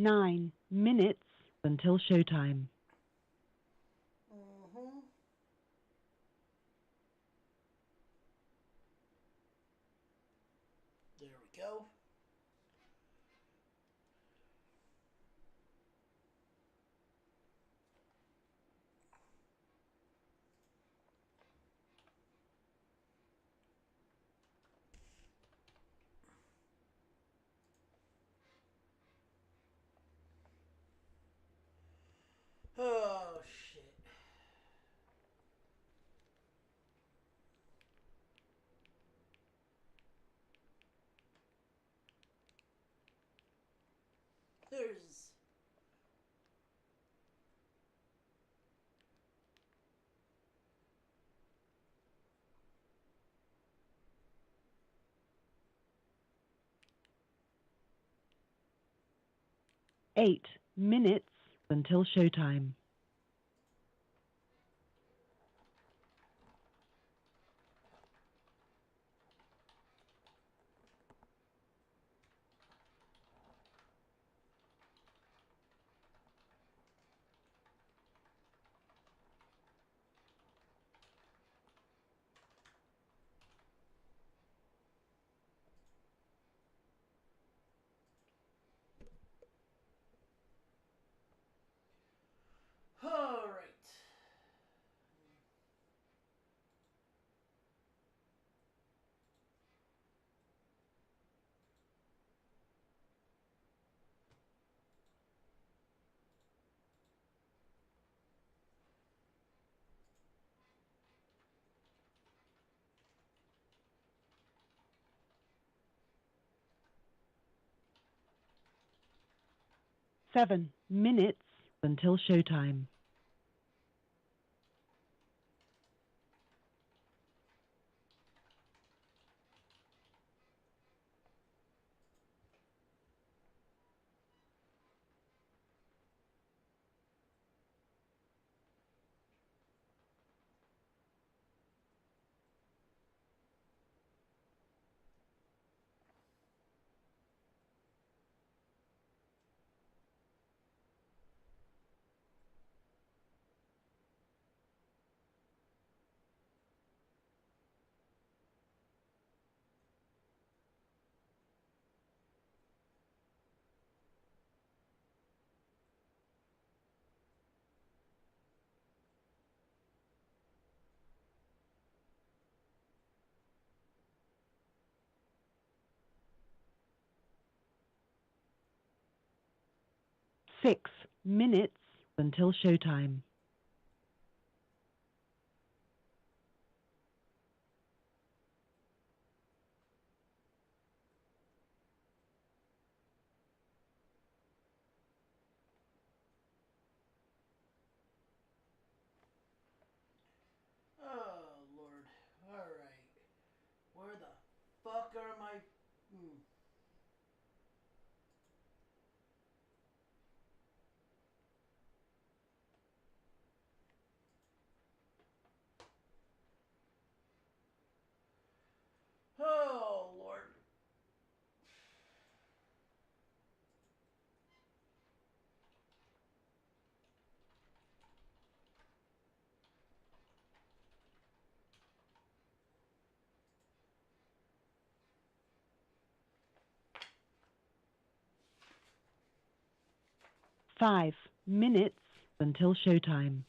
9 minutes until showtime. Mm-hmm. There we go. Oh shit. There's 8 minutes until showtime. 7 minutes until showtime. Six minutes until showtime. oh lord. All right. Where the fuck are my? Hmm. 5 minutes until showtime.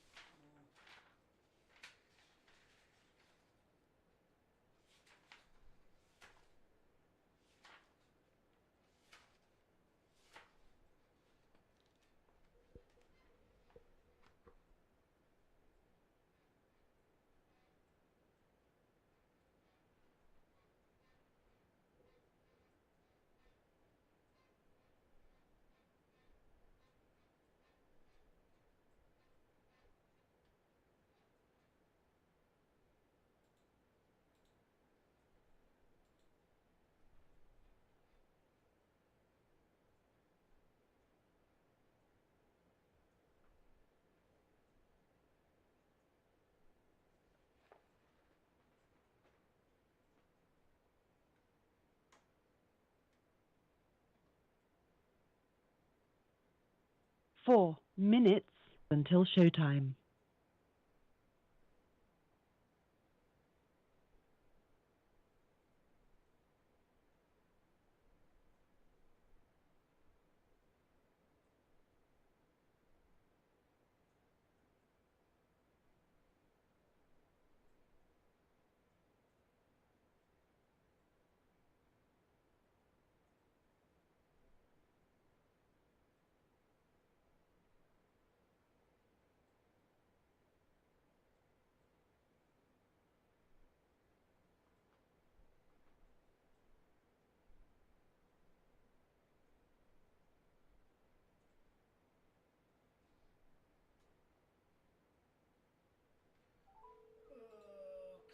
4 minutes until showtime.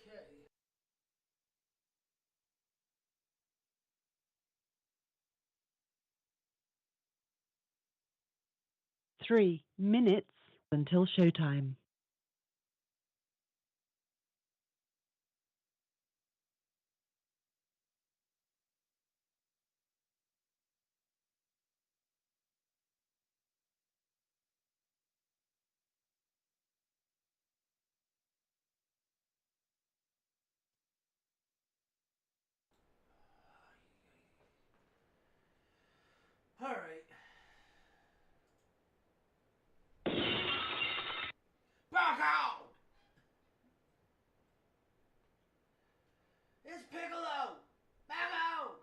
Okay. 3 minutes until showtime. All right. Back out! It's Piccolo! Back out!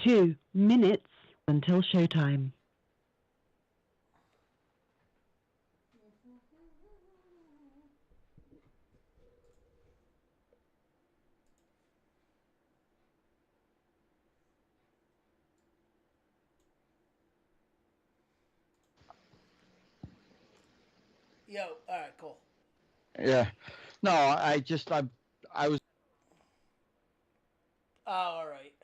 Two minutes until showtime. Yo, all right, cool. Yeah. No, I was. Oh, all right.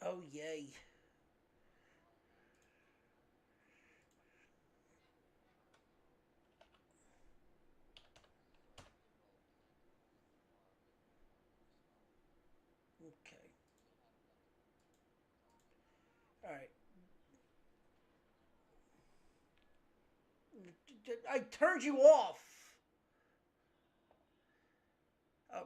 Oh, yay. Okay. All right. I turned you off. Oh,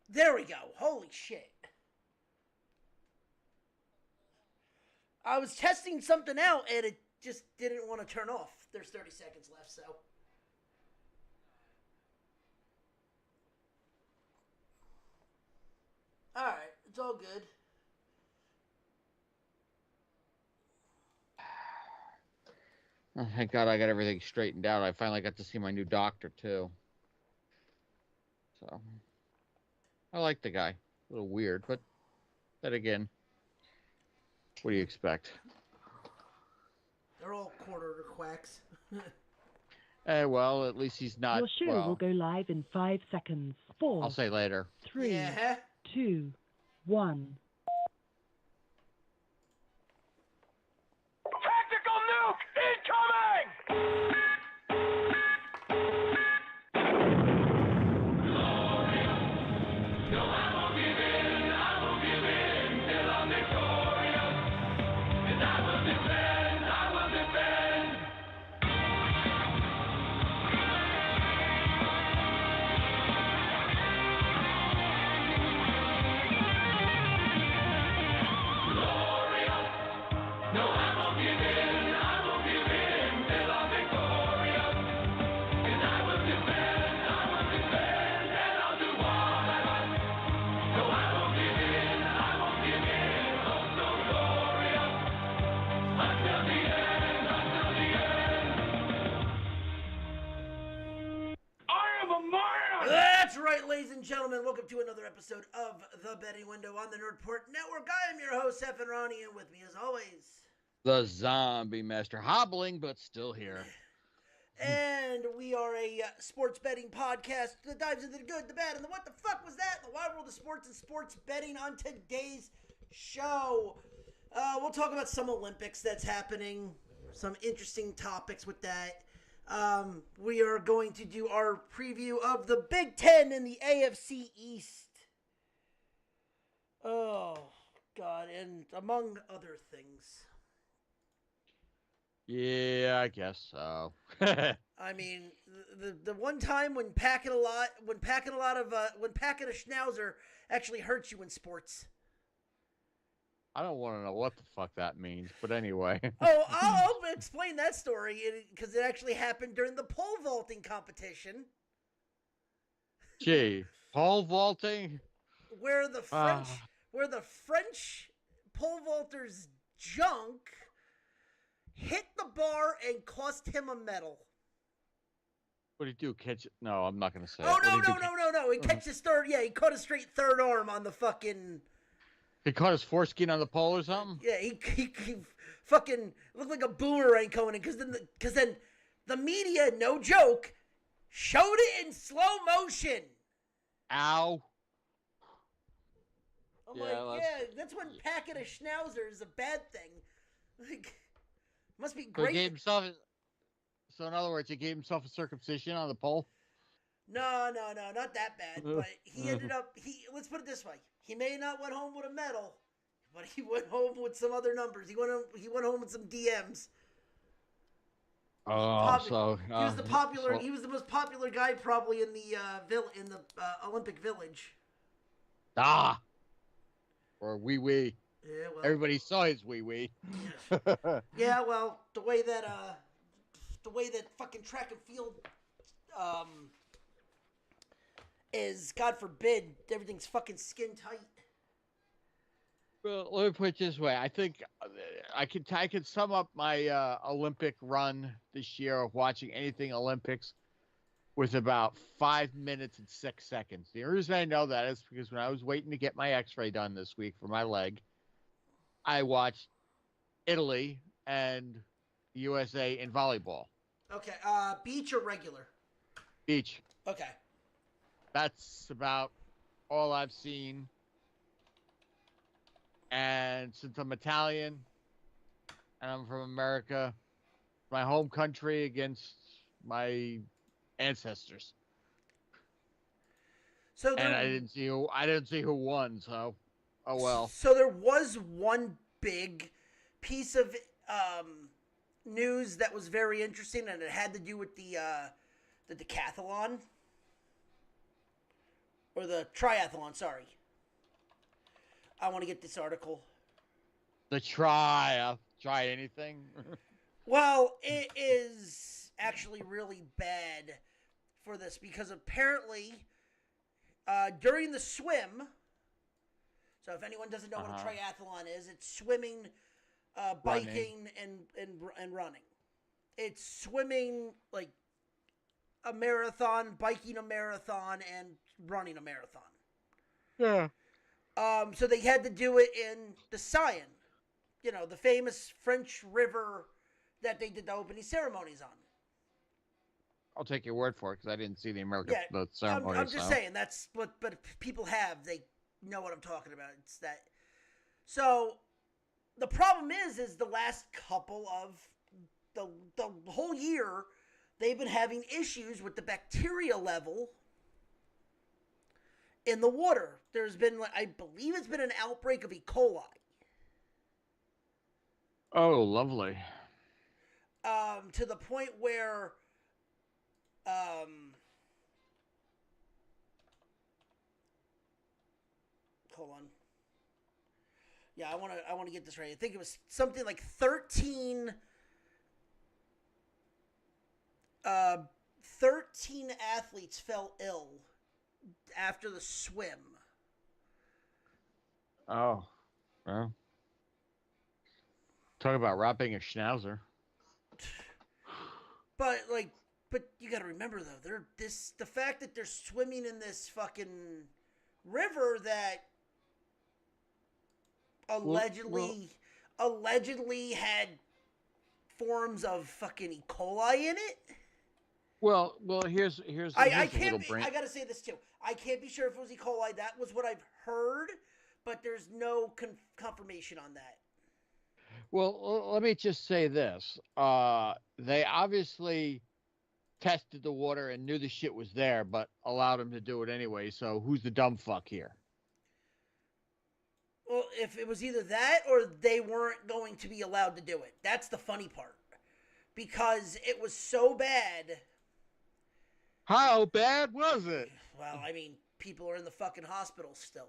there we go. Holy shit. I was testing something out and it just didn't want to turn off. There's 30 seconds left, so. Alright, it's all good. Oh, thank God I got everything straightened out. I finally got to see my new doctor too. So I like the guy. A little weird, but then again, what do you expect? They're all quarter quacks. Well, at least he's not. Your show will Well, go live in 5 seconds. 4, I'll say later. 3, Yeah. 2, 1. Tactical nuke incoming! gentlemen, welcome to another episode of The Betting Window on the Nerdport Network. I am your host, Seth and Ronnie, and with me as always... The zombie master, hobbling but still here. And we are a sports betting podcast that dives into the good, the bad, and the what the fuck was that? The wide world of sports and sports betting on today's show. We'll talk about some Olympics that's happening, some interesting topics with that. We are going to do our preview of the Big Ten and the AFC East. Oh, God, and among other things. Yeah, I guess so. I mean, the one time when packing a schnauzer actually hurts you in sports. I don't want to know what the fuck that means, but anyway. Oh, I'll explain that story because it actually happened during the pole vaulting competition. Gee, pole vaulting? Where the French pole vaulter's junk hit the bar and cost him a medal. What did he do? Catch it? No, I'm not going to say Oh, it. no. He catch his third. Yeah, he caught a straight third arm on the fucking. He caught his foreskin on the pole or something? Yeah, he fucking looked like a boomerang coming in because then the media, no joke, showed it in slow motion. Ow. I'm Yeah, like, that's when packing a schnauzer is a bad thing. Like, must be So, great. he gave himself, so in other words, he gave himself a circumcision on the pole? No, not that bad. But he ended up. Let's put it this way: he may not went home with a medal, but he went home with some other numbers. He went home with some DMs. Oh, He was the popular. He was the most popular guy probably in the Olympic Village. Or wee wee. Yeah, well. Everybody saw his wee wee. Yeah, well, the way that fucking track and field is, God forbid, everything's fucking skin tight. Well, let me put it this way. I think I could sum up my Olympic run this year of watching anything Olympics with about 5 minutes and 6 seconds. The reason I know that is because when I was waiting to get my x-ray done this week for my leg, I watched Italy and USA in volleyball. Okay, beach or regular? Beach. Okay. That's about all I've seen. And since I'm Italian and I'm from America, my home country against my ancestors. So And I didn't see who won, so oh well. So there was one big piece of news that was very interesting, and it had to do with the decathlon or the triathlon. Sorry, I want to get this article. The try anything. Well, it is actually really bad for this because apparently during the swim. So if anyone doesn't know what a triathlon is, it's swimming, biking, and running. It's swimming like a marathon, biking a marathon, and running a marathon. Yeah. So they had to do it in the Seine, the famous French river that they did the opening ceremonies on. I'll take your word for it because I didn't see the ceremony. I'm just saying that's but people have they know what I'm talking about. It's that. So the problem is the last couple of the whole year they've been having issues with the bacteria level in the water. There's been, I believe it's been an outbreak of E. coli. Oh, lovely. To the point where hold on. Yeah, I want to get this right. I think it was something like 13 athletes fell ill after the swim. Oh, well. Talk about wrapping a schnauzer. But, like, But you got to remember though, the fact that they're swimming in this fucking river that allegedly had forms of fucking E. coli in it. Well, here's I a can't. little brain. I gotta say this too. I can't be sure if it was E. coli. That was what I've heard, but there's no confirmation on that. Well, let me just say this. They obviously tested the water and knew the shit was there, but allowed them to do it anyway. So who's the dumb fuck here? Well, if it was either that or they weren't going to be allowed to do it. That's the funny part. Because it was so bad. How bad was it? Well, I mean, people are in the fucking hospital still.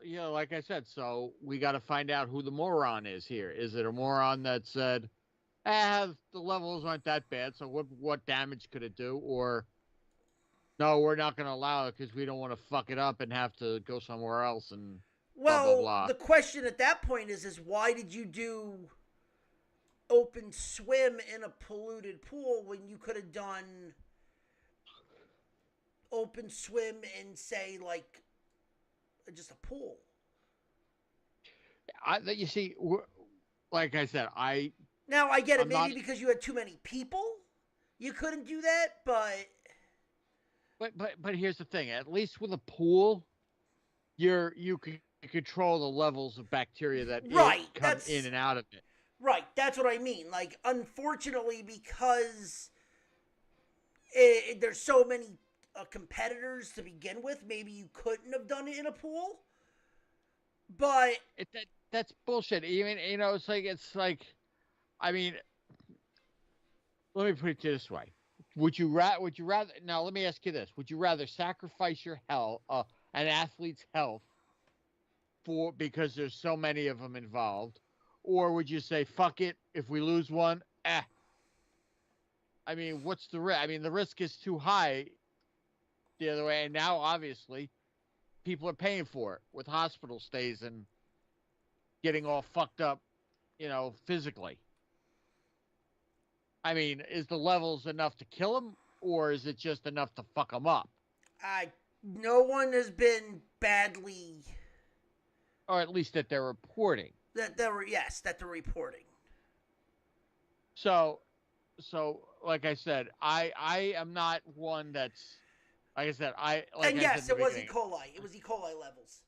Yeah, like I said, so we got to find out who the moron is here. Is it a moron that said, the levels aren't that bad, so what damage could it do? Or, no, we're not going to allow it because we don't want to fuck it up and have to go somewhere else and blah, blah, blah. The question at that point is why did you do open swim in a polluted pool when you could have done open swim in, say, like, just a pool? You see, like I said, Now, I get it. I'm Maybe not... because you had too many people, you couldn't do that, but here's the thing. At least with a pool, you can control the levels of bacteria that come in and out of it. Right, that's what I mean. Like, unfortunately, because there's so many competitors to begin with, maybe you couldn't have done it in a pool. But that's bullshit. Even it's like, I mean, let me put it this way: would you rather? Now, let me ask you this: would you rather sacrifice your health, an athlete's health, because there's so many of them involved? Or would you say, fuck it, if we lose one, I mean, what's the risk? I mean, the risk is too high the other way. And now, obviously, people are paying for it with hospital stays and getting all fucked up, physically. I mean, is the levels enough to kill them? Or is it just enough to fuck them up? No one has been badly... Or at least that they're reporting. That they're reporting. So like I said, I am not one that's, like I said, it was E. coli. It was E. coli levels.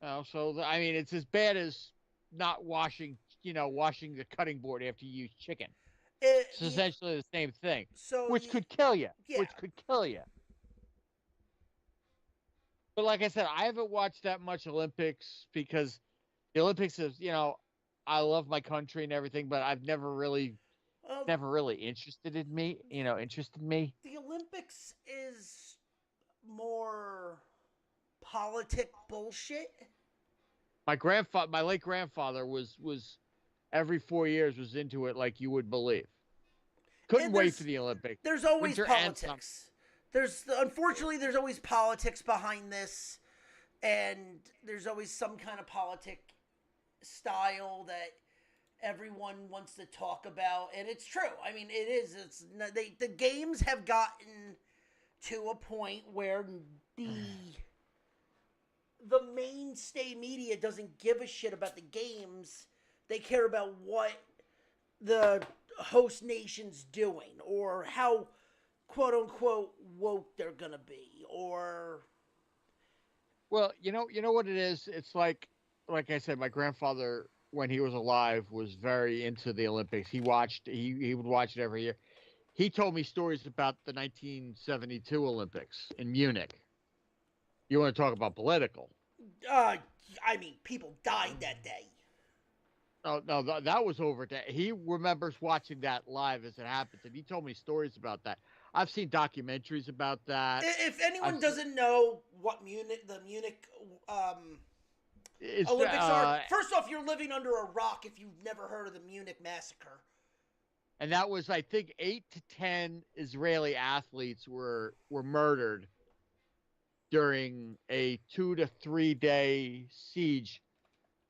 Oh, so I mean, it's as bad as not washing the cutting board after you use chicken. It's essentially the same thing. Which could kill you. Yeah. Which could kill you. But like I said, I haven't watched that much Olympics because the Olympics is, I love my country and everything, but I've never really interested me. The Olympics is more politic bullshit. My late grandfather was every 4 years was into it like you would believe. Couldn't wait for the Olympics. There's always politics. Unfortunately, there's always politics behind this, and there's always some kind of politic style that everyone wants to talk about, and it's true. I mean, it is. The games have gotten to a point where the mainstay media doesn't give a shit about the games. They care about what the host nation's doing or how quote unquote woke they're gonna be, or well, you know what it is. It's like I said, my grandfather, when he was alive, was very into the Olympics. He would watch it every year. He told me stories about the 1972 Olympics in Munich. You want to talk about political? I mean, people died that day. No, that was over. He remembers watching that live as it happens, and he told me stories about that. I've seen documentaries about that. If anyone doesn't know what the Munich Olympics are, first off, you're living under a rock if you've never heard of the Munich Massacre. And that was, I think, 8 to 10 Israeli athletes were murdered during a 2 to 3 day siege,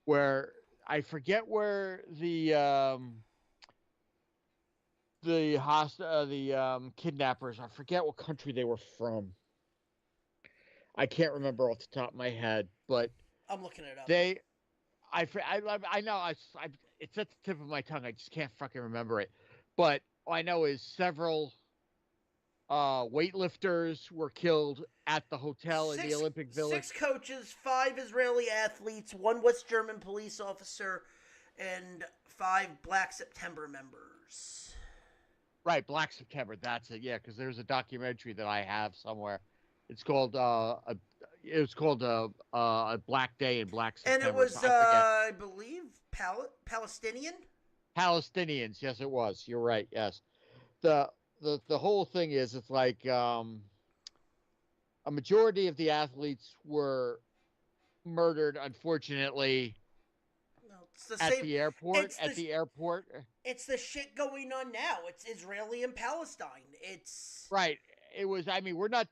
where I forget where the the kidnappers. I forget what country they were from. I can't remember off the top of my head, but I'm looking it up. they I know it's at the tip of my tongue. I just can't fucking remember it. But all I know is several weightlifters were killed at the hotel in the Olympic Village. 6 coaches, 5 Israeli athletes, 1 West German police officer, and 5 Black September members. Right, Black September. That's it. Yeah, because there's a documentary that I have somewhere. It's called a Black Day in Black September. And it was, so I believe, Palestinian. Palestinians. Yes, it was. You're right. Yes, the whole thing is it's like a majority of the athletes were murdered, unfortunately, No, it's the at same. the airport. it's At the airport. It's the shit going on now. It's Israeli and Palestine. It's Right. It was. I mean, we're not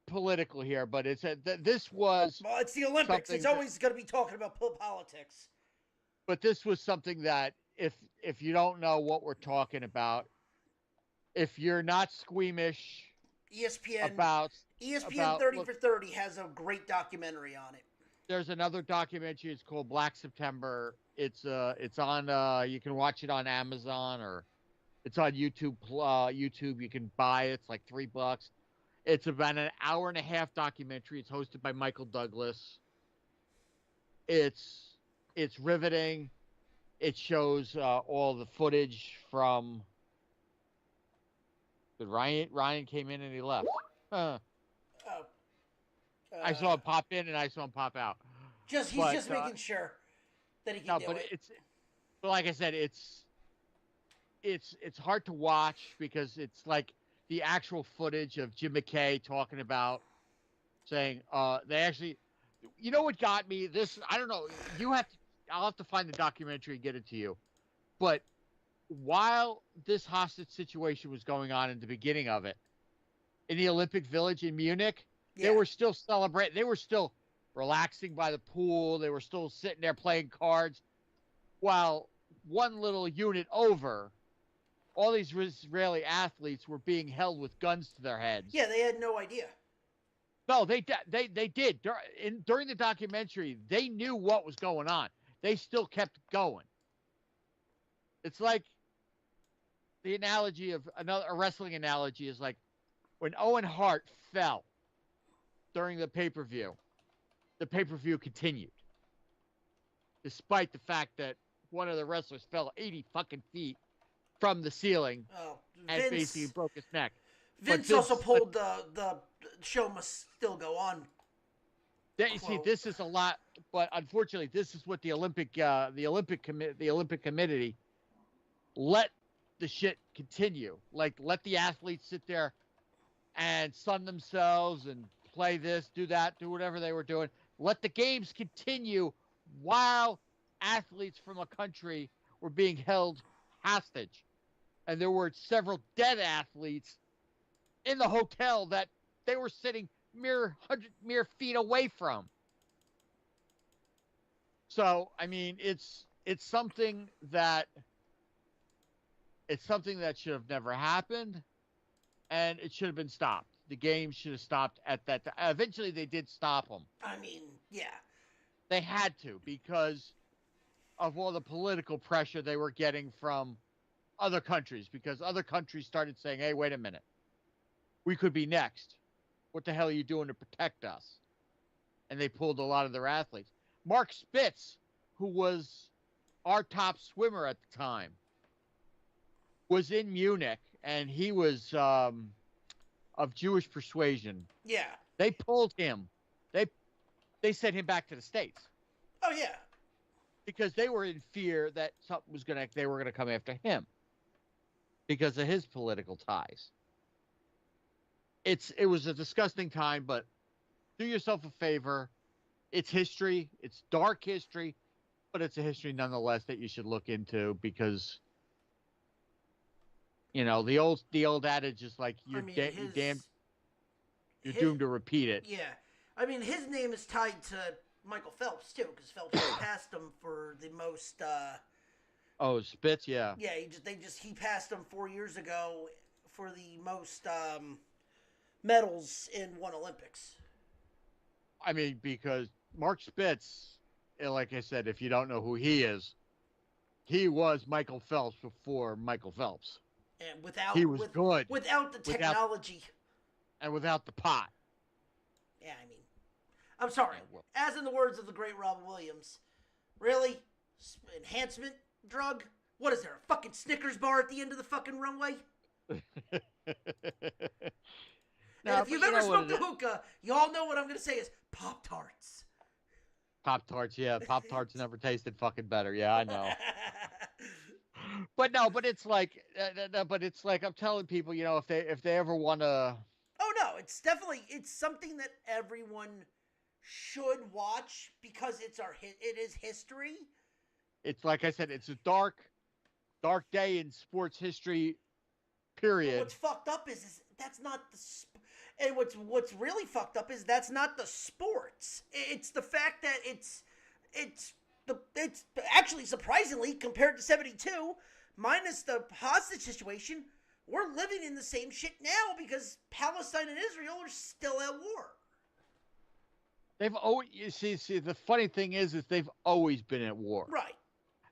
political here, but it's this was. well, it's the Olympics. Something It's that- always going to be talking about politics. But this was something that if you don't know what we're talking about, if you're not squeamish ESPN about ESPN 30 for 30 has a great documentary on it. there's another documentary. It's called Black September. It's on you can watch it on Amazon or it's on YouTube. YouTube you can buy it. It's like $3. It's about an hour and a half documentary. It's hosted by Michael Douglas. It's riveting. It shows all the footage from. Did Ryan came in and he left. Huh. Oh, I saw him pop in and I saw him pop out. He's but, just making sure that he can No, do but it. but like I said, it's hard to watch because it's like the actual footage of Jim McKay talking about saying they actually, you know what got me this? I don't know. I'll have to find the documentary and get it to you. But while this hostage situation was going on in the beginning of it, in the Olympic Village in Munich, Yeah. they were still celebrating. They were still relaxing by the pool. They were still sitting there playing cards. While one little unit over, all these Israeli athletes were being held with guns to their heads. Yeah, they had no idea. No, they did. During the documentary, they knew what was going on. They still kept going. It's like the analogy of a wrestling analogy is like when Owen Hart fell during the pay-per-view continued. Despite the fact that one of the wrestlers fell 80 fucking feet from the ceiling Oh, and basically broke his neck. Vince this- also pulled the show must still go on. You see, this is a lot, but unfortunately, this is what the Olympic Committee let the shit continue. Like, let the athletes sit there and sun themselves and play this, do that, do whatever they were doing. Let the games continue while athletes from a country were being held hostage, and there were several dead athletes in the hotel that they were sitting mere feet away from. So, I mean, it's something that should have never happened, and it should have been stopped. The game should have stopped at that time. Eventually, they did stop them. I mean, yeah. They had to because of all the political pressure they were getting from other countries, because other countries started saying, hey, wait a minute. We could be next. What the hell are you doing to protect us? And they pulled a lot of their athletes. Mark Spitz, who was our top swimmer at the time, was in Munich, and he was of Jewish persuasion. Yeah. They pulled him. They sent him back to the States Oh, yeah. because they were in fear that they were gonna come after him because of his political ties. It was a disgusting time, but do yourself a favor. It's history. It's dark history, but it's a history nonetheless that you should look into because, you know, the old adage is like you're doomed to repeat it. Yeah. I mean, his name is tied to Michael Phelps, too, because Phelps passed him for the most Oh, Spitz, yeah. Yeah, he passed him 4 years ago for the most medals in one Olympics. I mean, because Mark Spitz, like I said, if you don't know who he is, he was Michael Phelps before Michael Phelps. And He was good without the technology and without the pot. Yeah, I mean, I'm sorry. Yeah, well. As in the words of the great Robin Williams, really? Enhancement drug? What is there, a fucking Snickers bar at the end of the fucking runway? And if you've ever smoked a hookah, you all know what I'm going to say is Pop-Tarts. Pop-Tarts, yeah. Pop-Tarts never tasted fucking better. Yeah, I know. But it's like I'm telling people, if they ever want to. Oh no, it's something that everyone should watch because it is history. It's like I said, it's a dark day in sports history. Period. But what's fucked up is that's not and what's really fucked up is that's not the sports. It's the fact that it's actually surprisingly compared to 72, minus the hostage situation, we're living in the same shit now because Palestine and Israel are still at war. They've always see the funny thing is they've always been at war. Right.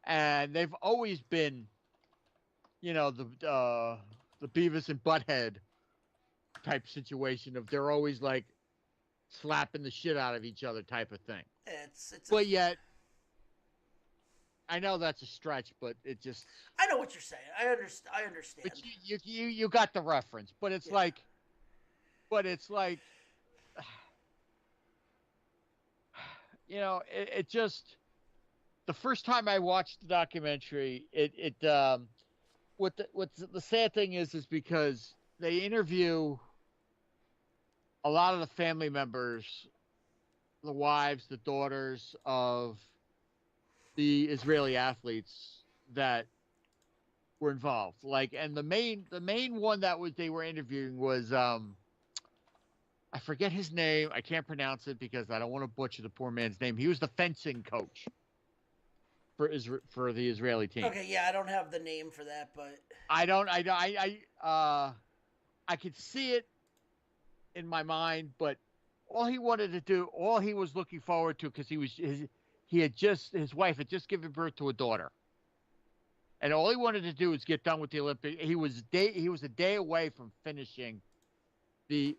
And they've always been, the Beavis and Butthead type situation of they're always like slapping the shit out of each other type of thing. But yet, I know that's a stretch, but it just. I know what you're saying. I understand. But you got the reference, but it's like. It just. The first time I watched the documentary, what the sad thing is because they interview a lot of the family members, the wives, the daughters of the Israeli athletes that were involved. And the main one they were interviewing was I forget his name. I can't pronounce it because I don't want to butcher the poor man's name. He was the fencing coach for the Israeli team. Okay, yeah, I don't have the name for that, but I could see it in my mind, but all he was looking forward to, because his wife had just given birth to a daughter, and all he wanted to do was get done with the Olympics. He was a day away from finishing the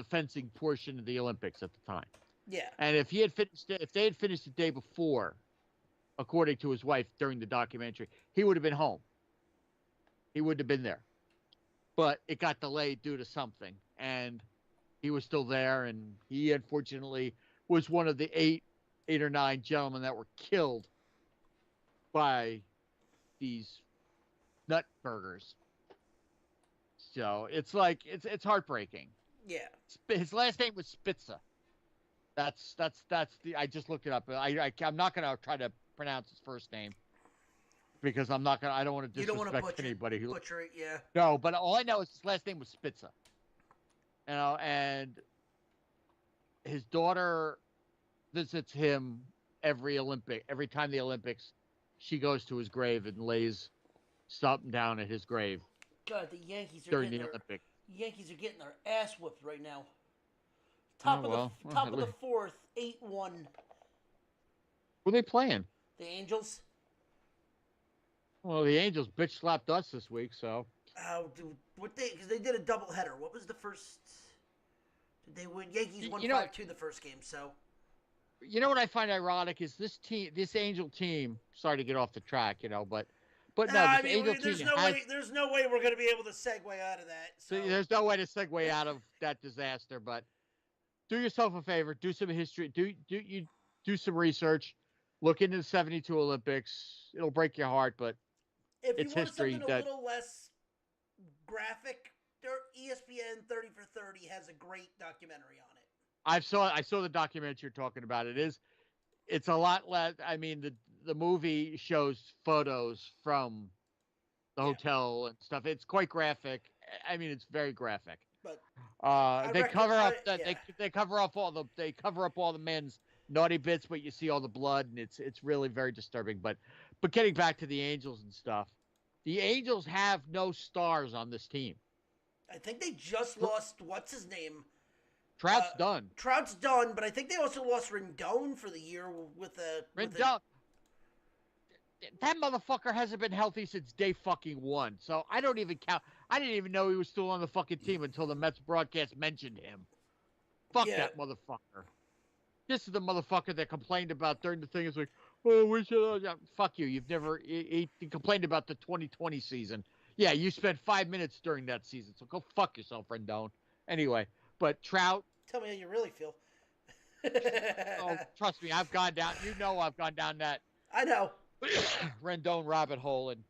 fencing portion of the Olympics at the time. Yeah. And if they had finished the day before, according to his wife during the documentary, he would have been home. He wouldn't have been there. But it got delayed due to something, and he was still there, and he unfortunately was one of the eight or nine gentlemen that were killed by these nut burgers. So it's like it's heartbreaking. Yeah. His last name was Spitzer. That's the. I just looked it up. I'm not gonna try to pronounce his first name because I don't want to disrespect anybody who butcher it. Yeah. No, but all I know is his last name was Spitzer. And his daughter visits him every time the Olympics. She goes to his grave and lays something down at his grave. God, the Yankees are during the Olympics. Yankees are getting their ass whipped right now. Top of the fourth, 8-1. Who are they playing? The Angels. Well, the Angels bitch slapped us this week, so. Because they did a doubleheader. What was the first? Did they win? Yankees won 5-2 the first game. So. You know what I find ironic is this Angel team. Sorry to get off the track, but no, Angel team there's no way we're going to be able to segue out of that. So. There's no way to segue out of that disaster. But do yourself a favor. Do some history. Do some research. Look into the 72 Olympics. It'll break your heart, but if it's you want history. Something a little less graphic, ESPN 30 for 30 has a great documentary on it. I saw the documentary you're talking about. It's a lot less. I mean, the movie shows photos from the hotel and stuff. It's quite graphic. I mean, it's very graphic. But they cover up all the men's naughty bits, but you see all the blood, and it's really very disturbing. But But getting back to the Angels and stuff, the Angels have no stars on this team. I think they just lost, what's his name? Trout's done. Trout's done, but I think they also lost Rendon for the year with a... Rendon. That motherfucker hasn't been healthy since day fucking one. So I don't even count. I didn't even know he was still on the fucking team until the Mets broadcast mentioned him. Fuck that motherfucker. This is the motherfucker that complained about during the thing. It's like, oh, we should. Fuck you. You've never. He complained about the 2020 season. Yeah, you spent 5 minutes during that season. So go fuck yourself, Rendon. Anyway, but Trout. Tell me how you really feel. Oh, trust me, I've gone down. You know, I've gone down that. I know. Rendon rabbit hole, and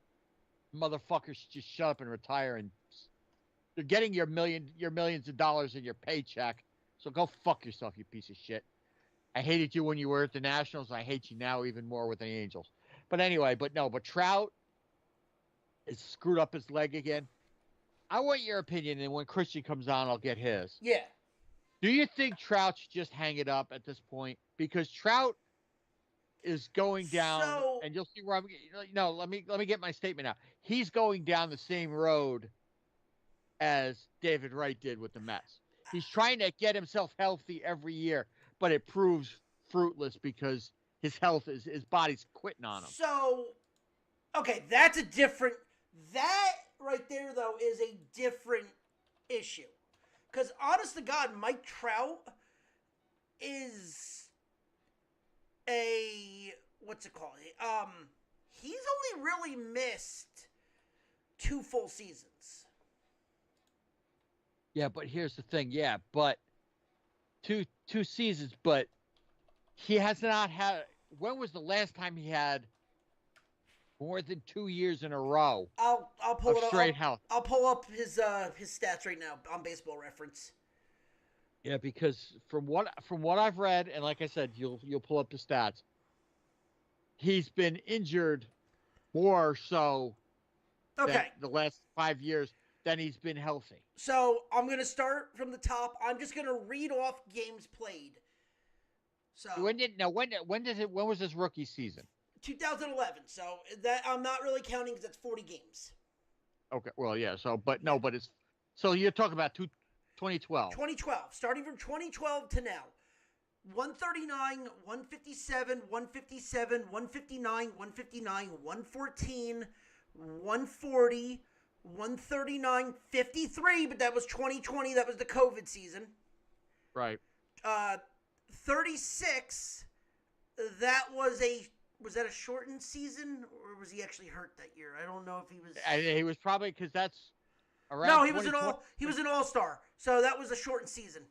motherfuckers just shut up and retire, and you're getting your millions of dollars in your paycheck, so go fuck yourself, you piece of shit. I hated you when you were at the Nationals. I hate you now even more with the Angels. But anyway, but Trout is screwed up his leg again. I want your opinion, and when Christian comes on, I'll get his. Yeah. Do you think Trout should just hang it up at this point? Because Trout is going down, and you'll see where I'm. No, let me get my statement out. He's going down the same road as David Wright did with the Mets. He's trying to get himself healthy every year, but it proves fruitless because his body's quitting on him. So, okay, that's a different. That right there, though, is a different issue. Because honest to God, Mike Trout is what's it called? He's only really missed 2 full seasons. Yeah, but here's the thing. Yeah, but two seasons, but he has not had. When was the last time he had more than 2 years in a row? I'll pull it up. Straight health. I'll pull up his stats right now on Baseball Reference. Yeah, because from what I've read, and like I said, you'll pull up the stats. He's been injured more so than the last 5 years than he's been healthy. So I'm gonna start from the top. I'm just gonna read off games played. So when was his rookie season? 2011. So that I'm not really counting because that's 40 games. Okay, well, yeah. So you're talking about 2012. 2012, starting from 2012 to now. 139, 157, 157, 159, 159, 114, 140, 139, 53, but that was 2020. That was the COVID season. Right. 36, was that a shortened season, or was he actually hurt that year? I don't know if he was. He was probably, because that's around. No, he was an all-star, so that was a shortened season.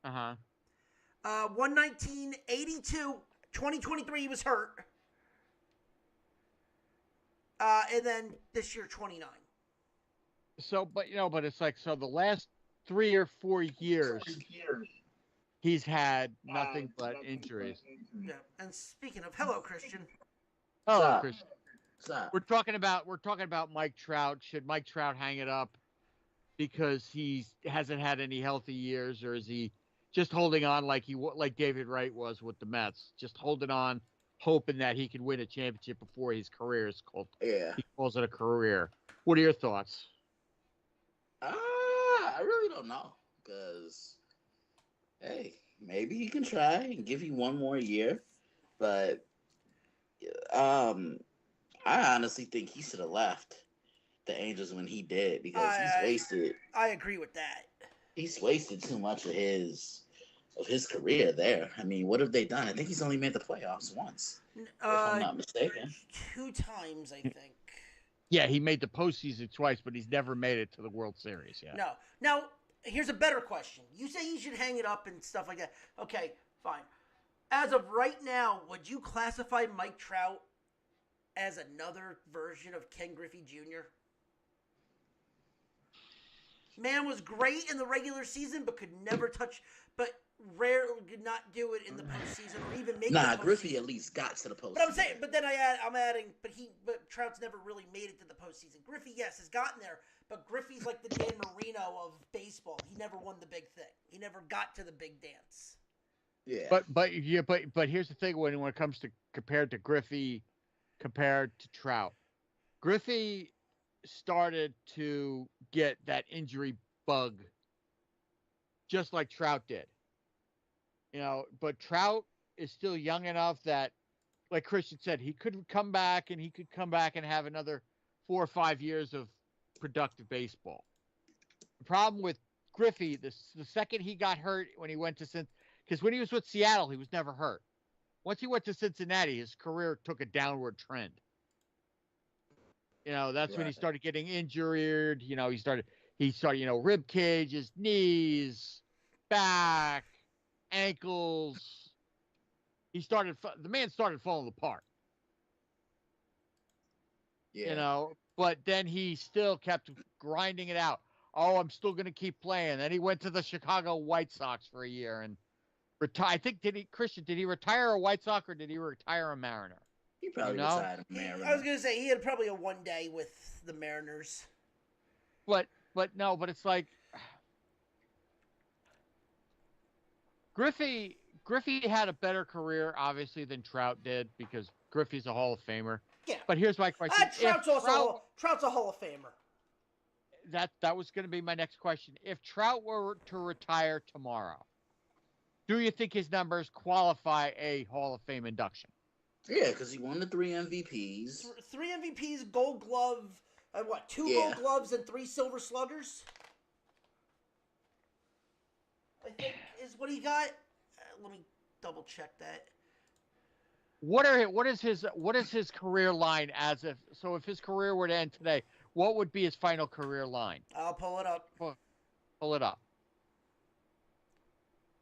119, 82, 2023 he was hurt, and then this year 29. So, but it's like, so the last 3 or 4 years, he's had nothing but injuries. Yeah, and speaking of, hello, Christian. Hello, Christian. We're talking about Mike Trout. Should Mike Trout hang it up because he hasn't had any healthy years, or is he just holding on like David Wright was with the Mets, just holding on, hoping that he can win a championship before his career is called? Yeah, he calls it a career. What are your thoughts? I really don't know, because hey, maybe he can try and give you one more year, but I honestly think he should have left the Angels when he did, because he's wasted. I agree with that. He's wasted too much of his career there. I mean, what have they done? I think he's only made the playoffs once, if I'm not mistaken. 2 times, I think. Yeah, he made the postseason twice, but he's never made it to the World Series yet. No. Now, here's a better question. You say he should hang it up and stuff like that. Okay, fine. As of right now, would you classify Mike Trout as another version of Ken Griffey Jr.? Man was great in the regular season, but could never touch, but rarely did not do it in the postseason or even make. Nah, Griffey at least got to the postseason. But I'm saying, but then I'm adding, but Trout's never really made it to the postseason. Griffey, yes, has gotten there, but Griffey's like the Dan Marino of baseball. He never won the big thing. He never got to the big dance. Yeah. But here's the thing: when it comes to compared to Griffey compared to Trout. Griffey started to get that injury bug just like Trout did. But Trout is still young enough that, like Christian said, he could come back and have another 4 or 5 years of productive baseball. The problem with Griffey, the second he got hurt when he went to because when he was with Seattle, he was never hurt. Once he went to Cincinnati, his career took a downward trend. That's when he started getting injured. He started, rib cages, knees, back, ankles. The man started falling apart. Yeah. But then he still kept grinding it out. Oh, I'm still going to keep playing. Then he went to the Chicago White Sox for a year and retired. I think, did he retire a White Sox or did he retire a Mariner? He probably retired a Mariner. I was going to say, he had probably a one day with the Mariners. But it's like Griffey had a better career, obviously, than Trout did because Griffey's a Hall of Famer. Yeah. But here's my question. Trout's a Hall of Famer. That was going to be my next question. If Trout were to retire tomorrow, do you think his numbers qualify a Hall of Fame induction? Yeah, because he won the 3 MVPs. 3 MVPs, Gold Glove, 2 Gold Gloves and 3 Silver Sluggers? I think is what he got. Let me double check that. What is his career line if his career were to end today, what would be his final career line? I'll pull it up. Pull it up.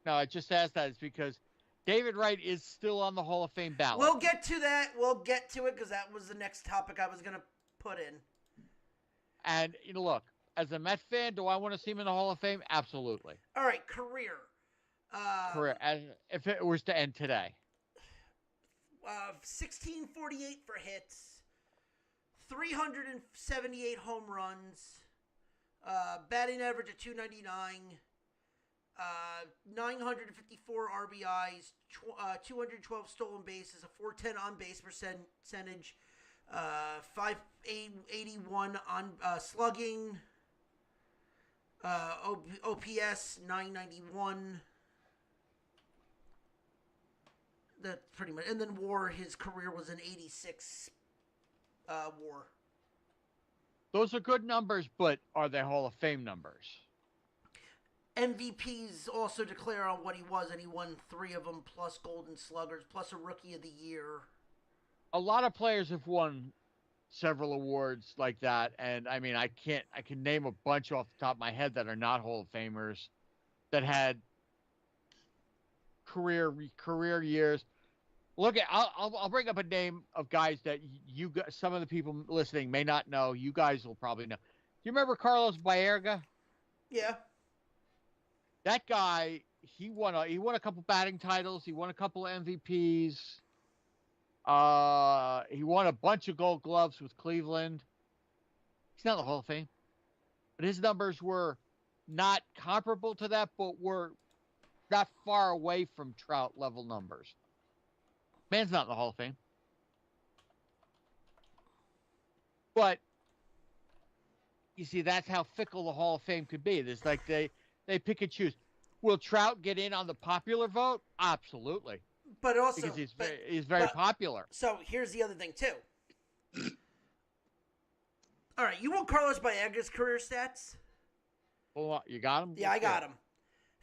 No, I just asked that is because David Wright is still on the Hall of Fame ballot. We'll get to that. We'll get to it because that was the next topic I was going to put in. And look, as a Met fan, do I want to see him in the Hall of Fame? Absolutely. All right, career. As if it was to end today. 1648 for hits, 378 home runs, batting average of 299, 954 RBIs, 212 stolen bases, a 410 on base percentage, 581 on slugging, OPS 991. That's pretty much. And then WAR, his career was an 86 WAR. Those are good numbers, but are they Hall of Fame numbers? MVPs also declare on what he was, and he won 3 of them, plus Golden Sluggers, plus a Rookie of the Year. A lot of players have won several awards like that, and I mean, I can name a bunch off the top of my head that are not Hall of Famers that had career years. Look, I'll bring up a name of guys that some of the people listening may not know. You guys will probably know. Do you remember Carlos Baerga? Yeah. That guy, he won a couple batting titles. He won a couple of MVPs. He won a bunch of Gold Gloves with Cleveland. He's not in the Hall of Fame, but his numbers were not comparable to that, but were not far away from Trout level numbers. Man's not in the Hall of Fame. But you see, that's how fickle the Hall of Fame could be. There's like they pick and choose. Will Trout get in on the popular vote? Absolutely. But also because he's very popular. So here's the other thing too. All right, you want Carlos Baerga's career stats? Well, you got him? Yeah, I got him.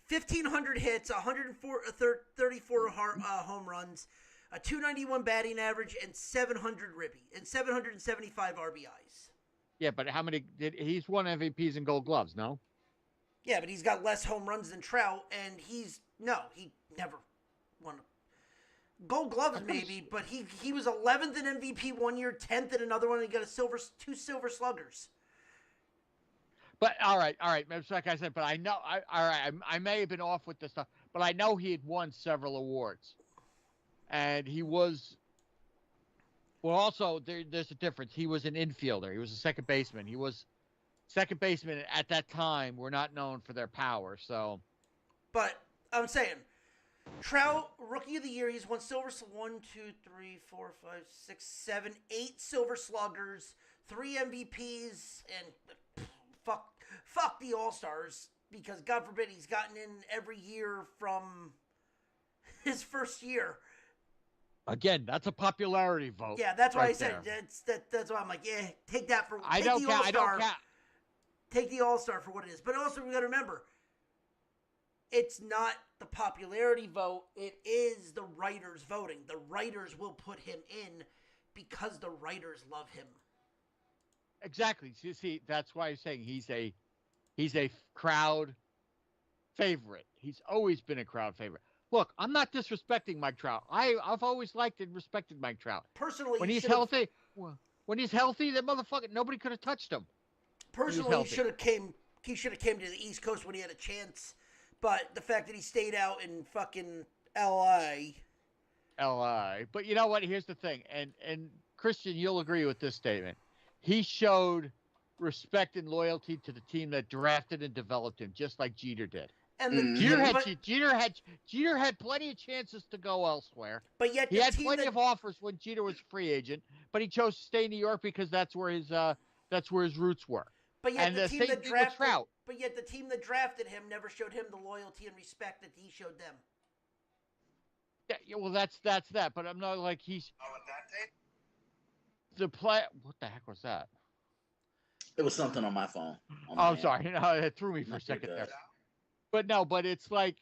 1,500 hits, 134 home runs, a 291 batting average, and 775 RBIs. Yeah, but how many he's won MVPs and Gold Gloves? No. Yeah, but he's got less home runs than Trout, and he never won Gold Gloves maybe, but he was 11th in MVP one year, 10th in another one, and he got 2 Silver Sluggers. But all right. It's like I said, but I know I may have been off with this stuff, but I know he had won several awards, and he was. Well, also there's a difference. He was an infielder. He was a second baseman. Second basemen at that time were not known for their power. So, but I'm saying Trout, Rookie of the Year. He's won Silver 1, 2, 3, 4, 5, 6, 7, 8 Silver Sluggers, 3 MVPs, and fuck the All Stars, because God forbid he's gotten in every year from his first year. Again, that's a popularity vote. Yeah, that's why right I said that's why I'm like, yeah, take that for I take don't the care. All I don't Star. care. Take the All Star for what it is, but also we got to remember, it's not the popularity vote. It is the writers voting. The writers will put him in because the writers love him. Exactly. See, that's why I'm saying he's a crowd favorite. He's always been a crowd favorite. Look, I'm not disrespecting Mike Trout. I've always liked and respected Mike Trout. Personally, When he he's should've- healthy, that motherfucker, nobody could have touched him. Personally, healthy. he should have came to the East Coast when he had a chance. But the fact that he stayed out in fucking LA. But you know what? Here's the thing, and Christian, you'll agree with this statement. He showed respect and loyalty to the team that drafted and developed him, just like Jeter did. And the Jeter had plenty of chances to go elsewhere. but yet He the had team plenty that, of offers when Jeter was a free agent, but he chose to stay in New York because that's where his roots were. but yet And the the team same that thing with Trout. but yet the team that drafted him never showed him the loyalty and respect that he showed them. Yeah, well, that's that. But I'm not like he's the play. What the heck was that? It was something on my phone. Oh, I'm sorry. No, it threw me for a second there. But it's like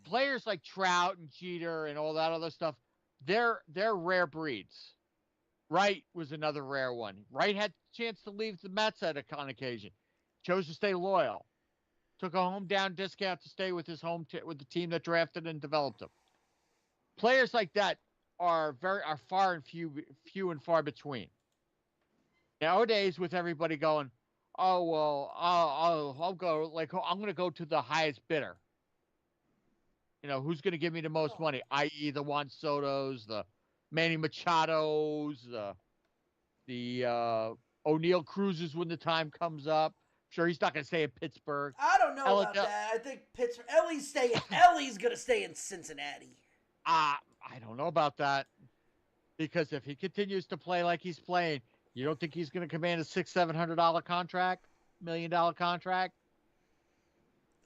players like Trout and Jeter and all that other stuff. They're rare breeds. Wright was another rare one. Wright had a chance to leave the Mets on occasion. Chose to stay loyal. Took a home down discount to stay with his with the team that drafted and developed him. Players like that are far and few and far between. Nowadays, with everybody going, oh well, I'll go, like, I'm going to go to the highest bidder. You know, who's going to give me the most money? I.e., the Juan Sotos, the Manny Machados, the O'Neill Cruzes when the time comes up. Sure, he's not going to stay in Pittsburgh. I don't know about that. I think Pittsburgh. Ellie's gonna stay in Cincinnati. I don't know about that, because if he continues to play like he's playing, you don't think he's going to command a $600-700 contract, $1 million contract?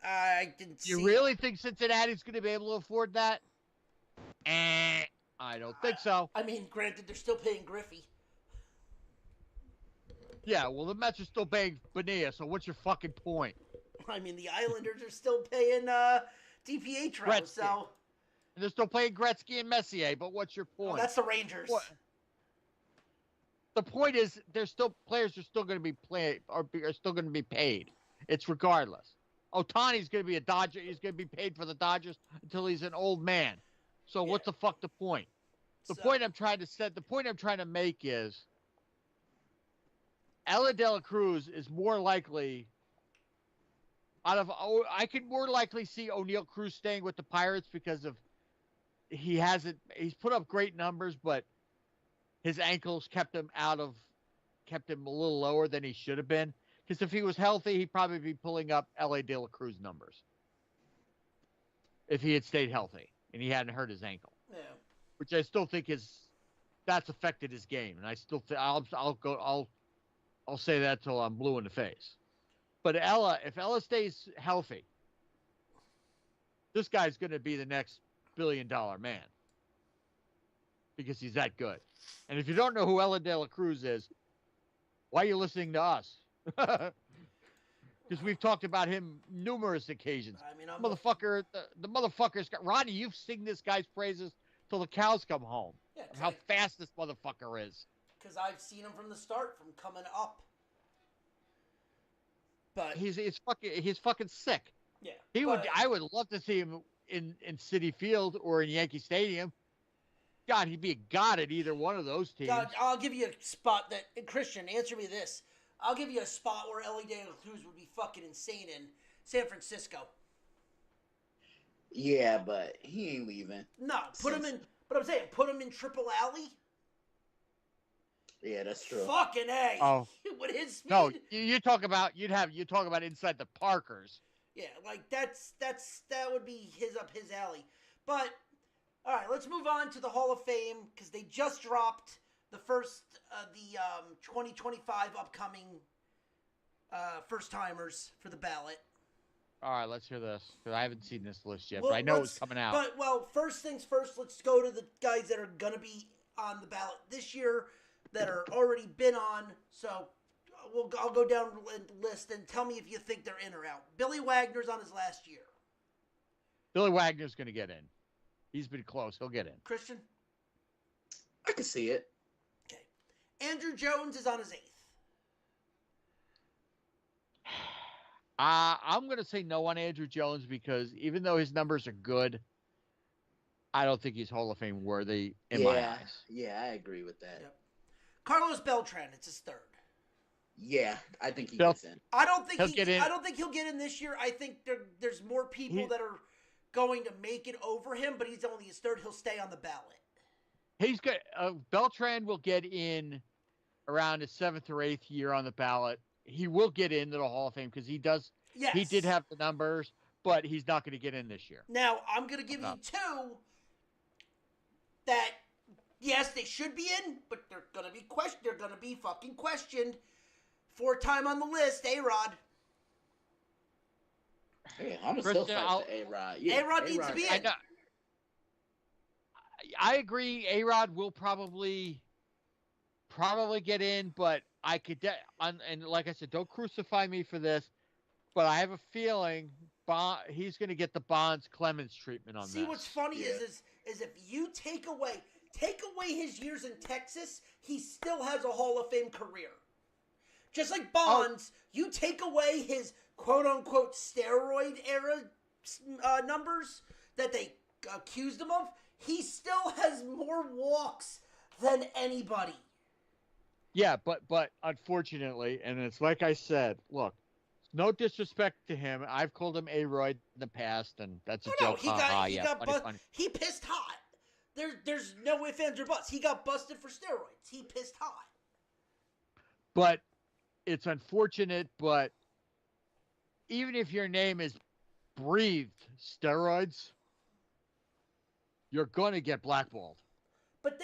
I didn't see. You really think Cincinnati's going to be able to afford that? I don't think so. I mean, granted, they're still paying Griffey. Yeah, well, the Mets are still paying Bonilla, so what's your fucking point? I mean, the Islanders are still paying DiPietro, Gretzky. so And they're still paying Gretzky and Messier, but what's your point? that's the Rangers. What? The point is, players are still going to be are still going to be paid. It's regardless. Ohtani's going to be a Dodger. He's going to be paid for the Dodgers until he's an old man. So what's the fuck the point? The point I'm trying to make is Ella De La Cruz is more likely I could more likely see O'Neill Cruz staying with the Pirates because of he's put up great numbers, but his ankles kept him a little lower than he should have been. Because if he was healthy, he'd probably be pulling up L.A. De La Cruz numbers. If he had stayed healthy and he hadn't hurt his ankle. Yeah. Which I still think that's affected his game. And I still I'll say that till I'm blue in the face. But if Ella stays healthy, this guy's going to be the next billion-dollar man. Because he's that good. And if you don't know who Ella De La Cruz is, why are you listening to us? Because we've talked about him numerous occasions. I mean, the motherfucker's got Rodney. You've sing this guy's praises till the cows come home. Yeah, How fast this motherfucker is. Because I've seen him from the start, from coming up. But He's fucking sick. yeah, I would love to see him in Citi Field or in Yankee Stadium. God, he'd be a god at either one of those teams. God, I'll give you a spot that Christian. Answer me this. I'll give you a spot where Ellie De La Cruz would be fucking insane in San Francisco. Yeah, but he ain't leaving. No, put him in. But I'm saying, put him in Triple Alley. Yeah, that's true. Fucking A. Oh. With his speed. No, you talk about inside the Parkers. Yeah, like that would be up his alley. But all right, let's move on to the Hall of Fame because they just dropped the first 2025 upcoming first timers for the ballot. All right, let's hear this because I haven't seen this list yet, but I know it's coming out. But first things first, let's go to the guys that are gonna be on the ballot this year that are already been on. So I'll go down the list and tell me if you think they're in or out. Billy Wagner's on his last year. Billy Wagner's going to get in. He's been close. He'll get in. Christian? I can see it. Okay. Andrew Jones is on his 8th. I'm going to say no on Andrew Jones because even though his numbers are good, I don't think he's Hall of Fame worthy in my eyes. Yeah, I agree with that. Yep. Carlos Beltran, it's his 3rd. Yeah, I think he gets in. I don't think he'll get in. I don't think he'll get in this year. I think there's more people that are going to make it over him, but he's only his 3rd. He'll stay on the ballot. He's good. Beltran will get in around his 7th or 8th year on the ballot. He will get into the Hall of Fame because he does. Yes. He did have the numbers, but he's not going to get in this year. Now I'm going to give you 2 that yes they should be in, but they're going to be questioned. They're going to be fucking questioned. 4-time on the list, A-Rod. Yeah, I'm still fighting for A-Rod. Yeah, A-Rod needs to be in. I agree. A-Rod will probably get in, but I could and like I said, don't crucify me for this, but I have a feeling he's going to get the Bonds Clemens treatment on this. See, what's funny is if you take away his years in Texas, he still has a Hall of Fame career. Just like Bonds, you take away his quote-unquote steroid era numbers that they accused him of, he still has more walks than anybody. Yeah, but unfortunately, and it's like I said, look, no disrespect to him. I've called him A-Royd in the past, and that's a joke. He pissed hot. There's no ifs, ands, or buts. He got busted for steroids. He pissed hot. But it's unfortunate, but even if your name is breathed steroids, you're going to get blackballed.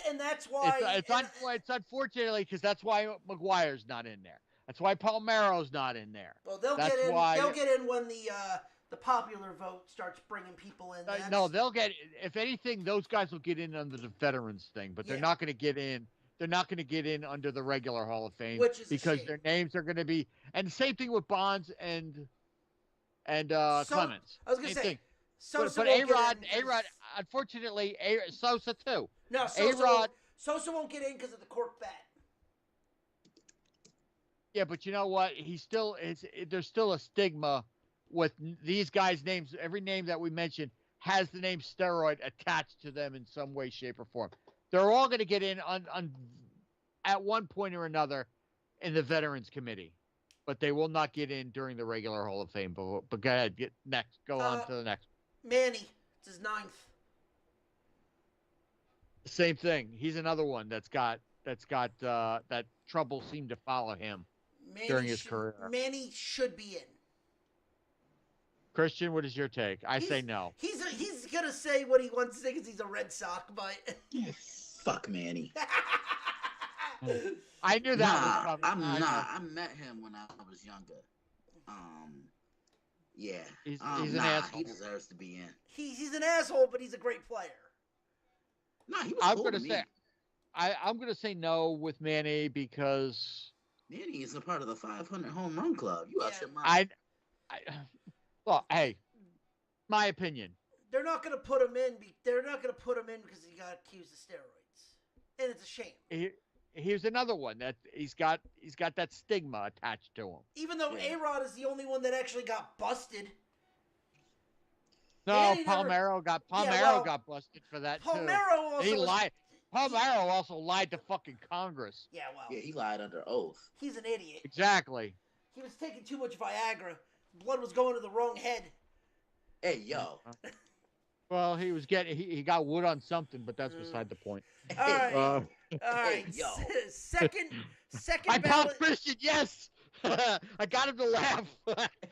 And that's why it's unfortunately because that's why McGuire's not in there. That's why Palmeiro's not in there. Well, they'll get in. They'll get in when the popular vote starts bringing people in. No, they'll get. If anything, those guys will get in under the veterans thing, but they're not going to get in. They're not going to get in under the regular Hall of Fame because their names are going to be. And same thing with Bonds and Clemens. I was going to say. But A-Rod, unfortunately, Sosa too. No, Sosa won't get in because of the cork bat. Yeah, but you know what? There's still a stigma with these guys' names. Every name that we mentioned has the name steroid attached to them in some way, shape, or form. They're all going to get in at one point or another in the Veterans Committee, but they will not get in during the regular Hall of Fame. But go ahead, go on to the next. Manny, it's his 9th. Same thing. He's another one that's got that trouble seemed to follow him during his career. Manny should be in. Christian, what is your take? I say no. He's gonna say what he wants to say because he's a Red Sox, but fuck Manny. I knew that. Was I'm not. I met him when I was younger. Yeah. He's an asshole. He deserves to be in. He's an asshole, but he's a great player. Nah, he was cool to me. I'm gonna say no with Manny because Manny is a part of the 500 home run club. You out your mind. Well, hey, my opinion. They're not going to put him in. They're not going to put him in because he got accused of steroids, and it's a shame. Here's another one that he's got that stigma attached to him. Even though A-Rod is the only one that actually got busted. No, Palmeiro got busted for that too. Palmeiro also lied to fucking Congress. Yeah, well. Yeah, he lied under oath. He's an idiot. Exactly. He was taking too much Viagra. Blood was going to the wrong head. Hey, yo. Well, he got wood on something, but that's beside the point. All right. All right. Hey, yo. Second I ballot. Christian, yes. I got him to laugh.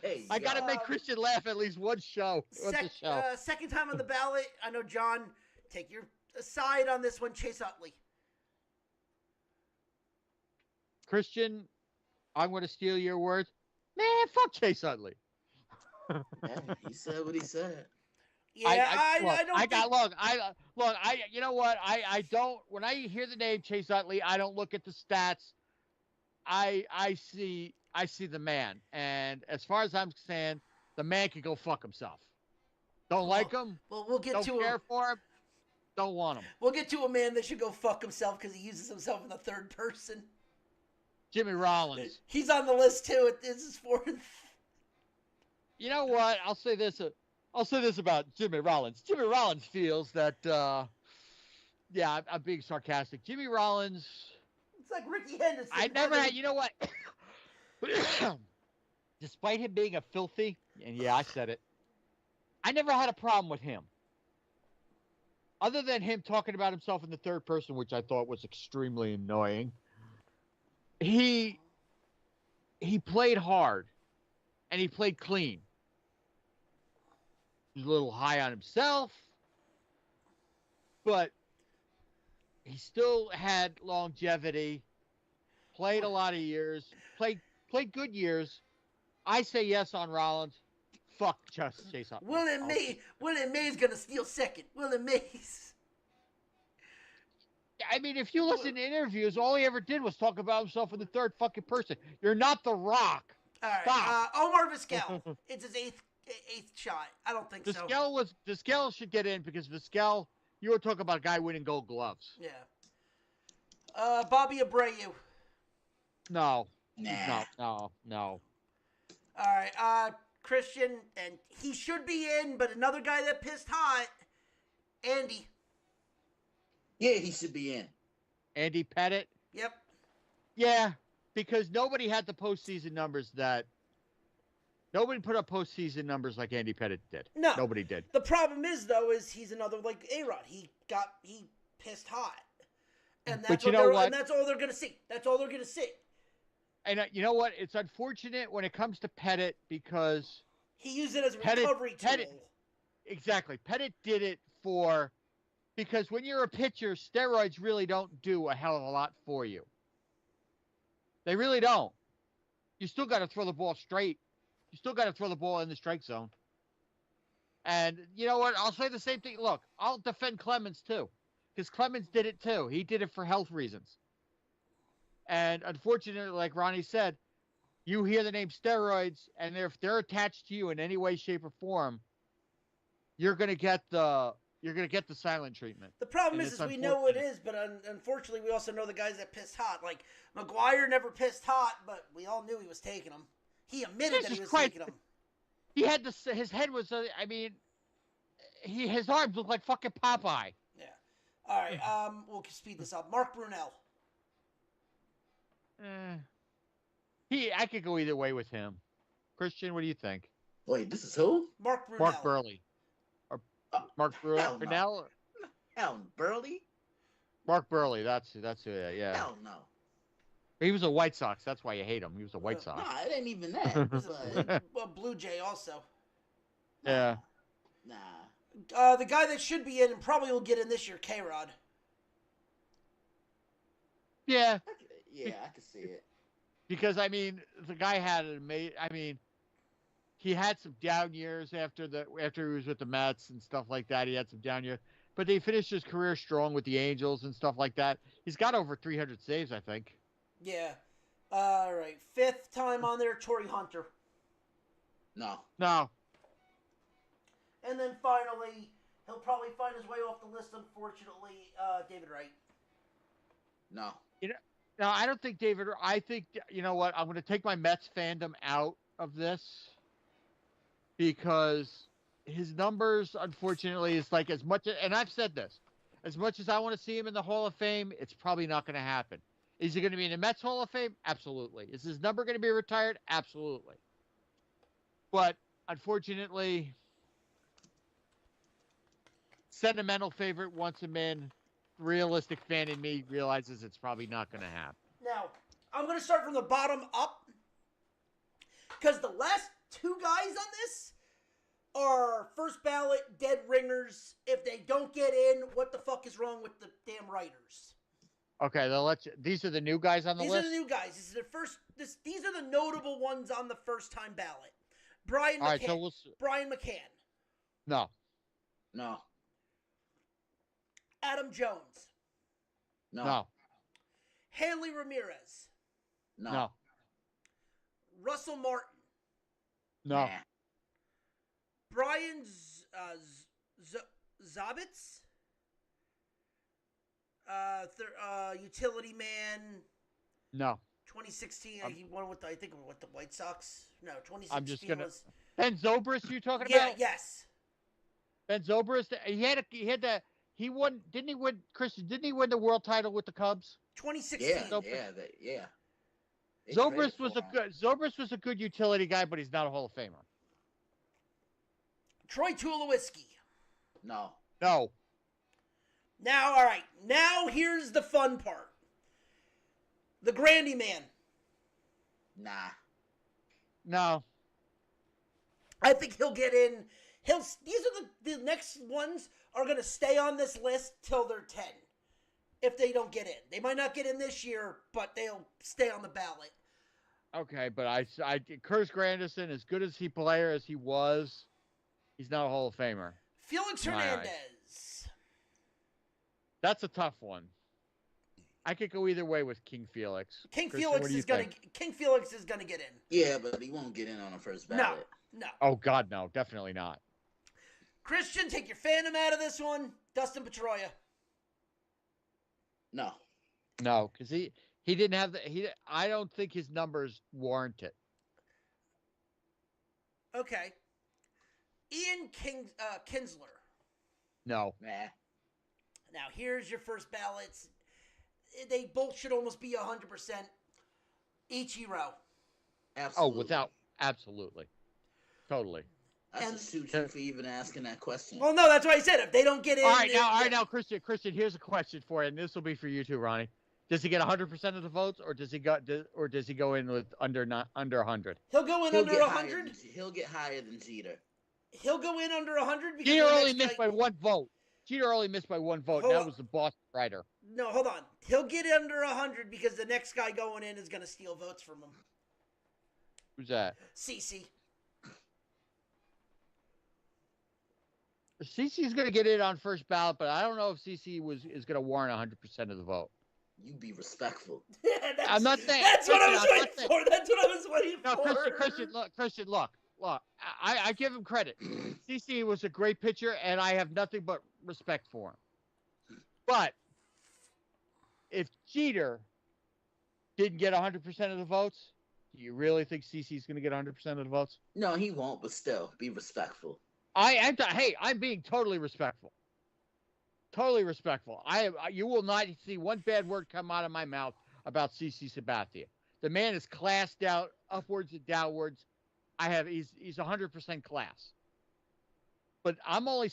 Hey, I got to yo. make Christian laugh at least one show. Once a show. Second time on the ballot. I know, John, take your side on this one. Chase Utley. Christian, I'm going to steal your words. Man, fuck Chase Utley. yeah, he said what he said. Yeah, I you know what? I don't, when I hear the name Chase Utley, I don't look at the stats. I see the man. And as far as I'm concerned, the man can go fuck himself. Don't like him. Well, we'll get Don't to care him. for him. Don't want him. We'll get to a man that should go fuck himself because he uses himself in the third person. Jimmy Rollins. He's on the list too. This is fourth. You know what? I'll say this about Jimmy Rollins. Jimmy Rollins feels that, yeah, I'm being sarcastic. Jimmy Rollins. It's like Ricky Henderson. I never had, you know what? Despite him being a filthy, and yeah, I said it, I never had a problem with him. Other than him talking about himself in the third person, which I thought was extremely annoying. He played hard, and he played clean. He was a little high on himself, but he still had longevity, played a lot of years, played good years. I say yes on Rollins. Fuck just Chase Utley. Willie Mays gonna steal second. Willie Mays. I mean, if you listen to interviews, all he ever did was talk about himself in the third fucking person. You're not The Rock. All right. Stop. Omar Vizquel. It's his eighth shot. I don't think so. Vizquel should get in because Vizquel, you were talking about a guy winning Gold Gloves. Yeah. Bobby Abreu. No. Nah. No. All right. Christian, and he should be in, but another guy that pissed hot, Andy. Yeah, he should be in. Andy Pettit. Yep. Yeah, because nobody had the postseason numbers that. Nobody put up postseason numbers like Andy Pettit did. No. Nobody did. The problem is, though, he's another like A-Rod. He pissed hot. And that's But you know what? And that's all they're going to see. That's all they're going to see. And you know what? It's unfortunate when it comes to Pettit because he used it as a recovery tool. Exactly. Pettit did it because when you're a pitcher, steroids really don't do a hell of a lot for you. They really don't. You still got to throw the ball straight. You still got to throw the ball in the strike zone. And you know what? I'll say the same thing. Look, I'll defend Clemens too because Clemens did it too. He did it for health reasons. And unfortunately, like Ronnie said, you hear the name steroids, and if they're attached to you in any way, shape, or form, you're gonna get the silent treatment. The problem is we know it is, but unfortunately, we also know the guys that pissed hot. Like McGuire never pissed hot, but we all knew he was taking them. He admitted that he was taking them. He had his head was. His arms looked like fucking Popeye. Yeah. All right. We'll speed this up. Mark Brunell. I could go either way with him. Christian, what do you think? Wait, this is who? Mark Brunell. Mark Burley. Or Mark Brunell? No. Hell, Burley? Mark Burley, that's who, yeah. Hell no. He was a White Sox, that's why you hate him. He was a White Sox. No, it ain't even that. But, Well, Blue Jay also. Yeah. Nah. The guy that should be in and probably will get in this year, K-Rod. Yeah. I can see it. Because, I mean, the guy had he had some down years after he was with the Mets and stuff like that. He had some down years. But he finished his career strong with the Angels and stuff like that. He's got over 300 saves, I think. Yeah. All right. Fifth time on there, Torrey Hunter. No. And then finally, he'll probably find his way off the list, unfortunately, David Wright. No. No, I don't think David. I think, you know what? I'm going to take my Mets fandom out of this because his numbers, unfortunately, is like as much. And I've said this, as much as I want to see him in the Hall of Fame, it's probably not going to happen. Is he going to be in the Mets Hall of Fame? Absolutely. Is his number going to be retired? Absolutely. But unfortunately, sentimental favorite wants him in. Realistic fan in me realizes it's probably not going to happen. Now, I'm going to start from the bottom up. Because the last two guys on this are first ballot dead ringers. If they don't get in, what the fuck is wrong with the damn writers? Okay, they'll let you. These are the new guys on the These list. are the new guys. This is their first. These are the notable ones on the first time ballot. Brian All McCann. right, so we'll. Brian McCann. No. No. Adam Jones. No. No. Haley Ramirez. No. No. Russell Martin. No. Nah. Brian Zabitz. Utility man. No. 2016. He won with I think with the White Sox. No, 2016 I'm just gonna. was. Ben Zobrist, you talking Yeah. about? Yes. Ben Zobrist. He won. Didn't he win? Christian? Didn't he win the world title with the Cubs? 2016. Yeah. So- Yeah. They Zobrist traded was for a him. good. Zobrist was a good utility guy, but he's not a Hall of Famer. Troy Tulowitzki. No. No. Now, all right. Now here's the fun part. The Grandy Man. Nah. No. I think he'll get in. These are the next ones are going to stay on this list till they're 10. If they don't get in. They might not get in this year, but they'll stay on the ballot. Okay, but I Curtis Granderson, as good as player as he was, he's not a Hall of Famer. Felix My eyes. Hernandez. That's a tough one. I could go either way with King Felix. King Christian, Felix what do you is going think? to King Felix is going to get in. Yeah, but he won't get in on the first ballot. No. Oh God, no, definitely not. Christian, take your Phantom out of this one. Dustin Pedroia. No. No, because he didn't have the I don't think his numbers warrant it. Okay. Ian Kinsler. No. Nah. Now, here's your first ballots. They both should almost be 100%. Ichiro. Absolutely. Oh, absolutely, totally. That's and- a shoot you for even asking that question. Well, no, that's what I said. If they don't get in... All right, now, Christian, Here's a question for you, and this will be for you too, Ronnie. Does he get 100% of the votes, or does he go in with under 100? He'll go in He'll under get higher 100. He'll get higher than Jeter. He'll go in under 100 because Jeter the only next missed guy- by one vote. Jeter only missed by one vote. Hold That on. was the Boston writer. No, hold on. He'll get under 100 because the next guy going in is going to steal votes from him. Who's that? CC. CC's going to get in on first ballot, but I don't know if CC is going to warrant 100% of the vote. You be respectful. That's, I'm not saying. That's what I was Christian, I'm waiting not for. That's what I was waiting No, for. Christian, look. I give him credit. CC was a great pitcher, and I have nothing but respect for him. But if Jeter didn't get 100% of the votes, do you really think CC's going to get 100% of the votes? No, he won't, but still, be respectful. I'm being totally respectful. Totally respectful. You will not see one bad word come out of my mouth about CC Sabathia. The man is classed out upwards and downwards. He's 100% class. But I'm not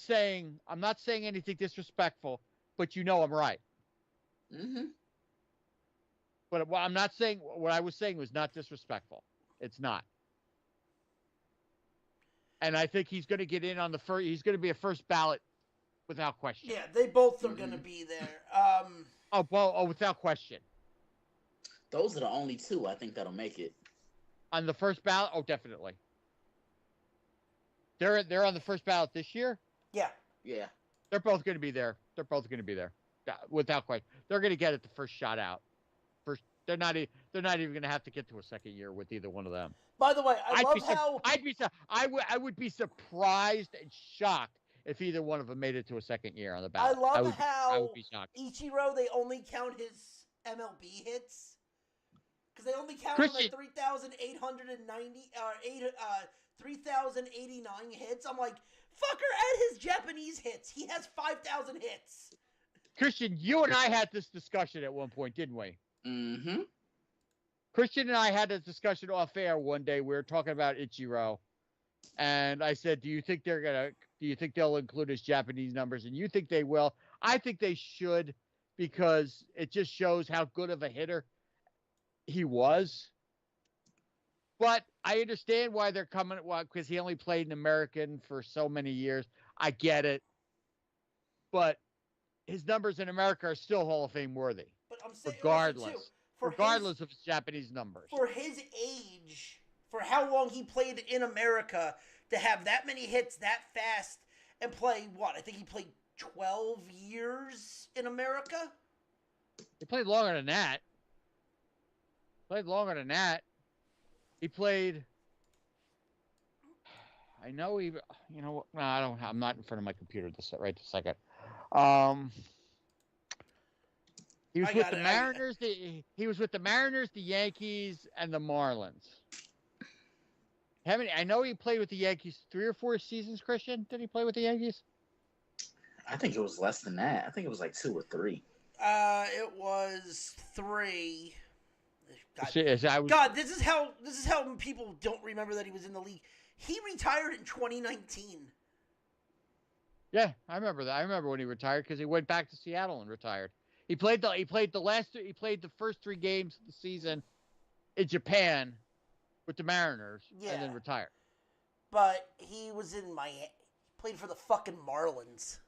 saying anything disrespectful, but I'm right. Mm-hmm. But what I'm not saying, what I was saying was not disrespectful. It's not. And I think he's going to get in on the first. He's going to be a first ballot, without question. Yeah, they both are going to be there. Without question. Those are the only two I think that'll make it. On the first ballot, definitely. They're on the first ballot this year. Yeah. Yeah. They're both going to be there. Without question. They're going to get it the first shot out. They're not even going to have to get to a second year with either one of them. By the way, I would be surprised and shocked if either one of them made it to a second year on the ballot. I would how be shocked. Ichiro, they only count his MLB hits. Because they only count him at 3,890 or 3,089 hits. I'm like, fucker, add his Japanese hits. He has 5,000 hits. Christian, you and I had this discussion at one point, didn't we? Mm-hmm. Christian and I had a discussion off air one day. We were talking about Ichiro, and I said, "Do you think they'll include his Japanese numbers?" And you think they will? I think they should, because it just shows how good of a hitter he was. But I understand why they're coming. Well, because he only played an American for so many years. I get it, but his numbers in America are still Hall of Fame worthy, But I'm saying also too, regardless, for regardless of his Japanese numbers. for his age, for how long he played in America, to have that many hits that fast and play what? I think he played 12 years in America. He played longer than that. He played. I know he. You know. No, I don't. I'm not in front of my computer right this second. He was with the Mariners. He was with the Mariners, the Yankees, and the Marlins. I know he played with the Yankees 3 or 4 seasons. Christian, did he play with the Yankees? I think it was less than that. I think it was like 2 or 3. It was 3. God, this is how people don't remember that he was in the league. He retired in 2019. Yeah, I remember that. I remember when he retired because he went back to Seattle and retired. He played the first 3 games of the season in Japan with the Mariners and then retired. But he was in Miami. He played for the fucking Marlins.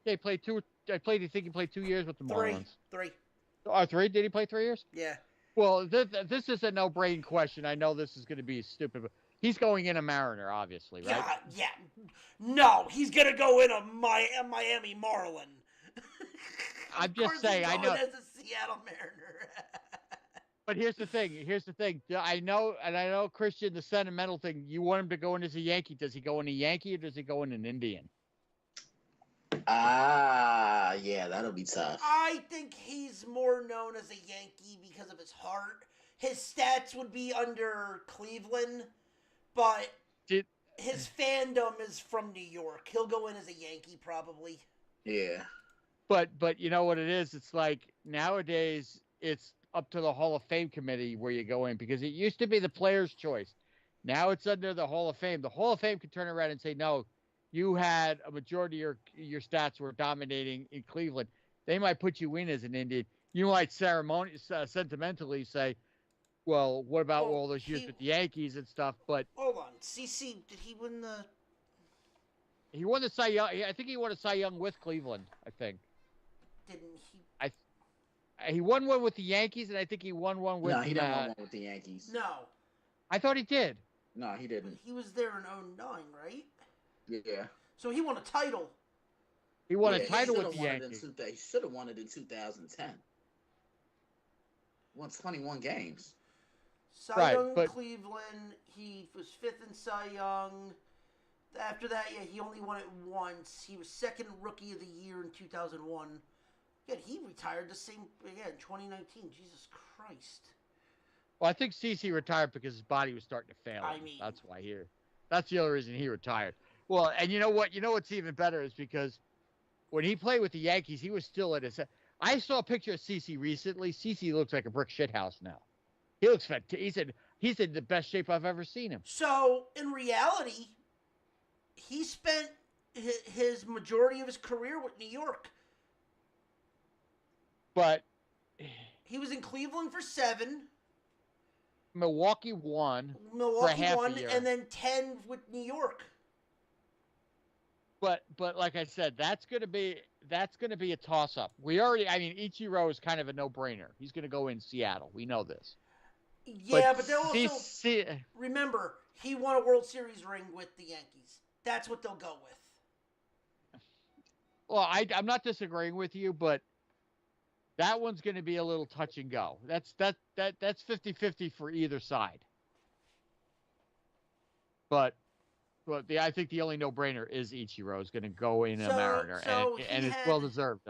Yeah, he played 2. You think he played 2 years with the Marlins? 3. Oh, 3? Did he play 3 years? Yeah. Well, this is a no-brain question. I know this is going to be stupid, but he's going in a Mariner, obviously, right? Yeah. No, he's gonna go in a Miami Marlin. I'm just saying. I know. As a Seattle Mariner. But here's the thing. I know, Christian, the sentimental thing. You want him to go in as a Yankee. Does he go in a Yankee or does he go in an Indian? Yeah, that'll be tough. I think he's more known as a Yankee because of his heart. His stats would be under Cleveland, but his fandom is from New York. He'll go in as a Yankee probably. Yeah. But you know what it is? It's like nowadays it's up to the Hall of Fame committee where you go in, because it used to be the player's choice. Now it's under the Hall of Fame. The Hall of Fame can turn around and say, no, you had a majority of your stats were dominating in Cleveland. They might put you in as an Indian. You might sentimentally say, well, what about all those years with the Yankees and stuff? But hold on, CC, did he win the? He won the Cy Young. I think he won a Cy Young with Cleveland. I think. Didn't he? He won one with the Yankees, and I think he won one with. No, he didn't win one with the Yankees. No. I thought he did. No, he didn't. He was there in 09, right? Yeah. So he won a title. He won a title with the Yankees. He should have won it in 2010. Won 21 games. Cy Young in Cleveland. He was 5th in Cy Young. After that, he only won it once. He was 2nd Rookie of the Year in 2001. Yeah, he retired the same, in 2019. Jesus Christ. Well, I think CC retired because his body was starting to fail him. That's why that's the only reason he retired. Well, and you know what? You know what's even better is because when he played with the Yankees, he was still at his. I saw a picture of CC recently. CC looks like a brick shithouse now. He looks fantastic. He's in the best shape I've ever seen him. So, in reality, he spent his majority of his career with New York. But he was in Cleveland for 7. Milwaukee won. Milwaukee won, and then 10 with New York. But like I said, that's gonna be a toss up. Ichiro is kind of a no brainer. He's gonna go in Seattle. We know this. Yeah, but they'll also remember he won a World Series ring with the Yankees. That's what they'll go with. Well, I'm not disagreeing with you, but that one's going to be a little touch and go. That's 50-50 for either side. But I think the only no-brainer is Ichiro is going to go in a Mariner, and it's well deserved.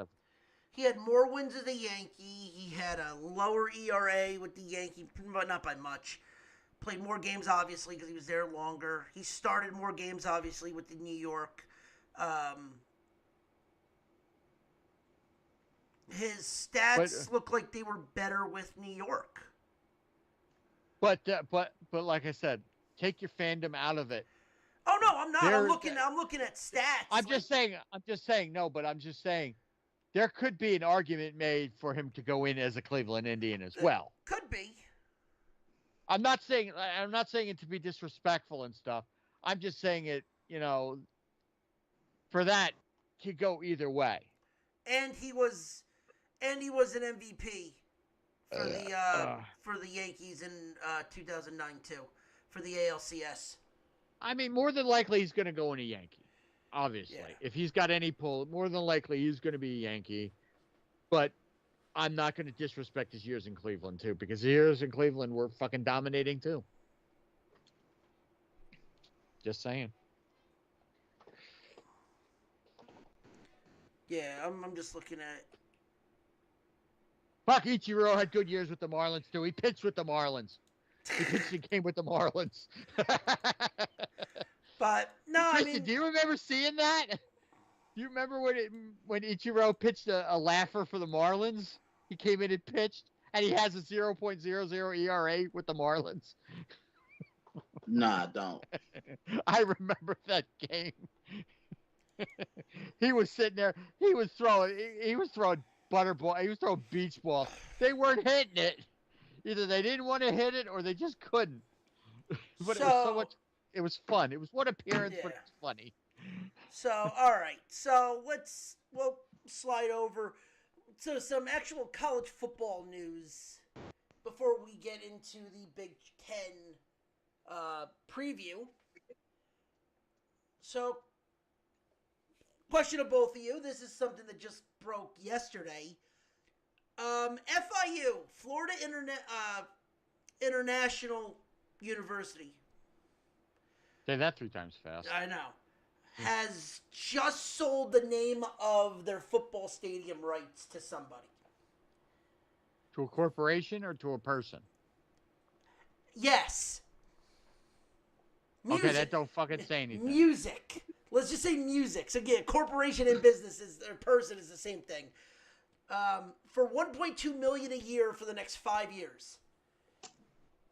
He had more wins as a Yankee. He had a lower ERA with the Yankee, but not by much. Played more games, obviously, because he was there longer. He started more games, obviously, with the New York. His stats look like they were better with New York. But like I said, take your fandom out of it. Oh no, I'm not. I'm looking at stats. I'm just saying. No, but I'm just saying, there could be an argument made for him to go in as a Cleveland Indian as well. Could be. I'm not saying it to be disrespectful and stuff. I'm just saying it, for that could go either way. And he was an MVP for the Yankees in 2009 too, for the ALCS. I mean, more than likely he's going to go in a Yankee. Obviously, Yeah. if he's got any pull, more than likely he's going to be a Yankee. But I'm not going to disrespect his years in Cleveland too, because the years in Cleveland were fucking dominating too. Just saying. Yeah, I'm just looking at. Fuck, Ichiro had good years with the Marlins too. He pitched with the Marlins. He pitched a game with the Marlins. But no, Christian, I mean, do you remember seeing that? Do you remember when Ichiro pitched a laugher for the Marlins? He came in and pitched, and he has a 0.00 ERA with the Marlins. Nah, don't. I remember that game. He was sitting there. He was throwing butterball. He was throwing beach balls. They weren't hitting it. Either they didn't want to hit it or they just couldn't. But it was so much. It was fun. It was one appearance, but Yeah. it's funny. so all right. So we'll slide over to some actual college football news before we get into the Big Ten preview. So, question to both of you. This is something that just broke yesterday. FIU, Florida International University. Say that 3 times fast. I know. Has just sold the name of their football stadium rights to somebody. To a corporation or to a person? Yes. Music. Okay, that don't fucking say anything. Music. Let's just say music. So again, corporation and business or person is the same thing. For $1.2 million a year for the next 5 years.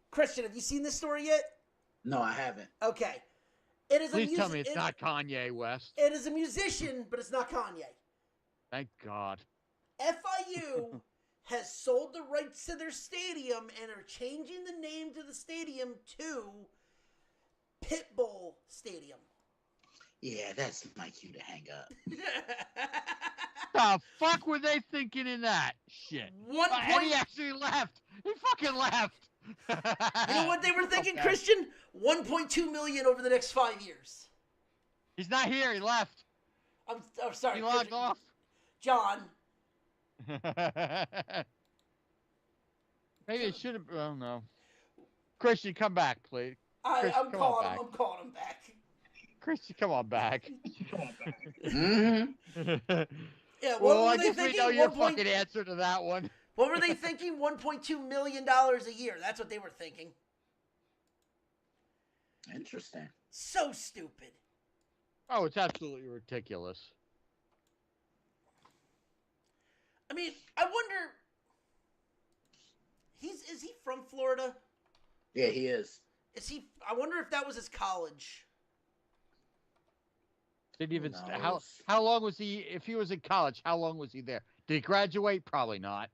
Christian, have you seen this story yet? No, I haven't. Okay. It is Please tell me it's not Kanye West. It is a musician, but it's not Kanye. Thank God. FIU has sold the rights to their stadium and are changing the name to the stadium to Pitbull Stadium. Yeah, that's my cue to hang up. The fuck were they thinking in that shit? And he actually left. He fucking left. You know what they were thinking, Okay. Christian? $1.2 million over the next 5 years. He's not here. He left. I'm sorry. He logged off. John. Maybe it should have. Oh no. Christian, come back, please. I'm come on calling him. back. I'm calling him back. Christian, come on back. Mm-hmm. Yeah, what Well, were I they guess we thinking? know your fucking answer to that one. What were they thinking? $1.2 million a year. That's what they were thinking. Interesting. So stupid. Oh, it's absolutely ridiculous. I mean, I wonder. Is he from Florida? Yeah, he is. Is he? I wonder if that was his college. Didn't even knows? how long was he? If he was in college, how long was he there? Did he graduate? Probably not.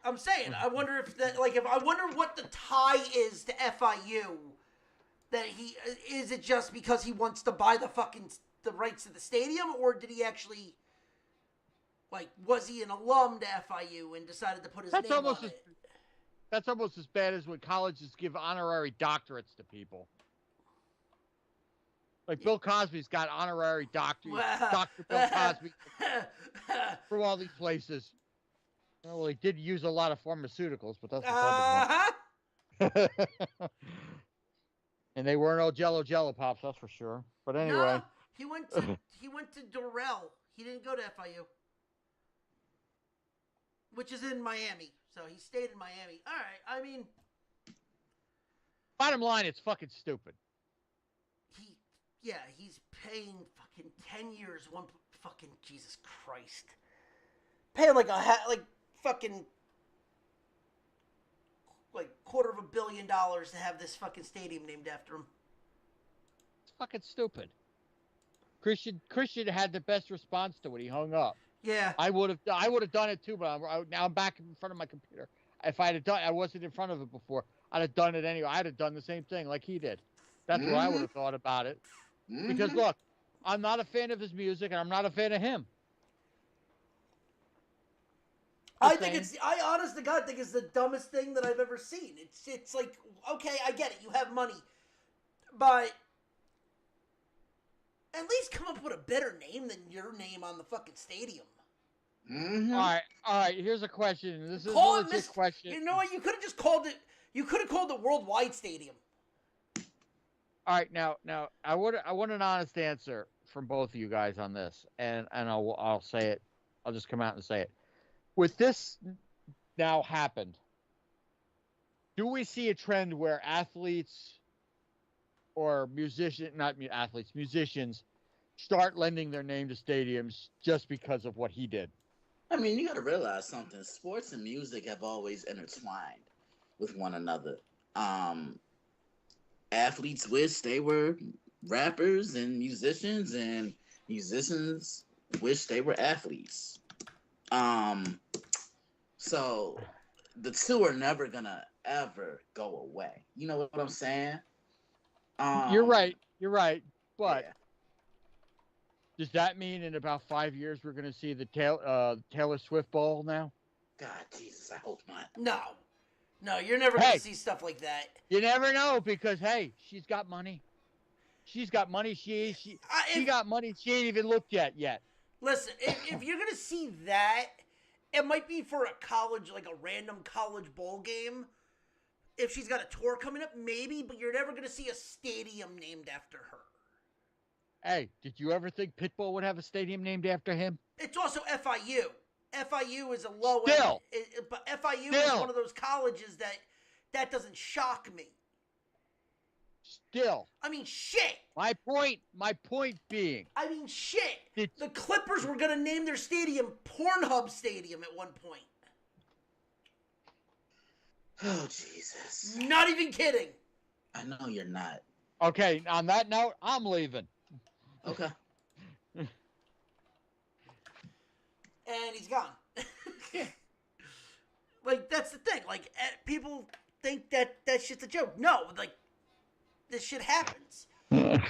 I'm saying, I wonder if that, I wonder what the tie is to FIU. That is it just because he wants to buy the rights to the stadium, or did he actually, was he an alum to FIU and decided to put his name on it? That's almost as bad as when colleges give honorary doctorates to people. Like Bill Cosby's got honorary doctorate, Dr. Bill Cosby, from all these places. Well, he did use a lot of pharmaceuticals, but that's the And they weren't all Jello Pops, that's for sure. But anyway, No, he went to Doral. He didn't go to FIU, which is in Miami. So he stayed in Miami. All right. I mean, bottom line, it's fucking stupid. he's paying fucking 10 years. Fucking Jesus Christ, paying fucking $250 million to have this fucking stadium named after him. It's fucking stupid. Christian had the best response to it. He hung up. Yeah. I would have done it too, but now I'm back in front of my computer. If I had done, I wasn't in front of it before. I'd have done it anyway. I'd have done the same thing like he did. That's what I would have thought about it. Because look, I'm not a fan of his music, and I'm not a fan of him. I honest to God think it's the dumbest thing that I've ever seen. It's like, okay, I get it. You have money, but at least come up with a better name than your name on the fucking stadium. All right. Here's a question. This is a Call it legit question. You know what? You could have just called it. You could have called it Worldwide Stadium. All right, now I want an honest answer from both of you guys on this, and I'll say it. I'll just come out and say it. With this now happened, do we see a trend where athletes or musicians start lending their name to stadiums just because of what he did? I mean, you got to realize something. Sports and music have always intertwined with one another. Athletes wish they were rappers and musicians wish they were athletes. So the two are never gonna ever go away. You know what I'm saying? You're right. But yeah. does that mean in about 5 years we're going to see the Taylor Swift Bowl now? God, Jesus, I hope not. No, you're never going to see stuff like that. You never know because, hey, she's got money. She got money she ain't even looked at yet. Listen, if you're going to see that, it might be for a college, like a random college bowl game. If she's got a tour coming up, maybe, but you're never going to see a stadium named after her. Hey, did you ever think Pitbull would have a stadium named after him? It's also FIU. FIU is a low Still. end. But FIU is one of those colleges that doesn't shock me. Still. I mean, shit. My point being. I mean, shit. The Clippers were going to name their stadium Pornhub Stadium at one point. Oh, Jesus. Not even kidding. I know you're not. Okay, on that note, I'm leaving. Okay. And he's gone. Like, that's the thing. Like, people think that shit's a joke. No, like, this shit happens. All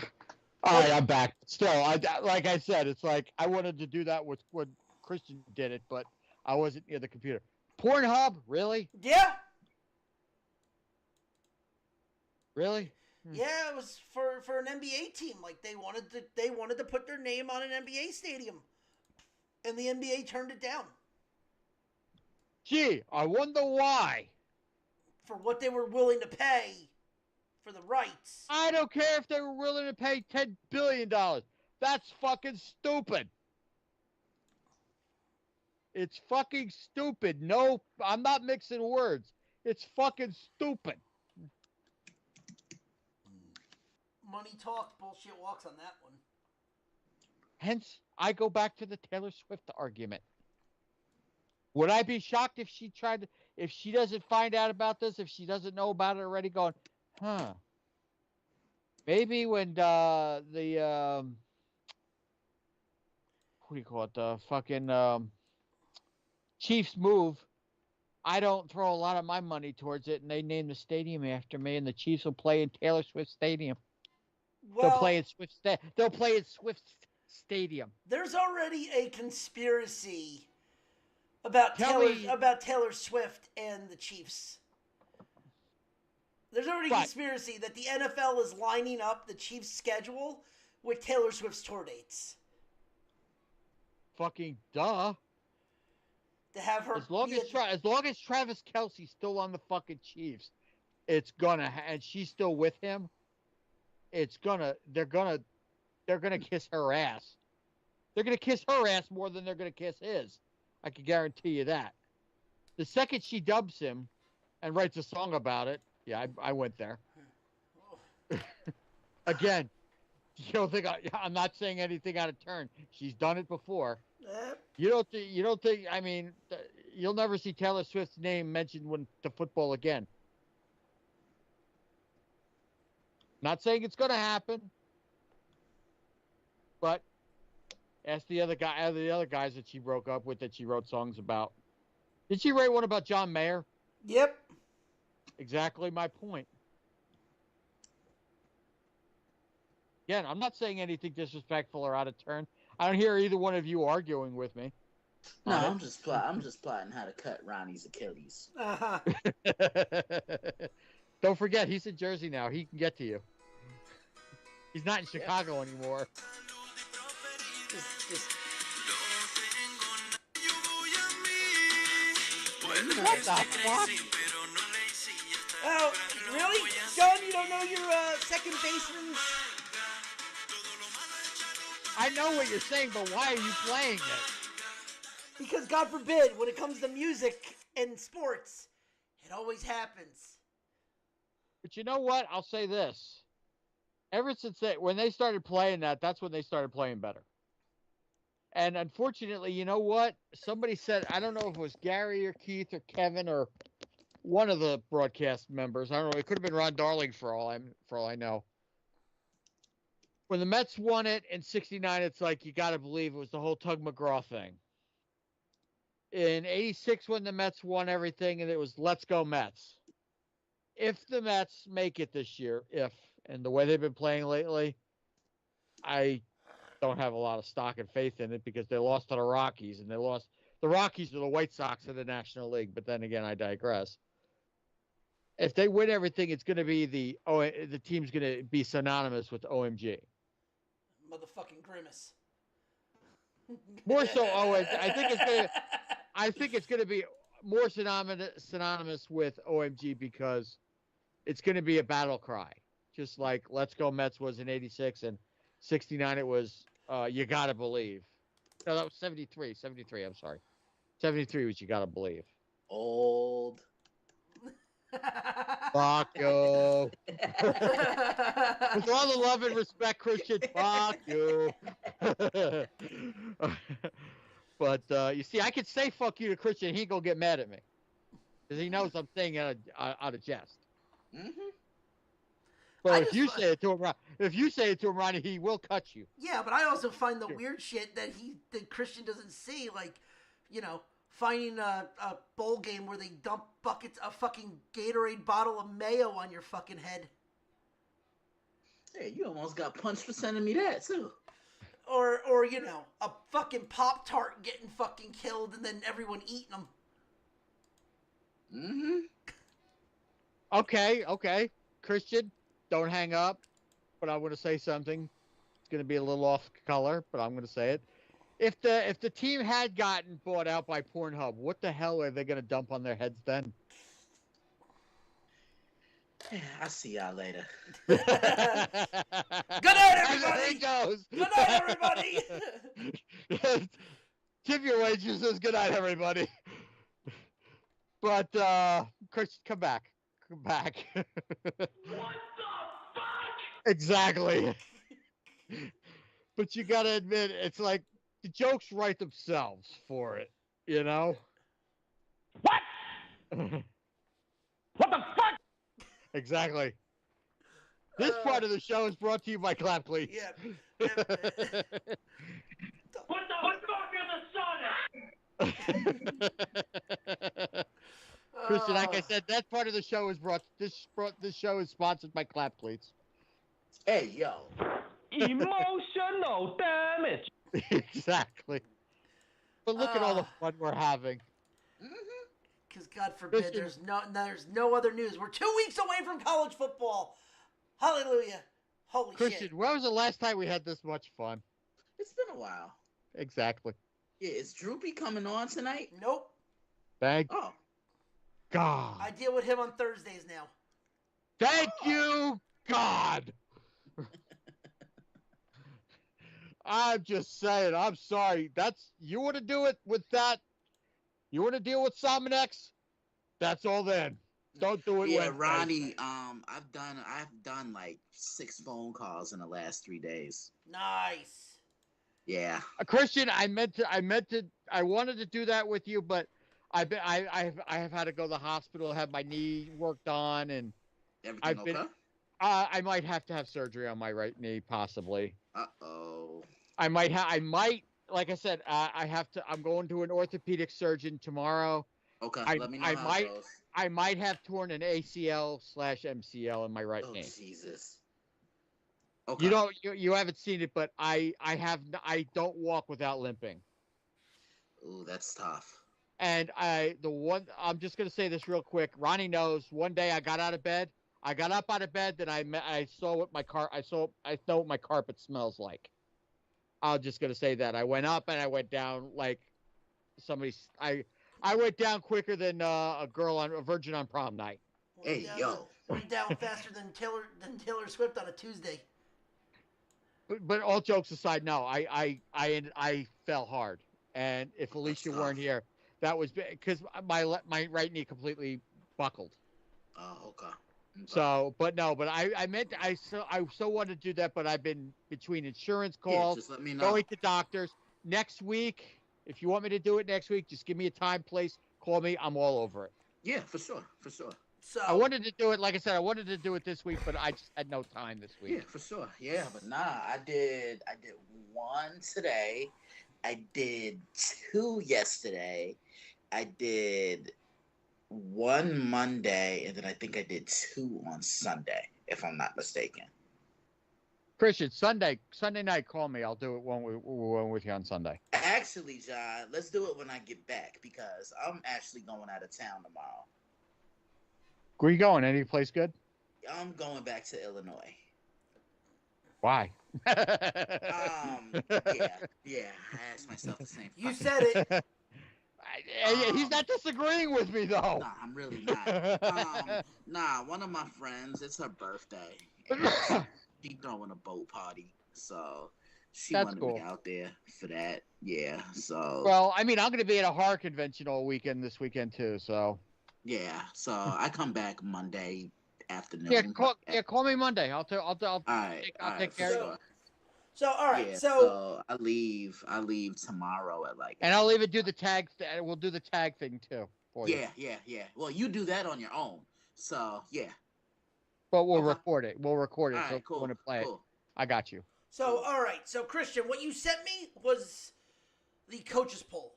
right, I'm back. Still, like I said, it's like I wanted to do that with when Christian did it, but I wasn't near the computer. Pornhub, really? Yeah. Really? Yeah, it was for an NBA team. Like they wanted to put their name on an NBA stadium, and the NBA turned it down. Gee, I wonder why. For what they were willing to pay for the rights. I don't care if they were willing to pay $10 billion. That's fucking stupid. It's fucking stupid. No, I'm not mixing words. It's fucking stupid. Money talk, bullshit walks on that one. Hence, I go back to the Taylor Swift argument. Would I be shocked if she doesn't find out about this, if she doesn't know about it already, going, maybe when what do you call it, the fucking Chiefs move, I don't throw a lot of my money towards it, and they name the stadium after me, and the Chiefs will play in Taylor Swift Stadium. Well, They'll play at Swift Stadium. There's already a conspiracy about Taylor Swift and the Chiefs. There's already a conspiracy that the NFL is lining up the Chiefs' schedule with Taylor Swift's tour dates. Fucking duh. To have her as long as Travis Kelce's still on the fucking Chiefs, it's gonna and she's still with him. They're gonna kiss her ass. They're gonna kiss her ass more than they're gonna kiss his. I can guarantee you that. The second she dubs him and writes a song about it, yeah, I went there. Again, you don't think I'm not saying anything out of turn. She's done it before. You don't think? I mean, you'll never see Taylor Swift's name mentioned when to football again. Not saying it's going to happen, but ask the other guys that she broke up with that she wrote songs about. Did she write one about John Mayer? Yep. exactly my point. Again, I'm not saying anything disrespectful or out of turn. I don't hear either one of you arguing with me. No, on it. I'm just plotting how to cut Ronnie's Achilles. Uh-huh. Don't forget, he's in Jersey now. He can get to you. He's not in Chicago anymore. Just What the fuck? Oh, really? John, you don't know your second baseman's? I know what you're saying, but why are you playing it? Because God forbid, when it comes to music and sports, it always happens. But you know what? I'll say this. Ever since when they started playing that, that's when they started playing better. And unfortunately, you know what? Somebody said, I don't know if it was Gary or Keith or Kevin or one of the broadcast members. I don't know. It could have been Ron Darling for all I know. When the Mets won it in '69, it's like you got to believe it was the whole Tug McGraw thing. In '86, when the Mets won everything, and it was "Let's go Mets." If the Mets make it this year, and the way they've been playing lately, I don't have a lot of stock and faith in it because they lost to the Rockies, and the Rockies are the White Sox of the National League. But then again, I digress. If they win everything, it's going to be the team's going to be synonymous with OMG. Motherfucking Grimace. More so, I think it's going to be more synonymous with OMG because it's going to be a battle cry, just like "Let's Go Mets" was in '86 and '69. It was "You Gotta Believe." No, that was '73. '73. I'm sorry, '73 was "You Gotta Believe." Old. Fuck you. With all the love and respect, Christian, fuck you. But you see, I could say "fuck you" to Christian, he ain't gonna get mad at me because he knows I'm saying it out of jest. Mm-hmm. But if you say it to him, Ronnie, he will cut you. Yeah, but I also find the weird shit that Christian doesn't see, like, finding a bowl game where they dump buckets of fucking Gatorade bottle of mayo on your fucking head. Hey, you almost got punched for sending me that too. Or a fucking Pop-Tart getting fucking killed and then everyone eating them. Mm-hmm. Okay. Christian, don't hang up. But I want to say something. It's going to be a little off color, but I'm going to say it. If the team had gotten bought out by Pornhub, what the hell are they going to dump on their heads then? Yeah, I'll see y'all later. Good night, everybody! Goes. Good night, everybody! Tip your waitresses. Good night, everybody. But, Chris, come back. Come back. What the fuck? Exactly. But you got to admit, it's like the jokes write themselves for it, you know? What? What the fuck? Exactly. This part of the show is brought to you by Clap Cleats. Yeah. What the fuck is a Sonic? Christian, like I said, that part of the show is this show is sponsored by Clap Cleats. Hey, yo. Emotional damage. Exactly. But look at all the fun we're having. Mm-hmm. Because God forbid, there's no other news. We're 2 weeks away from college football. Hallelujah. Holy Christian, shit. when was the last time we had this much fun? It's been a while. Exactly. Yeah, is Droopy coming on tonight? Nope. Thank Oh. God. I deal with him on Thursdays now. Thank you, God. I'm just saying, I'm sorry. You want to do it with that? You want to deal with Salmonex? That's all then. Don't do it. Yeah, Wednesday. Ronnie. I've done like 6 phone calls in the last 3 days. Nice. Yeah. Christian, I wanted to do that with you, but I have had to go to the hospital, have my knee worked on, and Everything okay? I might have to have surgery on my right knee, possibly. Uh-oh. I might, like I said, I'm going to an orthopedic surgeon tomorrow. Okay, I let me know how it goes. I might have torn an ACL/MCL in my right Oh knee. Jesus. Okay. You haven't seen it, but I don't walk without limping. Ooh, that's tough. And I'm just gonna say this real quick. Ronnie knows. One day I got out of bed. I got up out of bed. Then I saw what I know what my carpet smells like. I'm just gonna say that I went up and I went down like somebody's. I went down quicker than a virgin on prom night. Hey, yo. Went down faster than Taylor Swift on a Tuesday. But all jokes aside, no, I fell hard. And if Alicia weren't here, that was because my right knee completely buckled. Oh, okay. So, but I meant I so wanted to do that, but I've been between insurance calls, just let me know. going to doctors. Next week, if you want me to do it next week, just give me a time, place, call me. I'm all over it. Yeah, for sure. So I wanted to do it, like I said, I wanted to do it this week, but I just had no time this week. Yeah, for sure. Yeah, but nah, I did one today. I did 2 yesterday. I did 1 Monday, and then I think I did 2 on Sunday, if I'm not mistaken. Christian, Sunday night, call me. I'll do it when we're with you on Sunday. Actually, John, let's do it when I get back because I'm actually going out of town tomorrow. Where you going? Any place good? I'm going back to Illinois. Why? Yeah. I asked myself the same. You said it. He's not disagreeing with me though. Nah, I'm really not. One of my friends, it's her birthday. She's throwing a boat party, so she wanted me out there for that. Yeah, so. Well, I mean, I'm going to be at a horror convention all weekend this weekend too, so. Yeah, so I come back Monday afternoon. Yeah, call me Monday. I'll take care of it. So all right, yeah, so I leave tomorrow at like. And I'll even do the tag. We'll do the tag thing too for you. Yeah. Well, you do that on your own. So yeah. But we'll record it. We'll record it. All right, so cool. Want to play cool. it. I got you. So all right, so Christian, what you sent me was the coaches poll.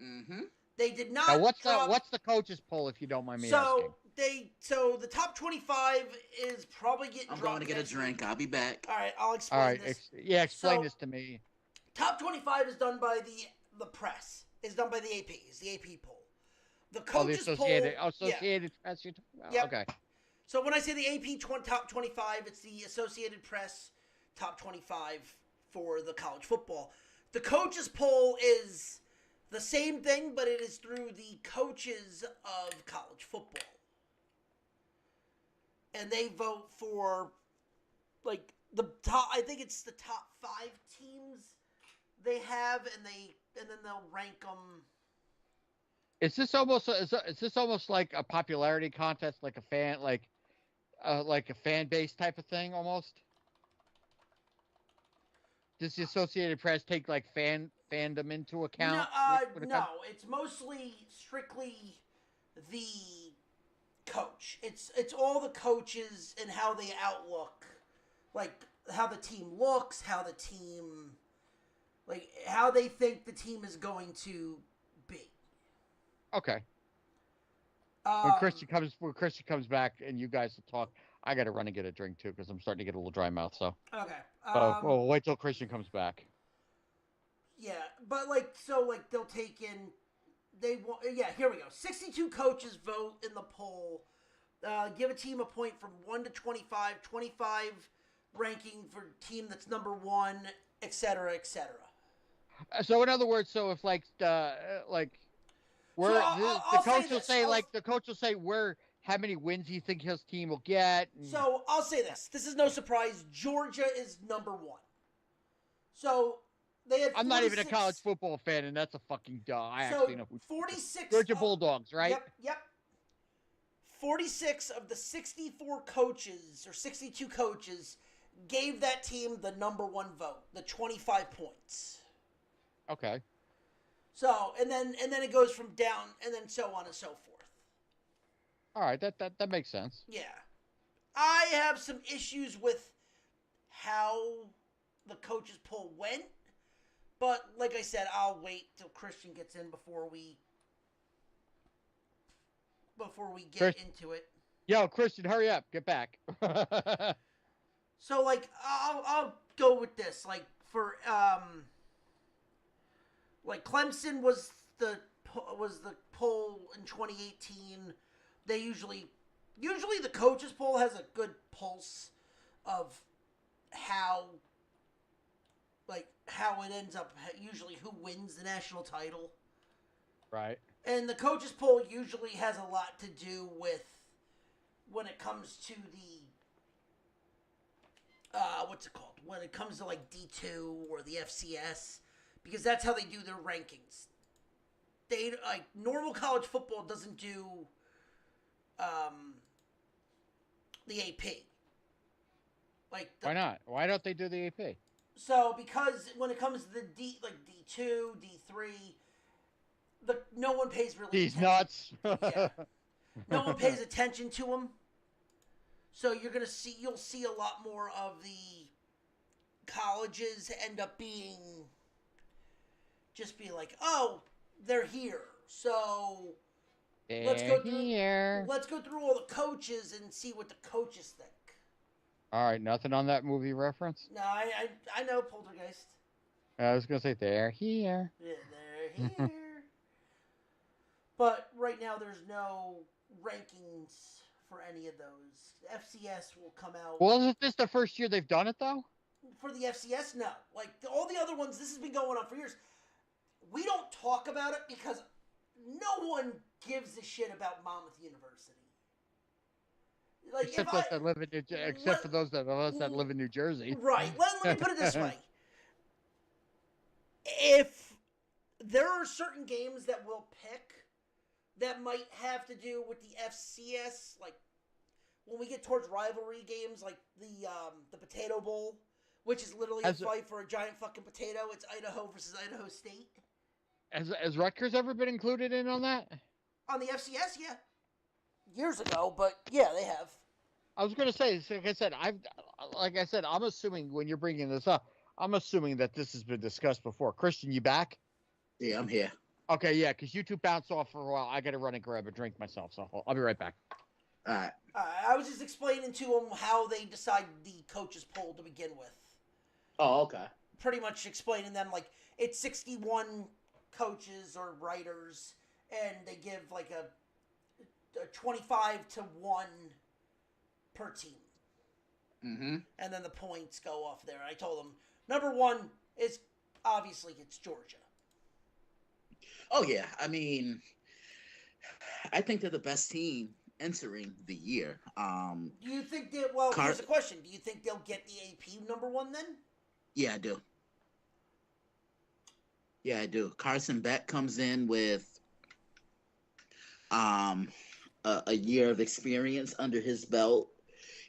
Mm-hmm. They did not. Now what's the coaches poll, if you don't mind me asking? So the top 25 is probably getting. I'm going to get a drink. I'll be back. All right, I'll explain this. Explain this to me. Top 25 is done by the press. Is done by the AP. Is the AP poll. The coaches poll. Associated Press. You're talking about? Yep. Okay. So when I say the AP top 25, it's the Associated Press top 25 for the college football. The coaches poll is the same thing, but it is through the coaches of college football. And they vote for, like, the top, I think it's the top 5 teams they have, and then they'll rank them. Is this almost like a popularity contest, like a fan base type of thing almost? Does the Associated Press take like fandom into account? No, it's mostly strictly the coach. It's all the coaches and how they outlook, like how the team looks, how they think the team is going to be. Okay. When Christian comes back and you guys will talk, I got to run and get a drink too because I'm starting to get a little dry mouth. So. Okay. We'll wait till Christian comes back. Yeah, but they'll take in. Here we go. 62 coaches vote in the poll. Give a team a point from 1 to 25. 25 ranking for team that's number 1, etc., etc. So in other words, if the coach will say how many wins do you think his team will get? So I'll say this. This is no surprise. Georgia is number 1. So they had. I'm not even a college football fan, and that's a fucking duh. I actually know who. 46 Georgia Bulldogs, right? Yep. 46 of the 64 coaches or 62 coaches gave that team the number 1 vote, the 25 points. Okay. So and then it goes from down and then so on and so forth. All right, that makes sense. Yeah. I have some issues with how the coaches poll went, but like I said, I'll wait till Christian gets in before we before we get Chris- into it. Yo, Christian, hurry up. Get back. So like I'll go with this. Like for like Clemson was the poll in 2018. They usually the coaches poll has a good pulse of how it ends up, usually who wins the national title. Right. And the coaches poll usually has a lot to do with when it comes to the what's it called? When it comes to like D2 or the FCS, because that's how they do their rankings. They like normal college football doesn't do the AP. Why not? Why don't they do the AP? So because when it comes to the D2, D3, no one pays really These attention. nuts. Yeah. No one pays attention to them. So you'll see a lot more of the colleges end up being like, oh, they're here. So let's go through all the coaches and see what the coaches think. All right, nothing on that movie reference? No, I know Poltergeist. I was going to say, they're here. Yeah, they're here. But right now there's no rankings for any of those. FCS will come out. Well, isn't this the first year they've done it, though? For the FCS, no. Like, all the other ones, this has been going on for years. We don't talk about it because no one gives a shit about Monmouth University. Like, Except for those that live in New Jersey. Right. Let me put it this way. If there are certain games that we'll pick that might have to do with the FCS, like when we get towards rivalry games like the Potato Bowl, which is literally a fight for a giant fucking potato. It's Idaho versus Idaho State. Has Rutgers ever been included in on that? On the FCS, yeah. Years ago, but yeah, they have. I was going to say, like I said, I'm assuming when you're bringing this up, I'm assuming that this has been discussed before. Christian, you back? Yeah, I'm here. Okay, yeah, because you two bounced off for a while. I got to run and grab a drink myself, so I'll be right back. All right. I was just explaining to them how they decide the coaches poll to begin with. Oh, okay. Pretty much explaining them, like, it's 61 coaches or writers, and they give, like, a 25 to 1 per team. Mm-hmm. And then the points go off there. I told them, number one is, obviously, it's Georgia. Oh, yeah. I mean, I think they're the best team entering the year. Do you think here's the question. Do you think they'll get the AP number one then? Yeah, I do. Yeah, I do. Carson Beck comes in with a year of experience under his belt.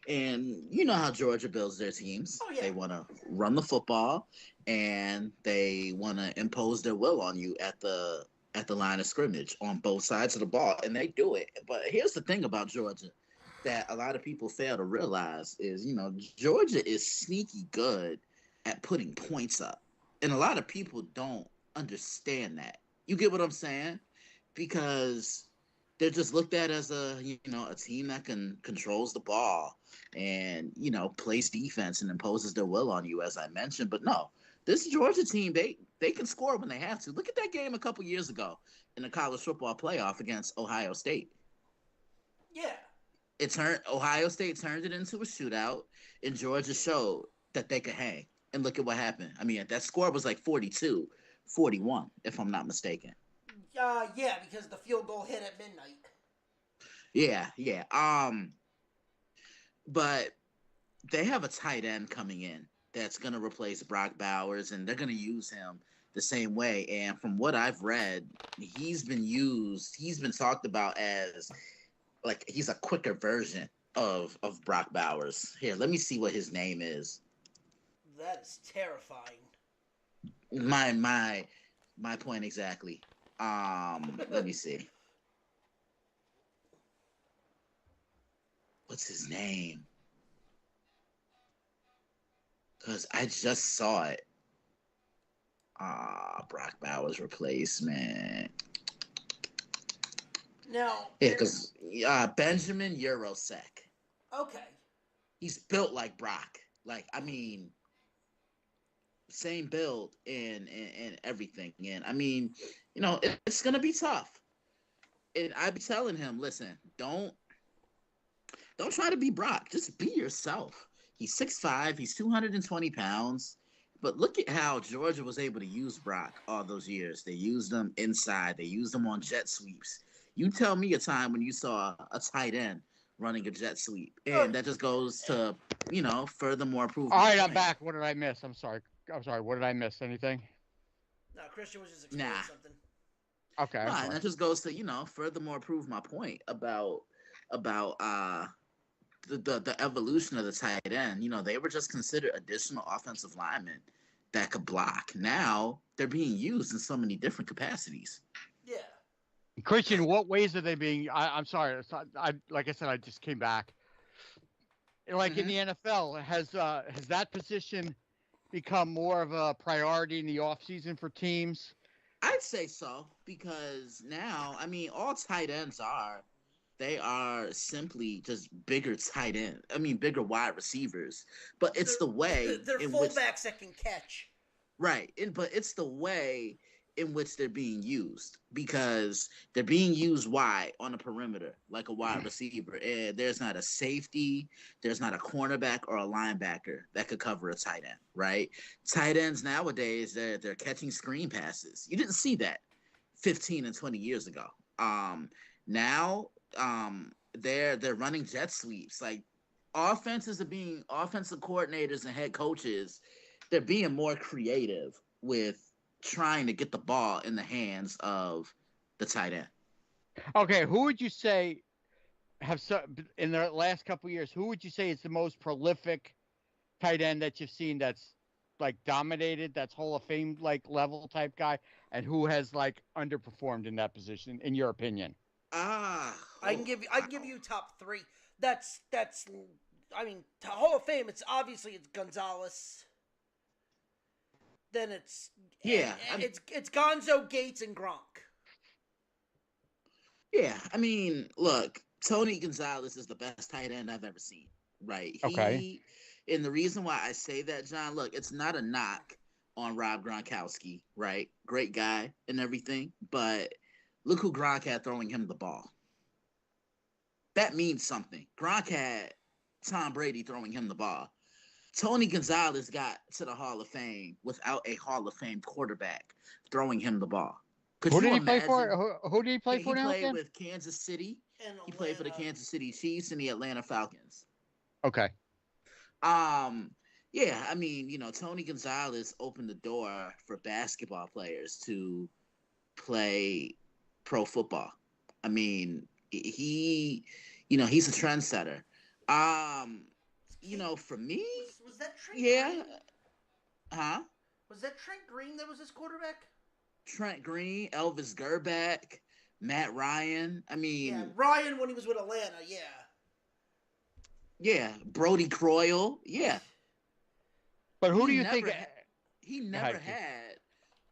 And you know how Georgia builds their teams. Oh, yeah. They want to run the football, and they want to impose their will on you at the line of scrimmage on both sides of the ball, and they do it. But here's the thing about Georgia that a lot of people fail to realize is, Georgia is sneaky good at putting points up. And a lot of people don't understand that. You get what I'm saying? Because they're just looked at as a team that controls the ball and, plays defense and imposes their will on you, as I mentioned. But no, this Georgia team, they can score when they have to. Look at that game a couple years ago in the college football playoff against Ohio State. Yeah. Ohio State turned it into a shootout, and Georgia showed that they could hang. And look at what happened. I mean, that score was like 42-41, if I'm not mistaken. Yeah, because the field goal hit at midnight. Yeah. But they have a tight end coming in that's going to replace Brock Bowers, and they're going to use him the same way. And from what I've read, he's been talked about as like he's a quicker version of Brock Bowers. Here, let me see what his name is. That is terrifying. My point exactly. Let me see. What's his name? Because I just saw it. Brock Bowers replacement. Now, Yeah, because Benjamin Eurosek, okay. he's built like Brock. Like, I mean, same build and everything. And I mean, it's gonna be tough. And I'd be telling him, listen, don't try to be Brock. Just be yourself. He's 6'5", he's 220 pounds. But look at how Georgia was able to use Brock all those years. They used him inside. They used him on jet sweeps. You tell me a time when you saw a tight end running a jet sweep. And that just goes to, furthermore prove. All right, my I'm point. back. What did I miss? I'm sorry. What did I miss? Anything? No, Christian was just explaining Nah. something. Okay. I'm Right, sorry. and that just goes to, furthermore prove my point about the evolution of the tight end. They were just considered additional offensive linemen that could block. Now they're being used in so many different capacities. Yeah. Christian, what ways are they being? I'm sorry. Like I said, I just came back. Like in the NFL, has that position become more of a priority in the offseason for teams? I'd say so, because now, I mean, all tight ends they are simply just bigger tight end. I mean, bigger wide receivers. But it's the way They're in fullbacks that can catch. right, but it's the way in which they're being used, because they're being used wide on the perimeter like a wide receiver. And there's not a safety, there's not a cornerback or a linebacker that could cover a tight end, right? Tight ends nowadays, they're catching screen passes. You didn't see that 15 and 20 years ago. Now they're running jet sweeps. Like, offensive coordinators and head coaches, they're being more creative with trying to get the ball in the hands of the tight end. Okay, who would you say in the last couple of years? Who would you say is the most prolific tight end that you've seen that's like dominated, that's Hall of Fame like level type guy, and who has like underperformed in that position, in your opinion? I can give you top three. That's I mean, to Hall of Fame, it's Gonzalez. Then it's it's Gonzo, Gates, and Gronk. Yeah, I mean, look, Tony Gonzalez is the best tight end I've ever seen. Right? Okay. And the reason why I say that, John, look, it's not a knock on Rob Gronkowski, right? Great guy and everything, but look who Gronk had throwing him the ball. That means something. Gronk had Tom Brady throwing him the ball. Tony Gonzalez got to the Hall of Fame without a Hall of Fame quarterback throwing him the ball. Who did he play for? Who did he play for now? He played with Kansas City. He played for the Kansas City Chiefs and the Atlanta Falcons. Okay. Yeah, I mean, Tony Gonzalez opened the door for basketball players to play pro football. I mean, he's a trendsetter. For me, was that Trent? Yeah. Green? Huh? Was that Trent Green that was his quarterback? Trent Green, Elvis Gerback, Matt Ryan. I mean, yeah, Ryan when he was with Atlanta. Yeah. Yeah, Brody Croyle. Yeah. But who do you think? He never had,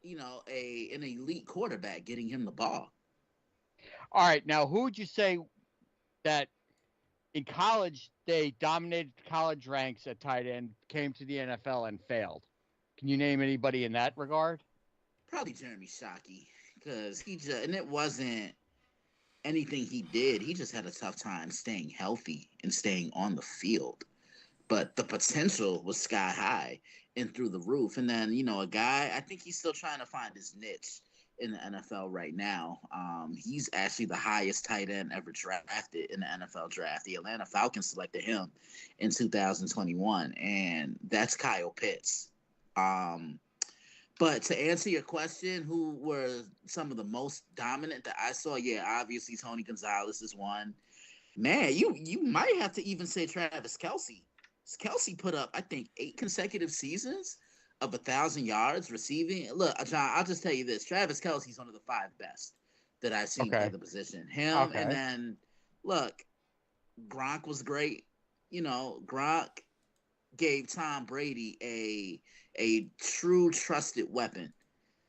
an elite quarterback getting him the ball. All right, now who would you say that in college they dominated college ranks at tight end, came to the NFL and failed? Can you name anybody in that regard? Probably Jeremy Shockey, because and it wasn't anything he did. He just had a tough time staying healthy and staying on the field. But the potential was sky high and through the roof. And then, a guy, I think he's still trying to find his niche in the NFL right now. He's actually the highest tight end ever drafted in the NFL draft. The Atlanta Falcons selected him in 2021, and that's Kyle Pitts. But to answer your question, who were some of the most dominant that I saw? Yeah, obviously Tony Gonzalez is one. Man, you might have to even say Travis Kelce. Kelce put up, I think, 8 consecutive seasons of 1,000 yards receiving. Look, John, I'll just tell you this. Travis Kelce's one of the 5 best that I've seen play the position. Him, and then, look, Gronk was great. Gronk gave Tom Brady a true trusted weapon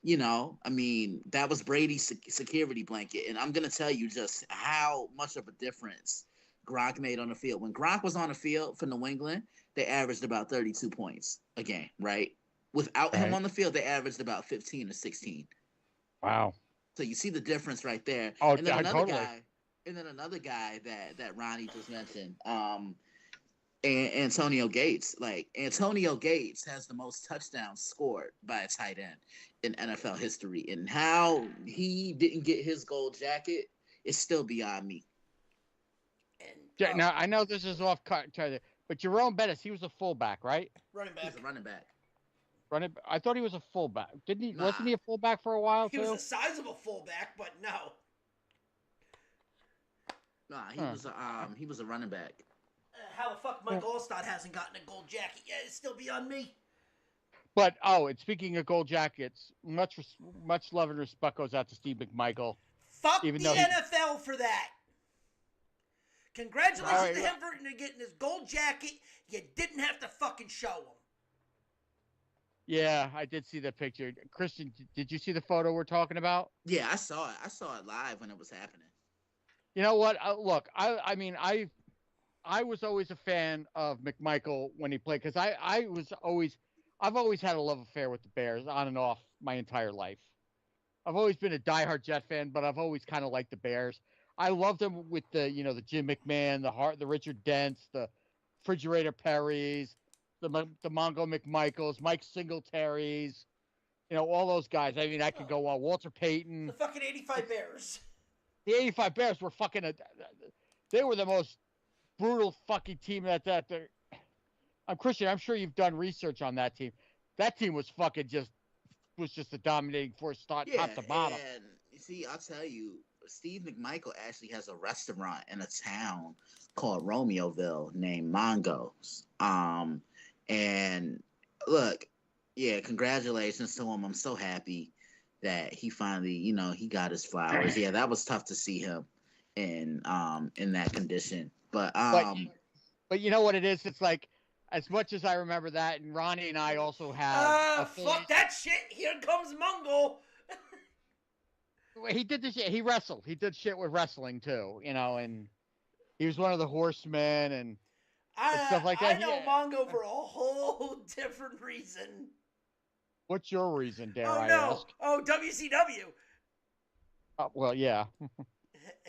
You know, I mean, that was Brady's security blanket. And I'm going to tell you just how much of a difference Gronk made on the field. When Gronk was on the field for New England, they averaged about 32 points a game, right? Without him Right. on the field, they averaged about 15 to 16. Wow. So you see the difference right there. Oh, And then another totally. guy, that Ronnie just mentioned, Antonio Gates. Like Antonio Gates has the most touchdowns scored by a tight end in NFL history, and how he didn't get his gold jacket is still beyond me. And Yeah, now I know this is off cut, but Jerome Bettis, he was a fullback, right? running He's back. a running back. I thought he was a fullback. Didn't he? Nah. Wasn't he a fullback for a while He too? was a sizable fullback, but no. Nah, Huh. he was a running back. How the fuck Mike Allstott hasn't gotten a gold jacket yet? It's still beyond me. But and speaking of gold jackets, much love and respect goes out to Steve McMichael. Fuck Even the though he- NFL for that. Congratulations Alright, to him for getting his gold jacket. You didn't have to fucking show him. Yeah, I did see the picture. Christian, did you see the photo we're talking about? Yeah, I saw it. I saw it live when it was happening. You know what? Look, I mean, I was always a fan of McMichael when he played because I've always had a love affair with the Bears on and off my entire life. I've always been a diehard Jet fan, but I've always kind of liked the Bears. I loved them with the Jim McMahon, the Richard Dents, the Refrigerator Perrys, the Mongo McMichaels, Mike Singletaries, all those guys. I mean, I could go on. Walter Payton. The fucking 85 Bears. The 85 Bears were fucking they were the most brutal fucking team that I'm Christian, I'm sure you've done research on that team. That team was fucking just a dominating force top to bottom. And you see, I'll tell you, Steve McMichael actually has a restaurant in a town called Romeoville named Mongo's. And look, yeah, congratulations to him. I'm so happy that he finally, he got his flowers. Yeah, that was tough to see him in that condition. But you know what it is? It's like, as much as I remember that, and Ronnie and I also have. Fuck that shit. Here comes Mungo. He did this shit. He wrestled. He did shit with wrestling too, and he was one of the horsemen and stuff like that. I know Mongo for a whole different reason. What's your reason, dare Oh, I no. ask? Oh, WCW. Well, yeah.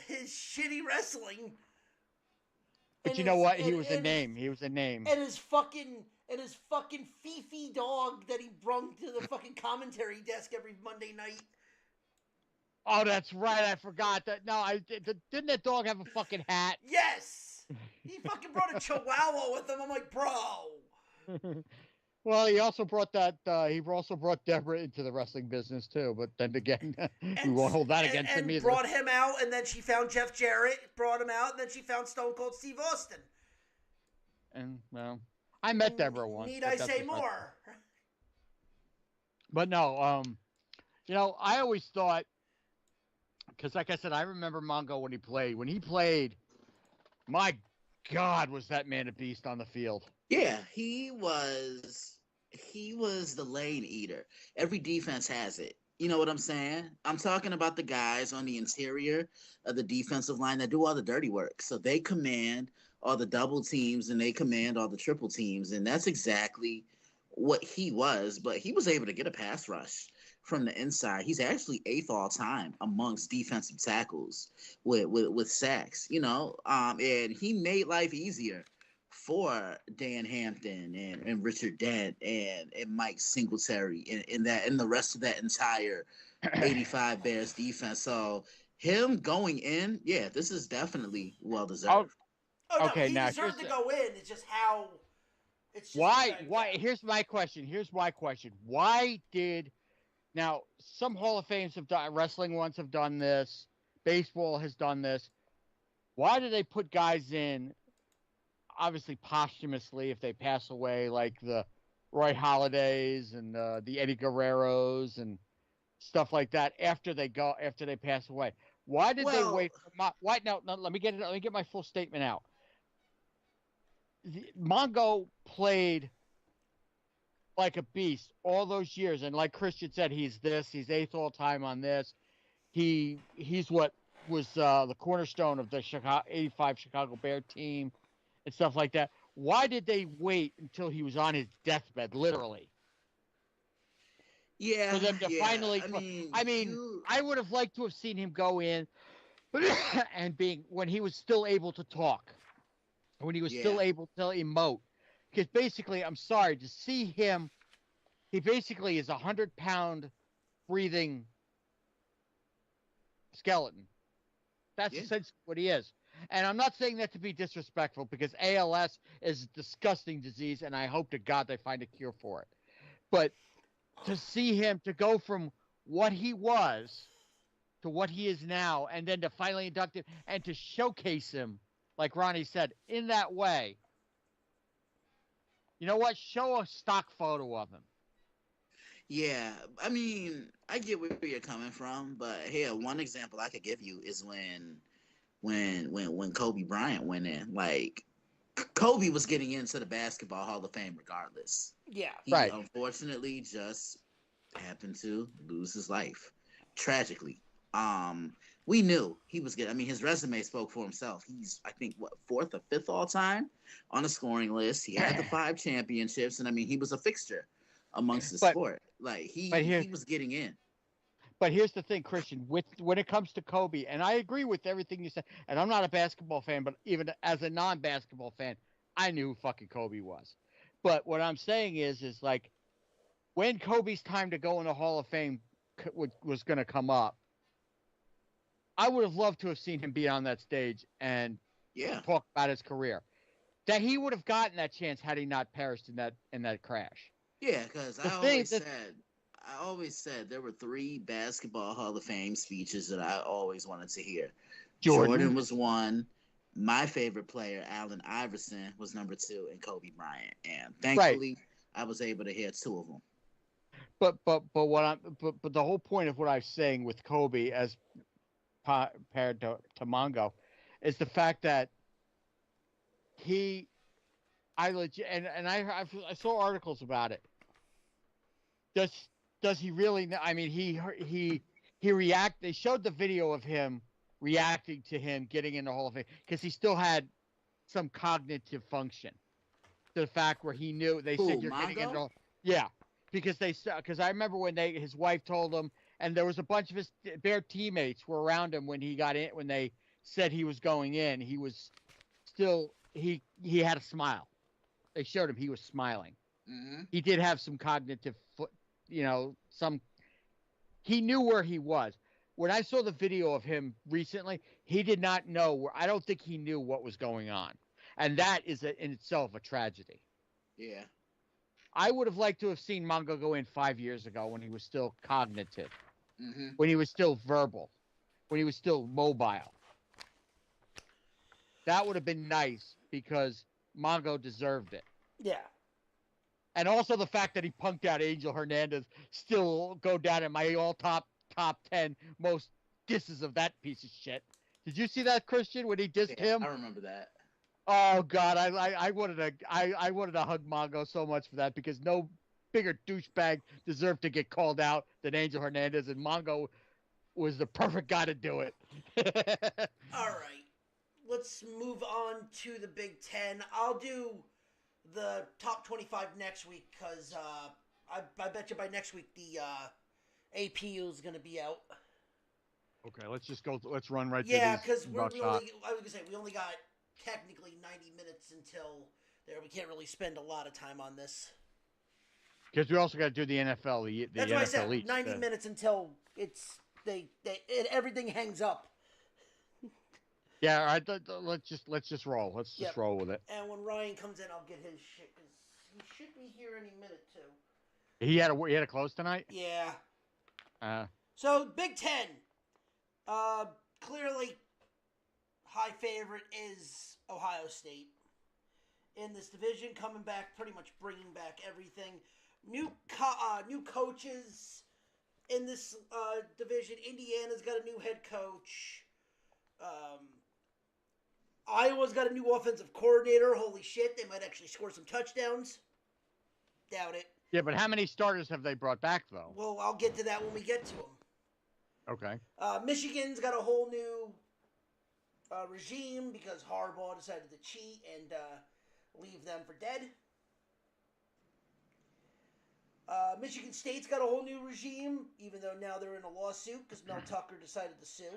His shitty wrestling. But And you know his- what? He and- was a and name. He was a name. And his fucking Fifi dog that he brung to the fucking commentary desk every Monday night. Oh, that's right. I forgot that. No, didn't that dog have a fucking hat? Yes! He fucking brought a chihuahua with him. I'm like, bro. Well, he also brought He also brought Deborah into the wrestling business too. But then again, we won't hold that against him and either. brought him out, and then she found Jeff Jarrett, brought him out, and then she found Stone Cold Steve Austin. And well, I met Deborah once. Need but I that's say just my- more? But no, I always thought, because like I said, I remember Mongo when he played. When he played, my God, was that man a beast on the field? yeah, he was the lane eater. Every defense has it. You know what I'm saying? I'm talking about the guys on the interior of the defensive line that do all the dirty work. So they command all the double teams and they command all the triple teams. And that's exactly what he was. But he was able to get a pass rush from the inside. He's actually 8th all time amongst defensive tackles with sacks, and he made life easier for Dan Hampton and Richard Dent and Mike Singletary and the rest of that entire 85 Bears defense. So him going in, yeah, this is definitely well deserved. Oh, no, Okay, he now deserved to here's go in. It's just how. It's just Why? Here's my question. Why did now some Hall of Fames have done wrestling ones have done this, baseball has done this. Why do they put guys in? Obviously, posthumously, if they pass away, like the Roy Holidays and the Eddie Guerreros and stuff like that, after they pass away. Why did they wait? Why? No, let me get my full statement out. Mongo played like a beast all those years. And like Christian said, he's 8th all time on this. He's what was the cornerstone of the Chicago '85 Chicago Bear team and stuff like that. Why did they wait until he was on his deathbed, literally, Yeah, for them to yeah. finally? I mean, you, I would have liked to have seen him go in and being when he was still able to talk, when he was still Yeah. able to emote. Because basically, I'm sorry to see him. He basically is 100-pound breathing skeleton. That's Yeah. essentially what he is. And I'm not saying that to be disrespectful because ALS is a disgusting disease, and I hope to God they find a cure for it. But to see him to go from what he was to what he is now, and then to finally induct him and to showcase him, like Ronnie said, in that way. You know what? Show a stock photo of him. Yeah, I mean, I get where you're coming from, but here, one example I could give you is when Kobe Bryant went in. Like, Kobe was getting into the Basketball Hall of Fame regardless. Yeah. He Right. unfortunately just happened to lose his life tragically. We knew he was good. I mean, his resume spoke for himself. He's, I think, what, 4th or 5th all time on the scoring list. He had the 5 championships, and I mean, he was a fixture amongst the But- sport. Like but here- he was getting in. But here's the thing, Christian, when it comes to Kobe, and I agree with everything you said, and I'm not a basketball fan, but even as a non-basketball fan, I knew who fucking Kobe was. But what I'm saying is like, when Kobe's time to go in the Hall of Fame was going to come up, I would have loved to have seen him be on that stage and Yeah, talk about his career. That he would have gotten that chance had he not perished in that crash. yeah. Because The I thing always that- said, there were 3 Basketball Hall of Fame speeches that I always wanted to hear. Jordan was one. My favorite player, Allen Iverson, was number 2, and Kobe Bryant. And thankfully, I was able to hear 2 of them. But the whole point of what I'm saying with Kobe as compared to Mongo is the fact that I saw articles about it. Does he really? I mean, he They showed the video of him reacting to him getting in the Hall of Fame because he still had some cognitive function. To the fact where he knew they Who, said you're getting in Mongo? yeah, because I remember when his wife told him, and there was a bunch of his Bear teammates were around him when he got in. When they said he was going in, he was still he had a smile. They showed him he was smiling. Mm-hmm. He did have some cognitive, he knew where he was. When I saw the video of him recently, he did not know I don't think he knew what was going on. And that is in itself a tragedy. Yeah. I would have liked to have seen Mongo go in 5 years ago when he was still cognitive, Mm-hmm. when he was still verbal, when he was still mobile. That would have been nice because Mongo deserved it. Yeah. And also the fact that he punked out Angel Hernandez still go down in my all top 10 most disses of that piece of shit. Did you see that, Christian, when he dissed Yeah, him? I remember that. Oh God, I wanted to hug Mongo so much for that because no bigger douchebag deserved to get called out than Angel Hernandez, and Mongo was the perfect guy to do it. All right. Let's move on to the Big Ten. I'll do the top 25 next week because I bet you by next week the AP is going to be out. Okay, let's run right Yeah, through because these. I was buckshot. going to say, we only got technically 90 minutes until there. We can't really spend a lot of time on this. Because we also got to do the NFL. The That's NFL why I said East, 90 minutes until everything hangs up. Yeah, all right. Let's just roll. Let's just Yep. roll with it. And when Ryan comes in, I'll get his shit because he should be here any minute too. He had to close tonight. Yeah. Uh, So Big Ten, clearly, high favorite is Ohio State in this division, coming back, pretty much bringing back everything. New coaches in this division. Indiana's got a new head coach. Iowa's got a new offensive coordinator. Holy shit, they might actually score some touchdowns. Doubt it. Yeah, but how many starters have they brought back though? Well, I'll get to that when we get to them. Okay. Michigan's got a whole new regime because Harbaugh decided to cheat and leave them for dead. Michigan State's got a whole new regime, even though now they're in a lawsuit because Mel Tucker decided to sue.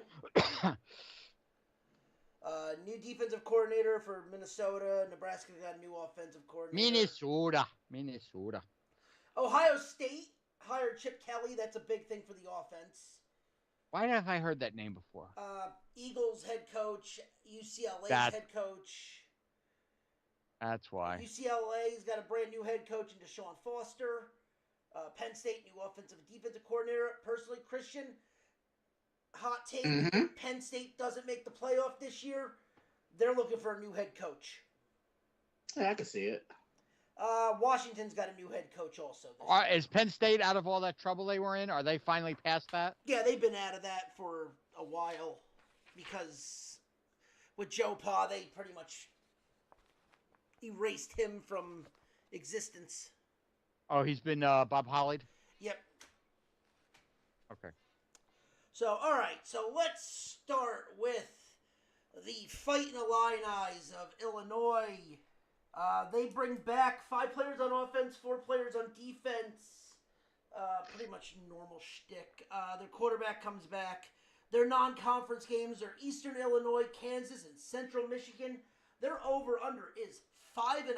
New defensive coordinator for Minnesota. Nebraska got a new offensive coordinator. Minnesota. Ohio State hired Chip Kelly. That's a big thing for the offense. Why have I heard that name before? Eagles head coach, UCLA's head coach. That's why. UCLA's got a brand new head coach in Deshaun Foster. Penn State, new offensive and defensive coordinator. Personally, Christian, hot take, Penn State doesn't make the playoff this year. They're looking for a new head coach. Yeah, I can see it. Washington's got a new head coach also. Is Penn State out of all that trouble they were in? Are they finally past that? Yeah, they've been out of that for a while because with Joe Pa, they pretty much erased him from existence. Oh, he's been Bob Hollied? Yep. Okay. So, all right. So let's start with the Fighting Illini of Illinois. They bring back 5 players on offense, 4 players on defense. Pretty much normal shtick. Their quarterback comes back. Their non-conference games are Eastern Illinois, Kansas, and Central Michigan. Their over-under is 5.5.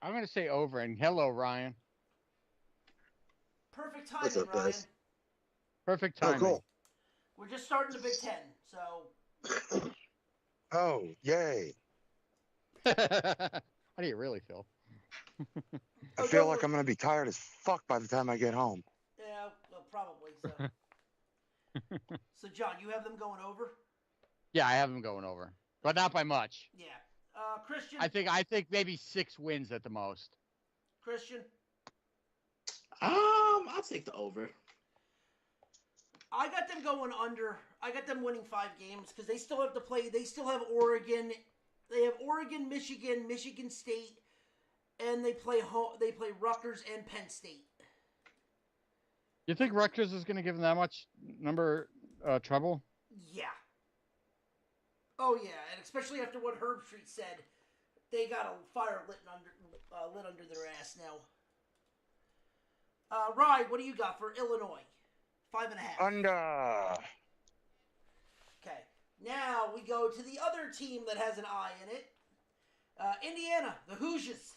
I'm going to say over, and hello, Ryan. Perfect timing, What's up, Ryan. guys? Perfect Oh, timing. cool. We're just starting the Big Ten, so Oh, yay. How do you really feel? I feel like I'm going to be tired as fuck by the time I get home. yeah, well, probably so. So, John, you have them going over? Yeah, I have them going over, but not by much. Yeah. Christian? I think maybe 6 wins at the most. Christian? I'll take the over. I got them going under. I got them winning 5 games because they still have to play. They still have Oregon. They have Oregon, Michigan, Michigan State, and they play Rutgers and Penn State. You think Rutgers is going to give them that much trouble? Yeah. Oh yeah, and especially after what Herb Street said, they got a fire lit under their ass now. Rye, what do you got for Illinois? 5.5. Under. Okay. Now we go to the other team that has an I in it. Indiana, the Hoosiers.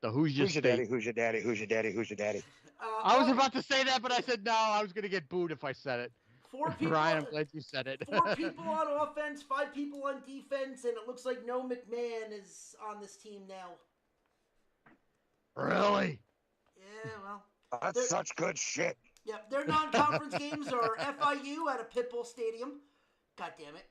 The Hoosiers Who's your State. daddy? Who's your daddy? Who's your daddy? Who's your daddy? I was about to say that, but I said no. I was going to get booed if I said it. 4 people. Ryan, I'm glad you said it. 4 people on offense, 5 people on defense, and it looks like no McMahon is on this team now. Really? Yeah, well. That's such good shit. Yep, their non-conference games are FIU at a Pitbull Stadium. God damn it.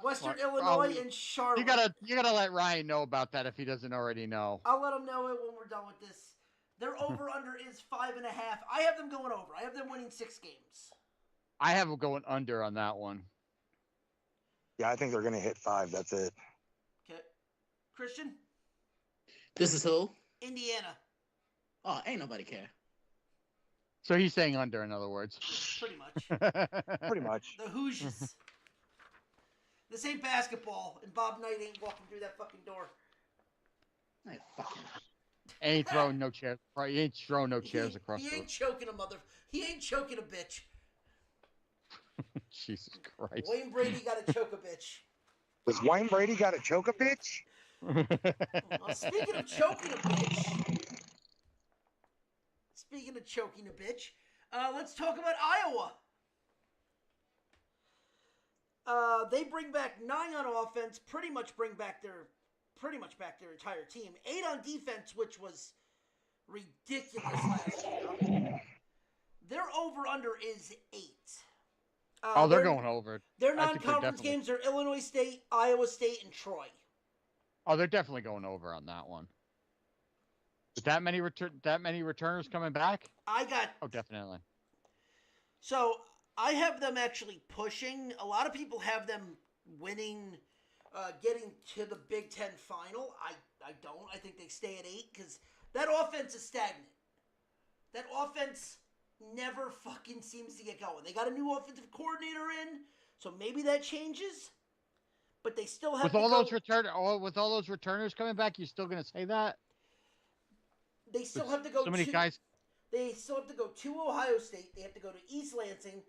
Western Illinois and Charlotte. You gotta let Ryan know about that if he doesn't already know. I'll let him know it when we're done with this. Their over-under is 5.5. I have them going over. I have them winning 6 games. I have them going under on that one. Yeah, I think they're going to hit 5. That's it. Okay. Christian? This is who? Indiana. Oh, ain't nobody care. So he's saying under, in other words. Pretty much. Pretty much. The Hoosiers. This ain't basketball, and Bob Knight ain't walking through that fucking door. Hey, fucking. Ain't throwing no chairs. He ain't throwing no chairs across He the ain't choking a mother. He ain't choking a bitch. Jesus Christ. Wayne Brady got to choke a bitch. Does Wayne Brady got to choke a bitch? Well, speaking of choking a bitch. Speaking of choking a bitch, let's talk about Iowa. They bring back 9 on offense, pretty much back their entire team. 8 on defense, which was ridiculous last year. Their over-under is 8. They're going over. Their I think they're non-conference definitely- games are Illinois State, Iowa State, and Troy. Oh, they're definitely going over on that one. With that many returners coming back? Oh, definitely. So I have them actually pushing. A lot of people have them winning, getting to the Big Ten final. I I don't. I think they stay at 8 because that offense is stagnant. That offense never fucking seems to get going. They got a new offensive coordinator in, so maybe that changes. But they still have with all those returners coming back, you're still gonna say that? They still have to go. So many guys. They still have to go to Ohio State. They have to go to East Lansing.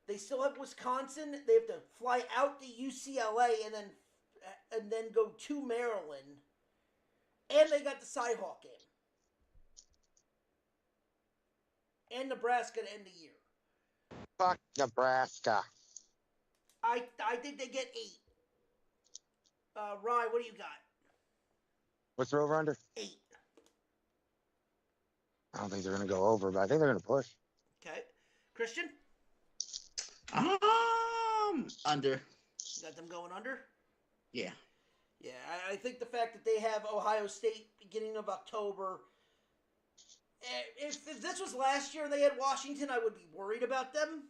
They still have Wisconsin. They have to fly out to UCLA and then go to Maryland. And they got the Cyhawk game. And Nebraska to end the year. Fuck Nebraska. I think they get 8. Rye, what do you got? What's the over under? 8. I don't think they're gonna go over, but I think they're gonna push. Okay. Christian? Under. You got them going under? Yeah. Yeah, I think the fact that they have Ohio State beginning of October. If this was last year and they had Washington, I would be worried about them.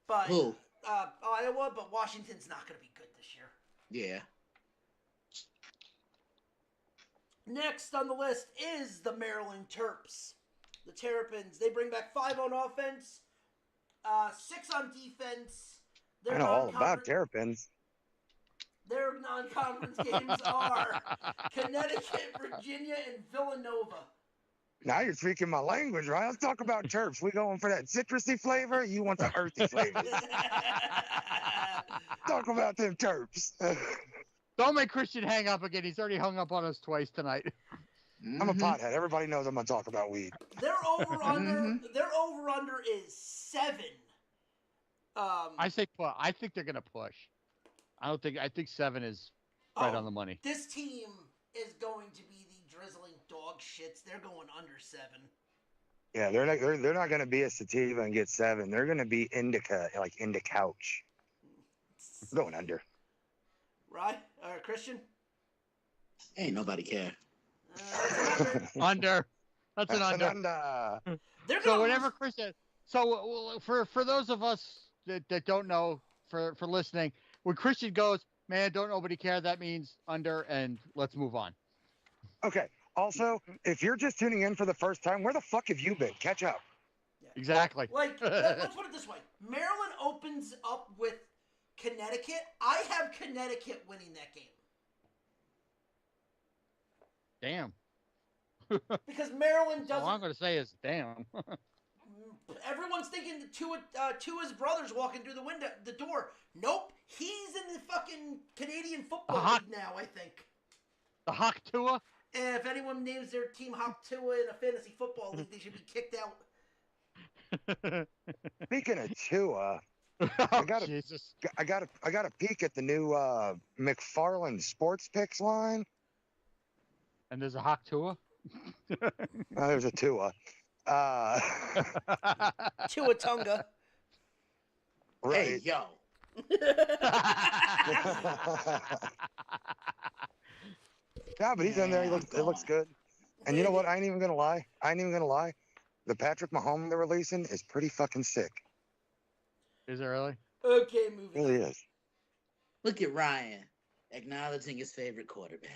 But Who? Iowa, but Washington's not going to be good this year. Yeah. Next on the list is the Maryland Terps. The Terrapins. They bring back 5 on offense, 6 on defense. I know all about Terrapins. Their non-conference games are Connecticut, Virginia, and Villanova. Now you're speaking my language, right? Let's talk about Terps. We going for that citrusy flavor? You want the earthy flavor? Talk about them Terps. Don't make Christian hang up again. He's already hung up on us twice tonight. I'm a pothead. Everybody knows I'm gonna talk about weed. Their over/under is 7. I think they're gonna push. I think 7 is right on the money. This team is going to be the drizzling dog shits. They're going under 7. Yeah, they're not gonna be a sativa and get 7. They're gonna be indica, like indica couch. I'm going under. Right? Christian? Ain't nobody care. Under. That's an under. So whenever Christian, for those of us that don't know, for listening, when Christian goes, man, don't nobody care, that means under, and let's move on. Okay. Also, if you're just tuning in for the first time, where the fuck have you been? Catch up. Yeah. Exactly. Like, let's put it this way. Maryland opens up with Connecticut. I have Connecticut winning that game. Damn. Because Maryland doesn't... All I'm going to say is damn. Everyone's thinking Tua's brothers walking through the door. Nope. He's in the fucking Canadian Football League now, I think. The Hawk Tua? And if anyone names their team Hawk Tua in a fantasy football league, they should be kicked out. Speaking of Tua, Jesus. I got a peek at the new McFarland Sports Picks line. And there's a Hawk Tua? There's a Tua. Tua Tunga. Right. Hey, yo. Yeah, but he's in there. It looks good. And you know what? I ain't even gonna lie. The Patrick Mahomes they're releasing is pretty fucking sick. Is it really? Okay, It moving really on. is. Look at Ryan acknowledging his favorite quarterback.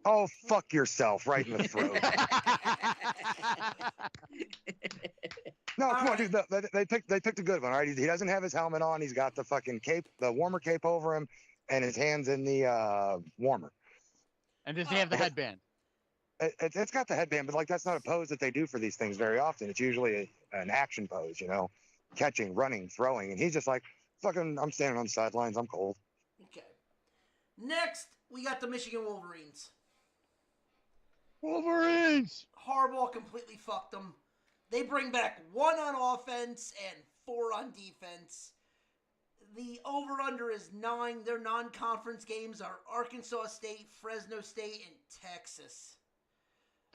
Oh, fuck yourself right in the throat. No, come on, dude. They picked a good one, right? He doesn't have his helmet on. He's got the fucking cape, the warmer cape over him, and his hands in the warmer. And does he have the headband? It's got the headband, but like that's not a pose that they do for these things very often. It's usually an action pose, you know, catching, running, throwing, and he's just like, fucking, I'm standing on the sidelines. I'm cold. Okay. Next, we got the Michigan Wolverines. Wolverines! Harbaugh completely fucked them. They bring back 1 on offense and 4 on defense. The over-under is 9. Their non-conference games are Arkansas State, Fresno State, and Texas.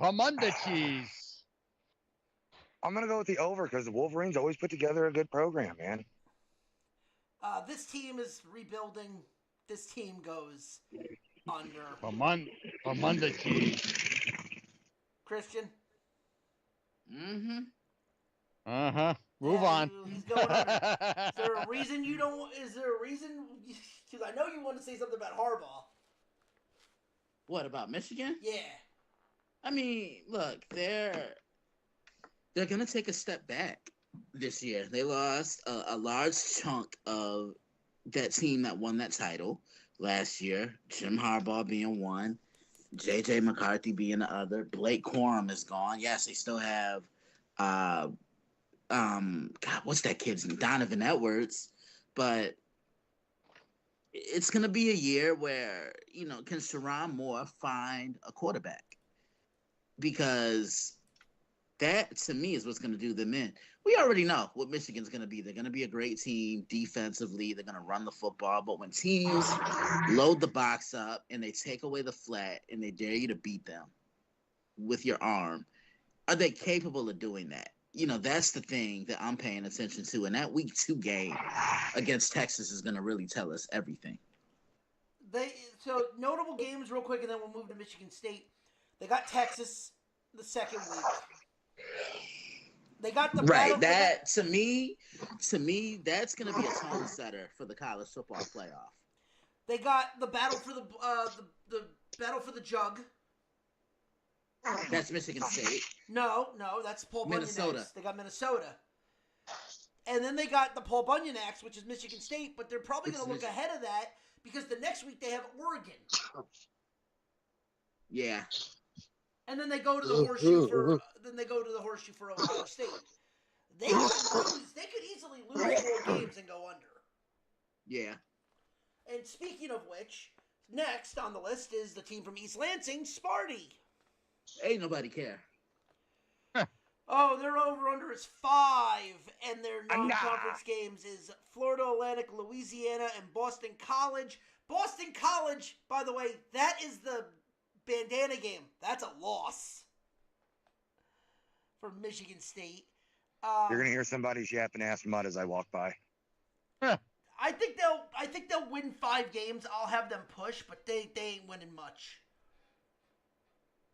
Pomunda cheese. I'm gonna go with the over because the Wolverines always put together a good program, man. This team is rebuilding. This team goes under. Pomunda cheese. Christian? Mm-hmm. Uh-huh. Move Yeah, on. He's going under. Is there a reason you don't... Is there a reason... Because I know you want to say something about Harbaugh. What about Michigan? Yeah. I mean, look, they're gonna take a step back this year. They lost a large chunk of that team that won that title last year. Jim Harbaugh being one, JJ McCarthy being the other. Blake Corum is gone. Yes, they still have God, what's that kid's name? Donovan Edwards. But it's gonna be a year where, can Sharon Moore find a quarterback? Because that to me is what's going to do them in. We already know what Michigan's going to be. They're going to be a great team defensively. They're going to run the football. But when teams load the box up and they take away the flat and they dare you to beat them with your arm, are they capable of doing that? That's the thing that I'm paying attention to. And that week 2 game against Texas is going to really tell us everything. So notable games real quick, and then we'll move to Michigan State. They got Texas the second week. They got the right. That to me, that's going to be a tone setter for the college football playoff. They got the battle for the battle for the jug. That's Michigan State. No, that's Paul Bunyan. Minnesota. They got Minnesota. And then they got the Paul Bunyan Axe, which is Michigan State, but they're probably going to look ahead of that because the next week they have Oregon. Yeah. And then they go to the horseshoe for Ohio State. They could easily lose 4 games and go under. Yeah. And speaking of which, next on the list is the team from East Lansing, Sparty. Ain't nobody care. Oh, their over-under is 5, and their non-conference games is Florida Atlantic, Louisiana, and Boston College. Boston College, by the way, that is the bandana game. That's a loss for Michigan State. You're gonna hear somebody's yapping ass mud as I walk by. I think they'll win 5 games. I'll have them push, but they ain't winning much.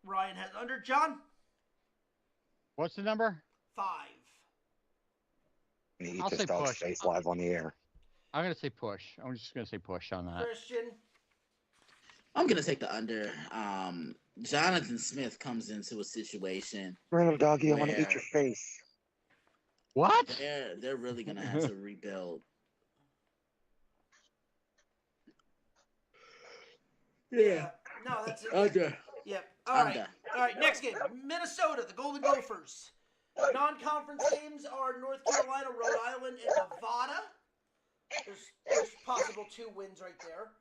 Ryan has under. John? What's the number? 5. I'm gonna eat I'll this say dog's push. face live on the air. I'm gonna say push. I'm just gonna say push on that. Christian? I'm gonna take the under. Jonathan Smith comes into a situation. Random doggy, I want to where eat your face. What? They're really gonna have to rebuild. Yeah. No, that's it. Under. Yep. All right. Under. All right. Next game, Minnesota, the Golden Gophers. Non-conference games are North Carolina, Rhode Island, and Nevada. There's possible 2 wins right there.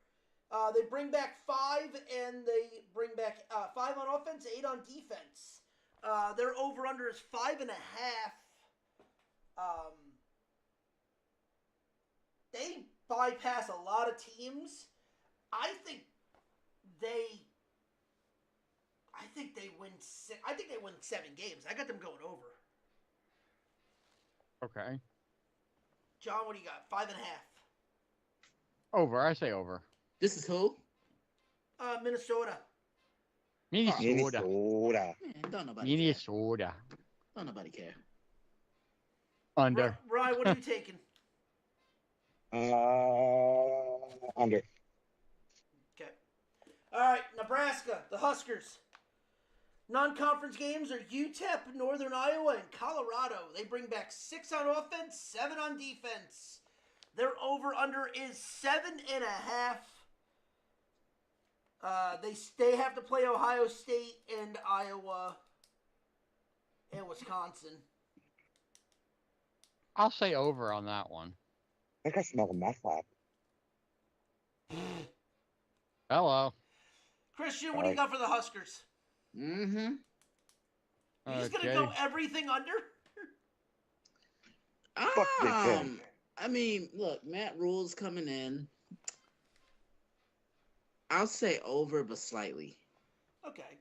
They bring back 5, and they bring back 5 on offense, 8 on defense. Their over/under is 5.5. They bypass a lot of teams. I think they win. I think they win 7 games. I got them going over. Okay. John, what do you got? 5.5. Over. I say over. This is who? Minnesota. Minnesota. Minnesota. Man, don't nobody care. Minnesota. Don't nobody care. Under. Ryan, what are you taking? Under. Okay. All right, Nebraska, the Huskers. Non-conference games are UTEP, Northern Iowa, and Colorado. They bring back 6 on offense, 7 on defense. Their over/under is 7.5. They have to play Ohio State and Iowa and Wisconsin. I'll say over on that one. I think I smell a meth lab. Hello. Christian, what do you got for the Huskers? Mm-hmm. You just gonna go everything under? Fuck Big Ten. I mean, look, Matt Rule's coming in. I'll say over, but slightly. Okay.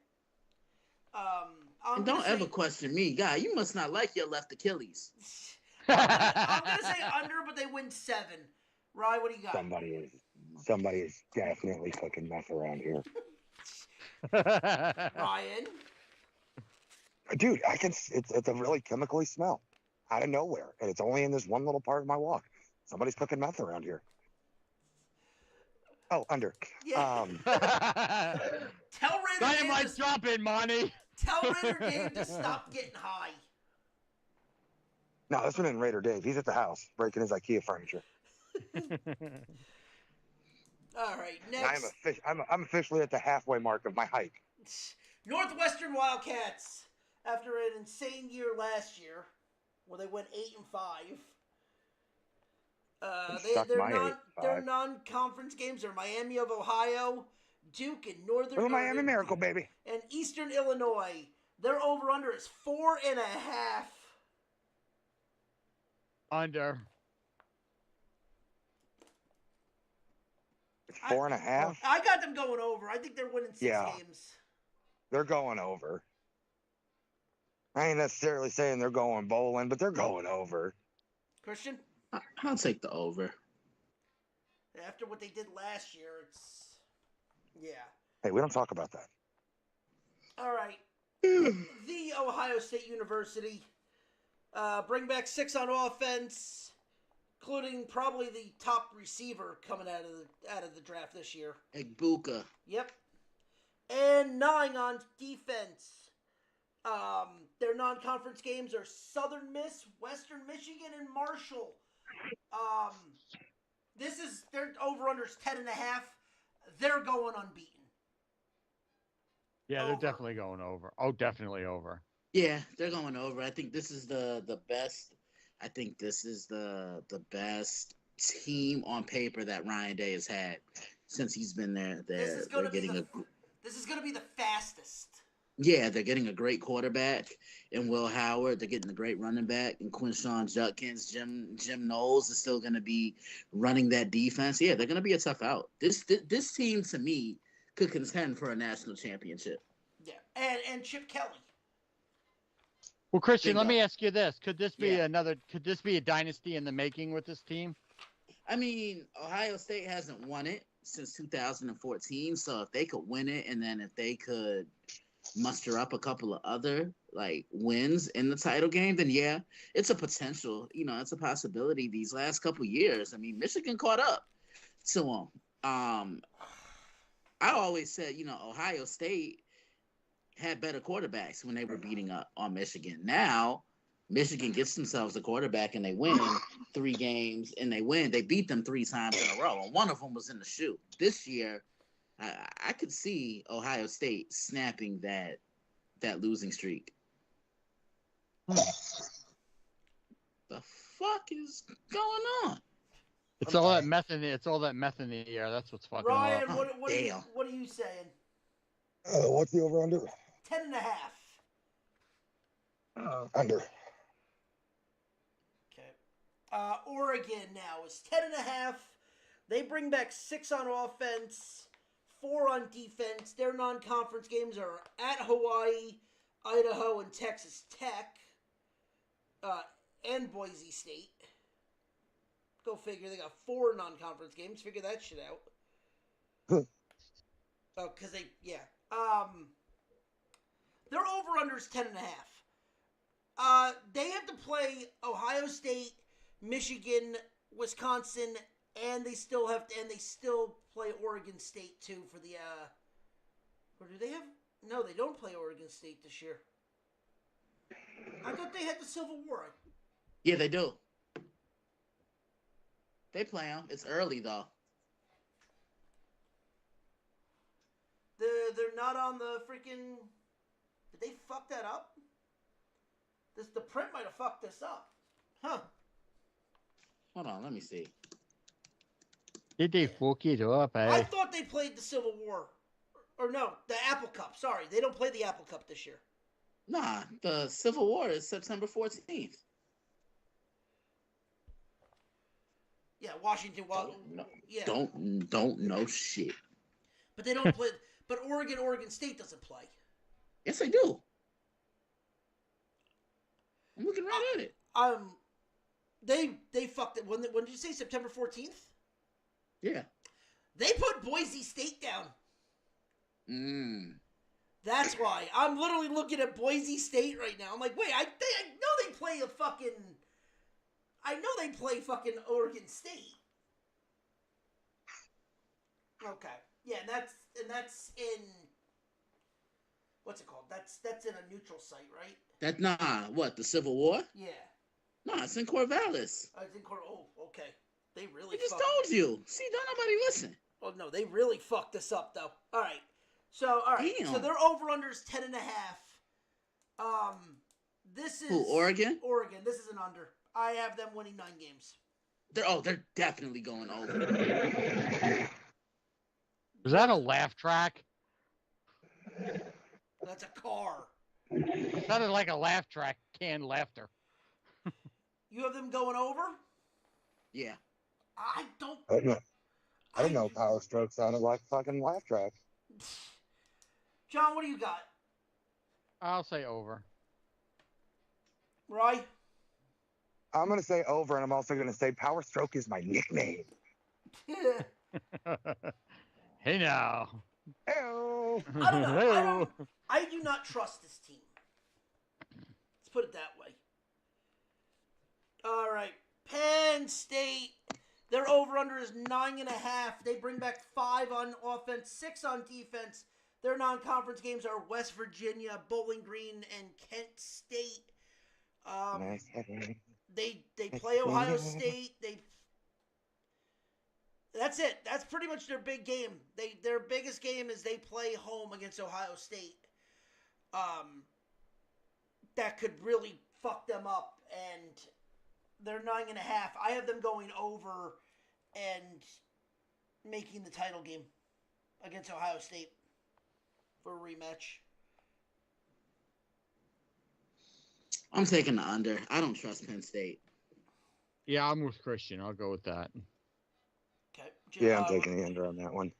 And don't ever question me, guy. You must not like your left Achilles. I'm gonna say under, but they win 7. Ryan, what do you got? Somebody is definitely cooking meth around here. Ryan. Dude, it's a really chemically smell out of nowhere, and it's only in this one little part of my walk. Somebody's cooking meth around here. Oh, under. Yeah. Tell Raider Dave Dynamite to, drop in, Monty. tell Raider Dave to stop getting high. No, this one isn't Raider Dave. He's at the house breaking his IKEA furniture. All right, And next. I'm officially at the halfway mark of my hike. Northwestern Wildcats, after an insane year last year, where they went 8-5. Suck my 8-5. Their non-conference games are Miami of Ohio, Duke, and Northern Little Miami Miracle, baby. and Eastern Illinois. Their over/under is 4.5. Under. It's 4.5. I got them going over. I think they're winning 6 Yeah. games. They're going over. I ain't necessarily saying they're going bowling, but they're going over. Christian, I'll take the over. after what they did last year, it's Hey, we don't talk about that. all right. The Ohio State University bring back 6 on offense, including probably the top receiver coming out of the draft this year. Egbuka. Yep. And 9 on defense. Their non-conference games are Southern Miss, Western Michigan, and Marshall. Their over/under's 10.5. They're going unbeaten. Yeah, Over. they're definitely going over. Oh, definitely over. Yeah, they're going over. I think this is the best. I think this is the best team on paper that Ryan Day has had since he's been there. This is They're going to be getting this is going to be the fastest. they're getting a great quarterback in Will Howard. They're getting a great running back in Quinshawn Judkins. Jim Knowles is still going to be running that defense. Yeah, they're going to be a tough out. This team to me could contend for a national championship. Yeah, and Chip Kelly. Well, Christian, let Bingo. me ask you this: Could this be Yeah. Could this be a dynasty in the making with this team? I mean, Ohio State hasn't won it since 2014, so if they could win it, and then if they could muster up a couple of other like wins in the title game, then yeah, it's a potential. It's a possibility. These last couple years, I mean, Michigan caught up to them. I always said, Ohio State had better quarterbacks when they were beating up on Michigan. Now, Michigan gets themselves a quarterback and they win 3 games and they win. They beat them 3 times in a row, and one of them was in the shoe. This year, I could see Ohio State snapping that losing streak. The fuck is going on? It's all that meth in the air. That's what's fucking Ryan, up. what are Damn. you saying? What's the over-under? 10.5. Under. Okay. Oregon now is 10.5. They bring back 6 on offense, 4 on defense. Their non-conference games are at Hawaii, Idaho, and Texas Tech, and Boise State. Go figure. They got 4 non-conference games. Figure that shit out. Oh, because their over/under's 10.5. They have to play Ohio State, Michigan, Wisconsin, and they still play Oregon State too for the or do they have? No, they don't play Oregon State this year. I thought they had the Civil War. Yeah, they do. They play them. It's early though. They're not on the freaking. Did they fuck that up? The print might have fucked this up, huh? Hold on, let me see. Did they fuck it up, I eh? thought they played the Civil War, or no, the Apple Cup. Sorry, they don't play the Apple Cup this year. Nah, the Civil War is September 14th. Yeah, Washington. Yeah, Don't know shit. but they don't play. But Oregon State doesn't play. Yes, they do. I'm looking right at it. They fucked it. When did you say September 14th? Yeah. They put Boise State down. That's why I'm literally looking at Boise State right now. I'm like, wait, I know they play fucking Oregon State. Okay. Yeah, and that's in what's it called? That's in a neutral site, right? That what the Civil War? Yeah. Nah, it's in Corvallis. I think. Oh, okay. They really. I just fucked. told you. See, don't nobody listen. Oh no, they really fucked us up though. All right. So Damn. So their over under is 10.5. This is Who, Oregon? Oregon. This is an under. I have them winning 9 games. They're definitely going over. Is that a laugh track? That's a car. It sounded like a laugh track, canned laughter. You have them going over? Yeah. I don't. I didn't know Power Stroke sounded like fucking laugh track. John, what do you got? I'll say over. Right? I'm gonna say over, and I'm also gonna say Power Stroke is my nickname. Hey now. Ew. I don't know. I do not trust this team. Let's put it that way. All right. Penn State. Their over-under is 9.5. They bring back 5 on offense, 6 on defense. Their non-conference games are West Virginia, Bowling Green, and Kent State. They play Ohio State. That's it. That's pretty much their big game. Their biggest game is they play home against Ohio State. That could really fuck them up, and they're 9.5. I have them going over and making the title game against Ohio State for a rematch. I'm taking the under. I don't trust Penn State. Yeah, I'm with Christian. I'll go with that. Okay. Yeah, I'm taking the under on that one.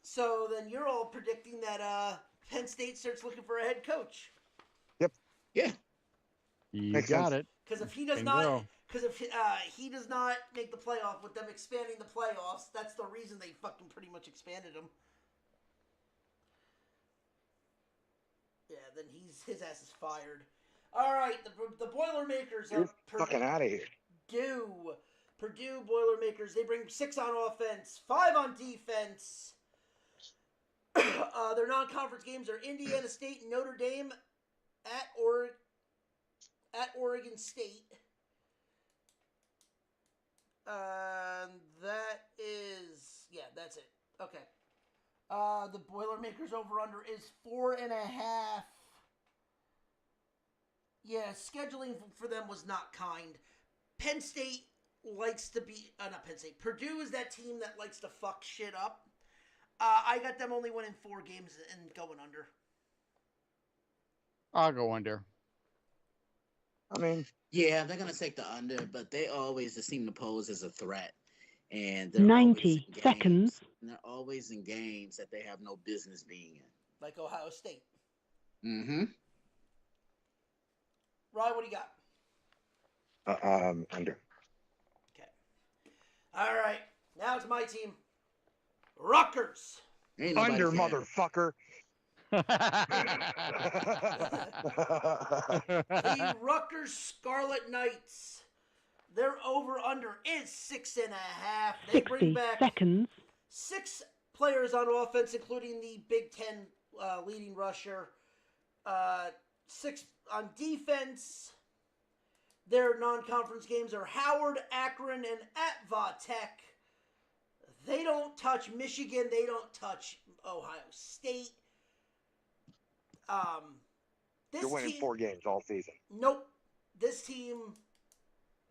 So then you're all predicting that Penn State starts looking for a head coach. Yeah. You Makes got sense. it. Because if he does Bingo. not, he does not make the playoff with them expanding the playoffs, that's the reason they fucking pretty much expanded them. Yeah, then his ass is fired. All right, the Boilermakers You're are fucking out of here. Purdue Boilermakers. They bring 6 on offense, 5 on defense. Their non-conference games are Indiana State and Notre Dame at Oregon State. That's it. Okay. The Boilermakers over-under is 4.5. Yeah, scheduling for them was not kind. Penn State likes to be... not Penn State. Purdue is that team that likes to fuck shit up. I got them only winning 4 games and going under. I'll go under. I mean, Yeah, they're going to take the under, but they always just seem to pose as a threat. And they're 90 always in seconds. games, and they're always in games that they have no business being in. Like Ohio State. Mm-hmm. Ryan, what do you got? under. Okay. All right. Now it's my team. Rutgers. Ain't nobody Under, care. motherfucker. The Rutgers Scarlet Knights. Their over-under is 6.5. They bring 60 back seconds. 6 players on offense, including the Big Ten leading rusher. 6 on defense. Their non-conference games are Howard, Akron, and at Va-Tech. They don't touch Michigan. They don't touch Ohio State. This You're winning team, 4 games all season. Nope. This team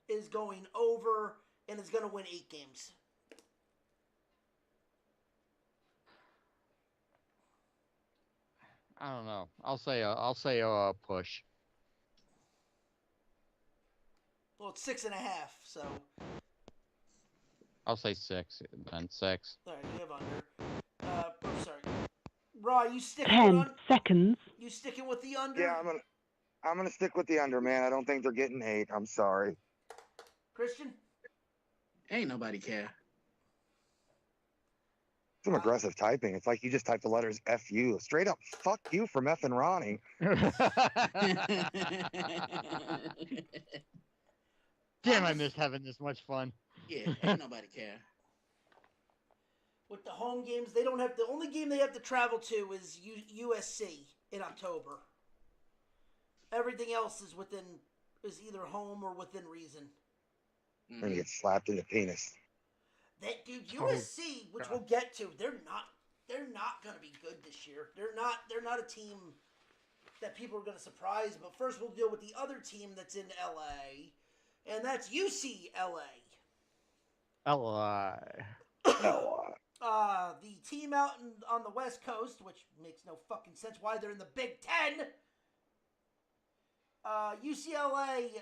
is going over and is going to win 8 games. I don't know. I'll say a push. Well, it's 6.5, so. I'll say 6 and 6. All right, you have under. Sorry. Raw, you sticking 10 with seconds. You sticking with the under? Yeah, I'm gonna stick with the under, man. I don't think they're getting 8. I'm sorry. Christian? Ain't nobody care. Some aggressive typing. It's like you just typed the letters F-U. Straight up, fuck you from F and Ronnie. Damn, I miss having this much fun. Yeah, ain't nobody care. with the home games. They don't have the only game they have to travel to is USC in October. Everything else is either home or within reason. I'm gonna get slapped in the penis. That dude, USC, which we'll get to, they're not gonna be good this year. They're not a team that people are gonna surprise. But first, we'll deal with the other team that's in LA, and that's UCLA. LI. The team out on the West Coast, which makes no fucking sense why they're in the Big Ten. UCLA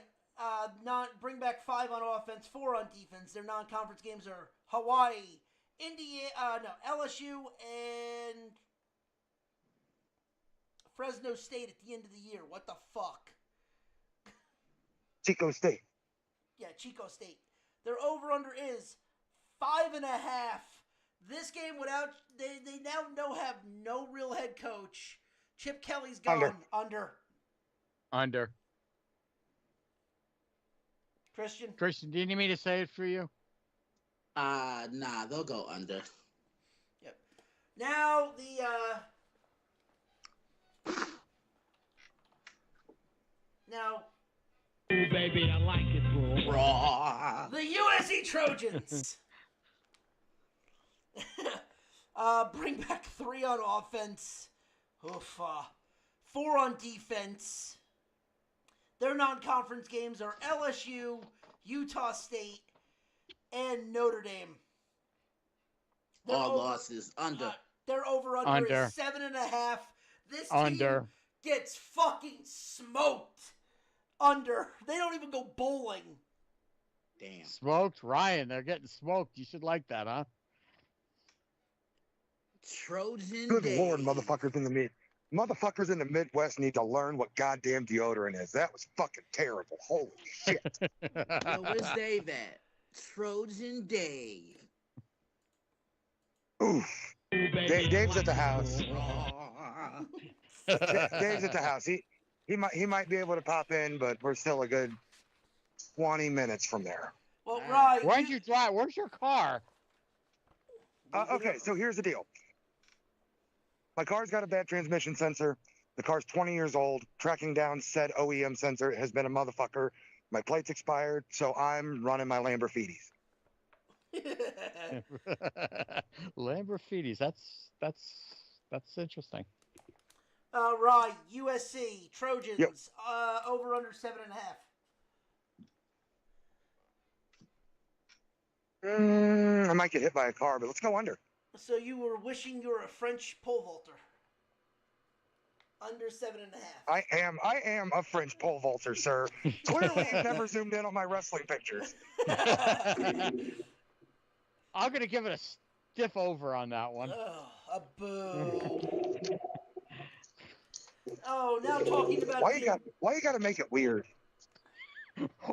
bring back 5 on offense, 4 on defense. Their non-conference games are Hawaii, LSU, and Fresno State at the end of the year. What the fuck? Chico State. Yeah, Chico State. Their over-under is 5.5. This game they now have no real head coach. Chip Kelly's gone. Under. Christian, do you need me to say it for you? Nah, they'll go under. Yep. Now Ooh, baby, I like it, bro. Raw. the USC Trojans bring back 3 on offense, 4 on defense. Their non-conference games are LSU, Utah State, and Notre Dame. All losses under. Their over-under Under. is 7.5. This Under. team gets fucking smoked. Under. They don't even go bowling. Damn. Smoked? Ryan, they're getting smoked. You should like that, huh? Trojan Good Day. lord, motherfuckers in the Midwest need to learn what goddamn deodorant is. That was fucking terrible. Holy shit. Yo, where's Dave at? Trojan Dave. Oof. Ooh, baby, Dave's I at the like it, house. bro. Raw. Dave's at the house. He might be able to pop in, but we're still a good 20 minutes from there. Well, Alright. Ryan, Where'd you drive? Where's your car? Okay, so here's the deal. My car's got a bad transmission sensor. The car's 20 years old. Tracking down said OEM sensor has been a motherfucker. My plate's expired, so I'm running my Lamborghinis. Lamborghinis. That's interesting. Ryan, USC Trojans Yep. over under 7.5. I might get hit by a car, but let's go under. So you were wishing you were a French pole vaulter. Under 7.5. I am a French pole vaulter, sir. Clearly, you've never zoomed in on my wrestling pictures. I'm gonna give it a stiff over on that one. Oh, a boo. Oh, now talking about Why you gotta make it weird?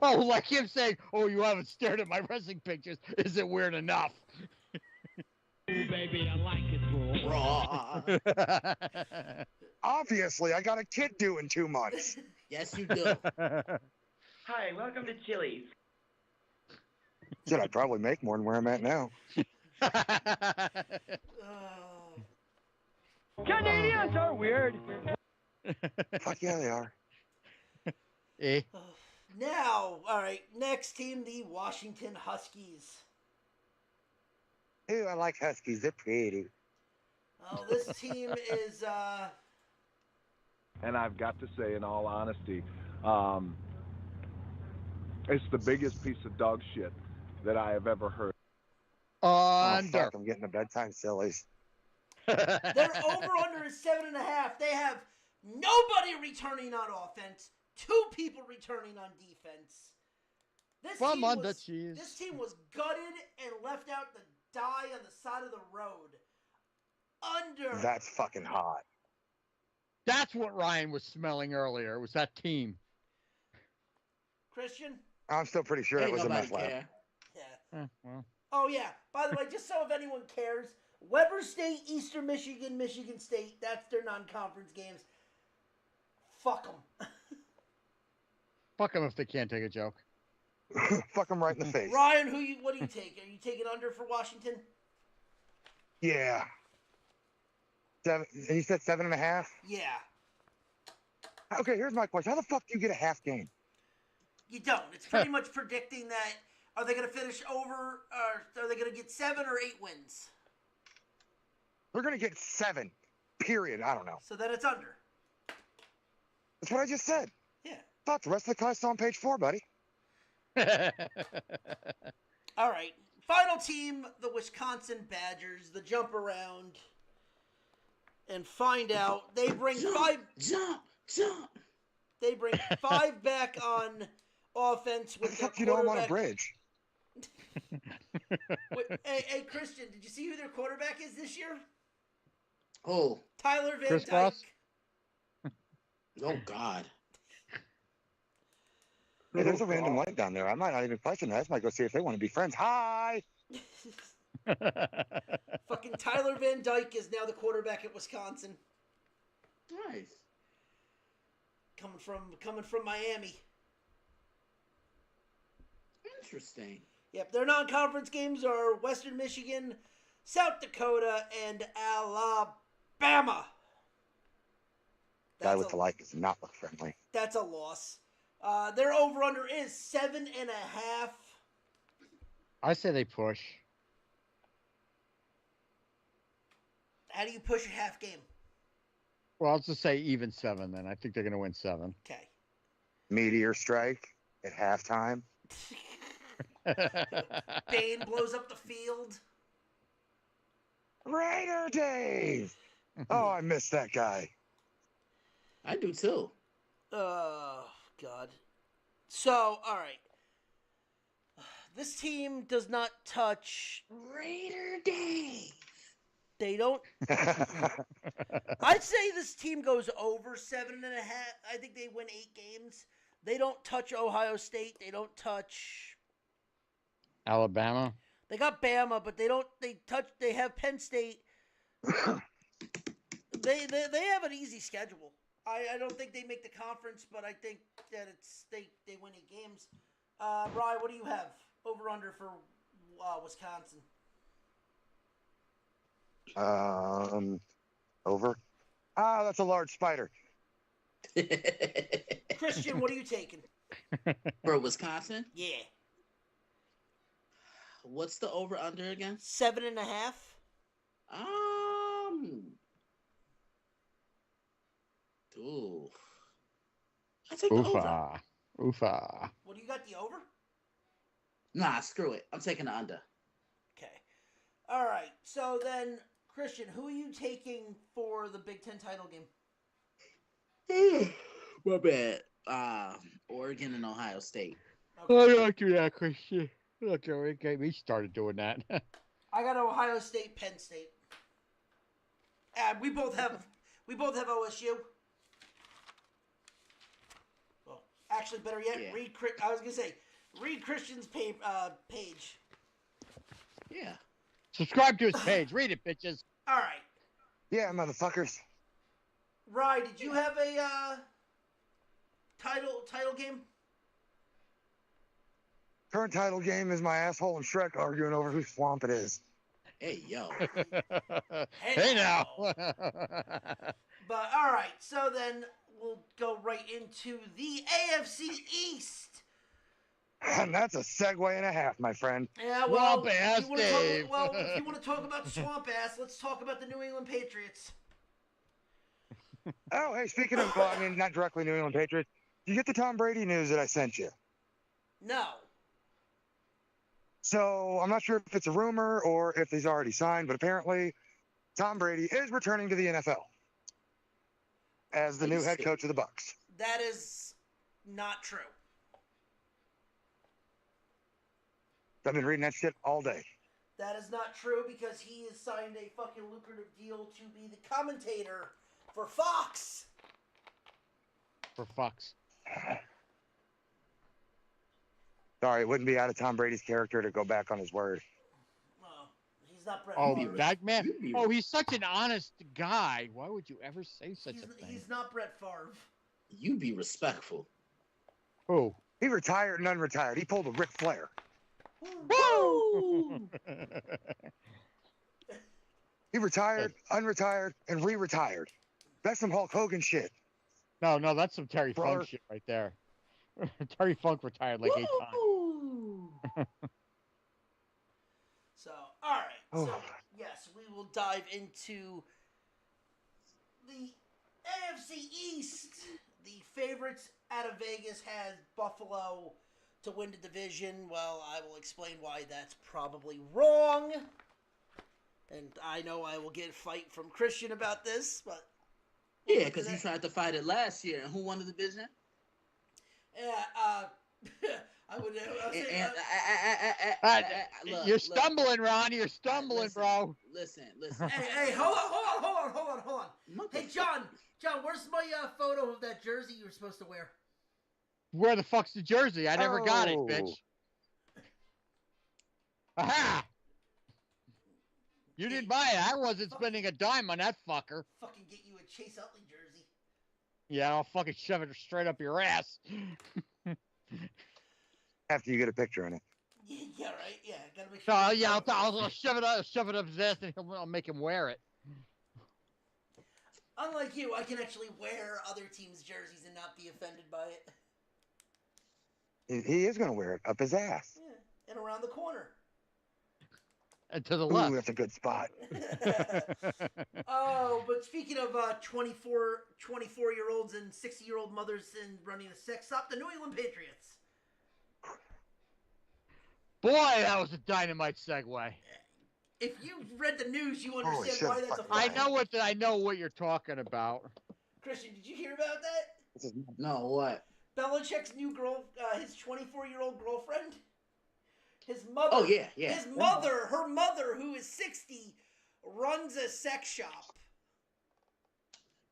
Oh, like him saying, "Oh, you haven't stared at my wrestling pictures. Is it weird enough?" Ooh, baby, I like it, bro. Raw. Obviously, I got a kid due in 2 months. Yes, you do. Hi, welcome to Chili's. Shit, I'd probably make more than where I'm at now. Oh. Canadians are weird. Fuck yeah, they are. Eh? Now, all right, next team, the Washington Huskies. Ew, I like Huskies. They're pretty. Oh, this team is And I've got to say, in all honesty, it's the biggest piece of dog shit that I have ever heard. Oh, Under. fuck, I'm getting the bedtime sillies. their over-under is 7.5. They have nobody returning on offense, 2 people returning on defense. From under cheese. This team was gutted and left out to die on the side of the road. Under. That's fucking hot. That's what Ryan was smelling earlier. Was that team? Christian? I'm still pretty sure it Ain't was a nobody meth lab. care. Yeah. Well. Oh, yeah. By the way, just so if anyone cares, Weber State, Eastern Michigan, Michigan State, that's their non-conference games. Fuck them. Fuck them if they can't take a joke. Fuck them right in the face. Ryan, what do you take? Are you taking under for Washington? Yeah. Seven. And you said 7.5. Yeah. Okay, here's my question: how the fuck do you get a half game? You don't. It's pretty much predicting that are they going to finish over or are they going to get 7 or 8 wins? They're gonna get 7. Period. I don't know. So then it's under. That's what I just said. Yeah. Thought the rest of the class on page 4, buddy. All right. Final team, the Wisconsin Badgers, the jump around and find out. They bring Jump. They bring 5 back on offense What with the their fuck you know I'm on a quarterback. bridge? Hey, Christian, did you see who their quarterback is this year? Oh, Tyler Van Chris Dyke. Voss? oh God. Hey, there's a random light down there. I might not even question that. I just might go see if they want to be friends. Hi. Fucking Tyler Van Dyke is now the quarterback at Wisconsin, Nice. coming from Miami. Interesting. Yep, their non-conference games are Western Michigan, South Dakota, and Alabama. Guy with the light does not look friendly. That's a loss. Their over-under is 7.5. I say they push. How do you push a half game? Well, I'll just say even 7 then. I think they're going to win 7. Okay. Meteor strike at halftime. Bane blows up the field. Raider Dave. Oh, I miss that guy. I do too. Oh, God. So, all right. This team does not touch. Raider Dave. They don't. I'd say this team goes over 7.5. I think they win 8 games. They don't touch Ohio State. They don't touch. Alabama. They got Bama, but they don't. They have Penn State. They have an easy schedule. I don't think they make the conference, but I think that they win 8 games. Rye, what do you have over under for Wisconsin? Over. Ah, that's a large spider. Christian, what are you taking? For Wisconsin? Yeah, What's the over under again? 7.5. Ooh. I take the over. Oofa. Oofa. What do you got? The over? Nah, screw it. I'm taking the under. Okay. All right. So then, Christian, who are you taking for the Big Ten title game? My bad. Oregon and Ohio State. Okay. Oh, don't do that, Christian. Look, we started doing that. I got Ohio State, Penn State. We both have OSU. Well, actually, better yet, Yeah. read Christian's page. Yeah. Subscribe to his page. Read it, bitches. All right, Yeah, motherfuckers. Rye, did you have a title game? Current title game is my asshole and Shrek arguing over whose swamp it is. Hey, yo. Hey now. But all right, so then we'll go right into the AFC East. And that's a segue and a half, my friend. Yeah, well, Swamp ass if you wanna Dave. if you want to talk about swamp ass, let's talk about the New England Patriots. Oh, hey, speaking of, well, I mean, not directly New England Patriots, did you get the Tom Brady news that I sent you? No. So I'm not sure if it's a rumor or if he's already signed, but apparently Tom Brady is returning to the NFL as the new head coach of the Bucks. That is not true. I've been reading that shit all day. That is not true because he has signed a fucking lucrative deal to be the commentator for Fox. For fucks. Sorry, it wouldn't be out of Tom Brady's character to go back on his word. Well, he's not Brett Oh, Favre. that man. Oh, he's such an honest guy. Why would you ever say such a thing? He's not Brett Favre. You be respectful. Who? He retired and unretired. He pulled a Ric Flair. Woo! He retired, unretired, and re-retired. That's some Hulk Hogan shit. No, that's some Terry Brother. Funk shit right there. Terry Funk retired like 8 times. Woo! So, all right. Oh. So, yes, we will dive into the AFC East. The favorites out of Vegas has Buffalo to win the division. Well, I will explain why that's probably wrong. And I know I will get a fight from Christian about this, but... Yeah, because he tried to fight it last year. And who won the division? Yeah, I would say... You're stumbling, Ronnie. You're stumbling, listen, bro. Listen. Hey, hold on. Hey, John, where's my photo of that jersey you were supposed to wear? Where the fuck's the jersey? I never got it, bitch. Aha! You didn't buy it. I wasn't spending a dime on that fucker. Fucking get you a Chase Utley jersey. Yeah, I'll fucking shove it straight up your ass. After you get a picture in it. Yeah, right. Yeah, gotta make sure. So yeah, I'll shove it up his ass, and I'll make him wear it. Unlike you, I can actually wear other teams' jerseys and not be offended by it. He is going to wear it up his ass. Yeah, and around the corner. And to the Ooh, left. that's a good spot. Oh, but speaking of 24-year-olds and 60-year-old mothers and running a sex shop, the New England Patriots. Boy, that was a dynamite segue. If you read the news, you Holy understand shit, why that's a fucking fact. I know what you're talking about. Christian, did you hear about that? No, what? Belichick's new girl, his 24-year-old girlfriend. His mother. Oh, yeah. His mother, her mother, who is 60, runs a sex shop.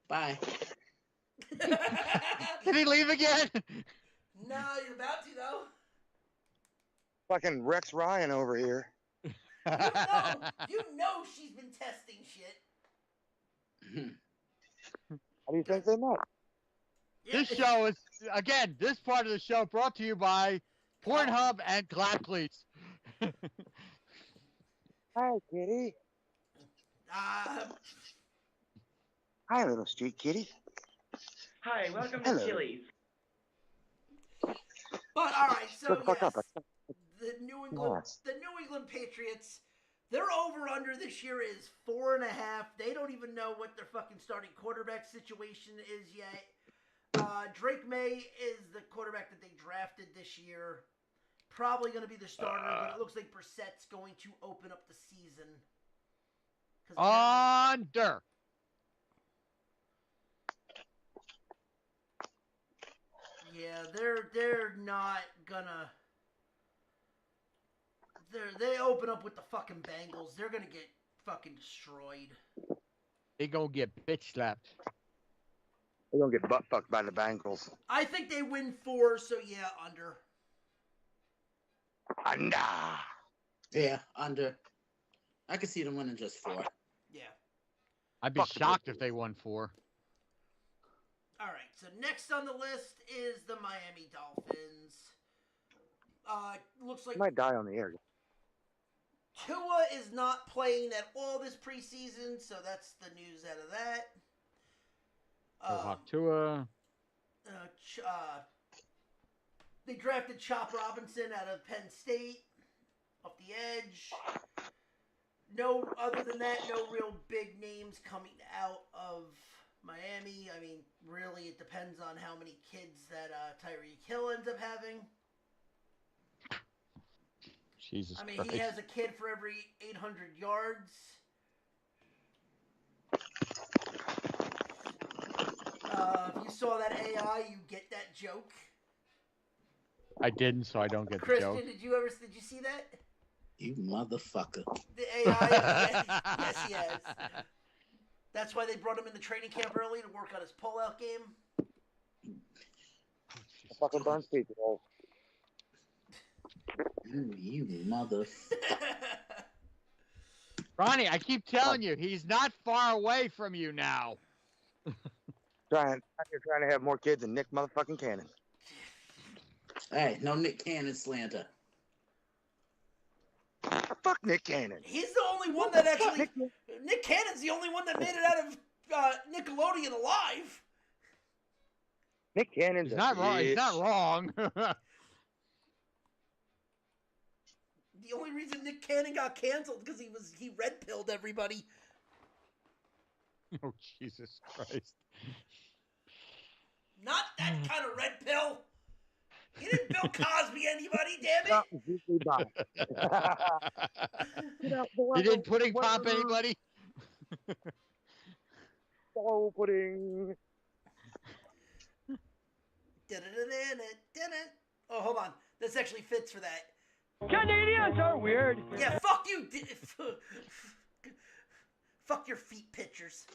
Bye. Did he leave again? No, you're about to though. Fucking Rex Ryan over here. You know she's been testing shit. How do you think they met? This show is, again, this part of the show brought to you by Pornhub and Glapcleats. Hi, kitty. Hi, little street kitty. Hi, welcome Hello. to Chili's. But all right, so Shut the fuck yes, up. the New England Patriots, their over/under this year is 4.5. They don't even know what their fucking starting quarterback situation is yet. Drake May is the quarterback that they drafted this year. Probably going to be the starter, but it looks like Brissett's going to open up the season. Under. Yeah, they're not gonna. They open up with the fucking Bengals. They're gonna get fucking destroyed. They gonna get bitch slapped. They're going to get butt fucked by the Bengals. I think they win 4, so yeah, under. Under. Yeah, under. I could see them winning just 4. Yeah. I'd be Fuck the shocked if Patriots. they won 4. All right. So next on the list is the Miami Dolphins. Looks like Might die on the air. Tua is not playing at all this preseason, so that's the news out of that. Tua. They drafted Chop Robinson out of Penn State, off the edge. No, other than that, no real big names coming out of Miami. I mean, really, it depends on how many kids that Tyreek Hill ends up having. Jesus I mean, Christ. he has a kid for every 800 yards. If you saw that AI, you get that joke. I didn't, so I don't get the Christian, joke. did you see that? You motherfucker. The AI, yes, he has. That's why they brought him in the training camp early to work on his pull-out game. Fucking burn speed. You motherfucker. Ronnie, I keep telling you, he's not far away from you now. You're trying to have more kids than Nick motherfucking Cannon. Hey, no Nick Cannon slander. Fuck fuck Nick Cannon. He's the only one that actually. Nick Cannon's the only one that made it out of Nickelodeon alive. Nick Cannon's He's not wrong. He's not bitch. wrong. The only reason Nick Cannon got canceled because he red pilled everybody. Oh, Jesus Christ. Not that kind of red pill. He didn't Bill Cosby anybody, damn it. He didn't pudding pop anybody? Slow pudding. Oh, hold on. This actually fits for that. Canadians are weird. Yeah, fuck you. Fuck your feet pictures.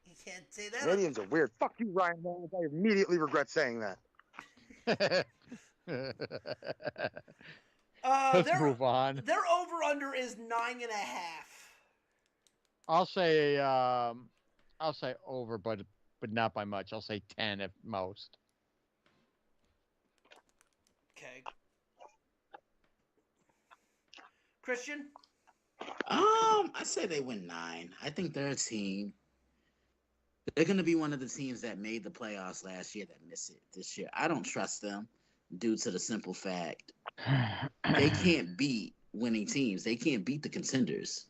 You can't say that. Canadians are weird. Fuck you, Ryan Reynolds. I immediately regret saying that. Let's move on. Their over-under is 9.5. I'll say over, but not by much. I'll say 10 at most. Okay. Christian? I say they win 9. I think they're a team. They're going to be one of the teams that made the playoffs last year that miss it this year. I don't trust them due to the simple fact they can't beat winning teams. They can't beat the contenders.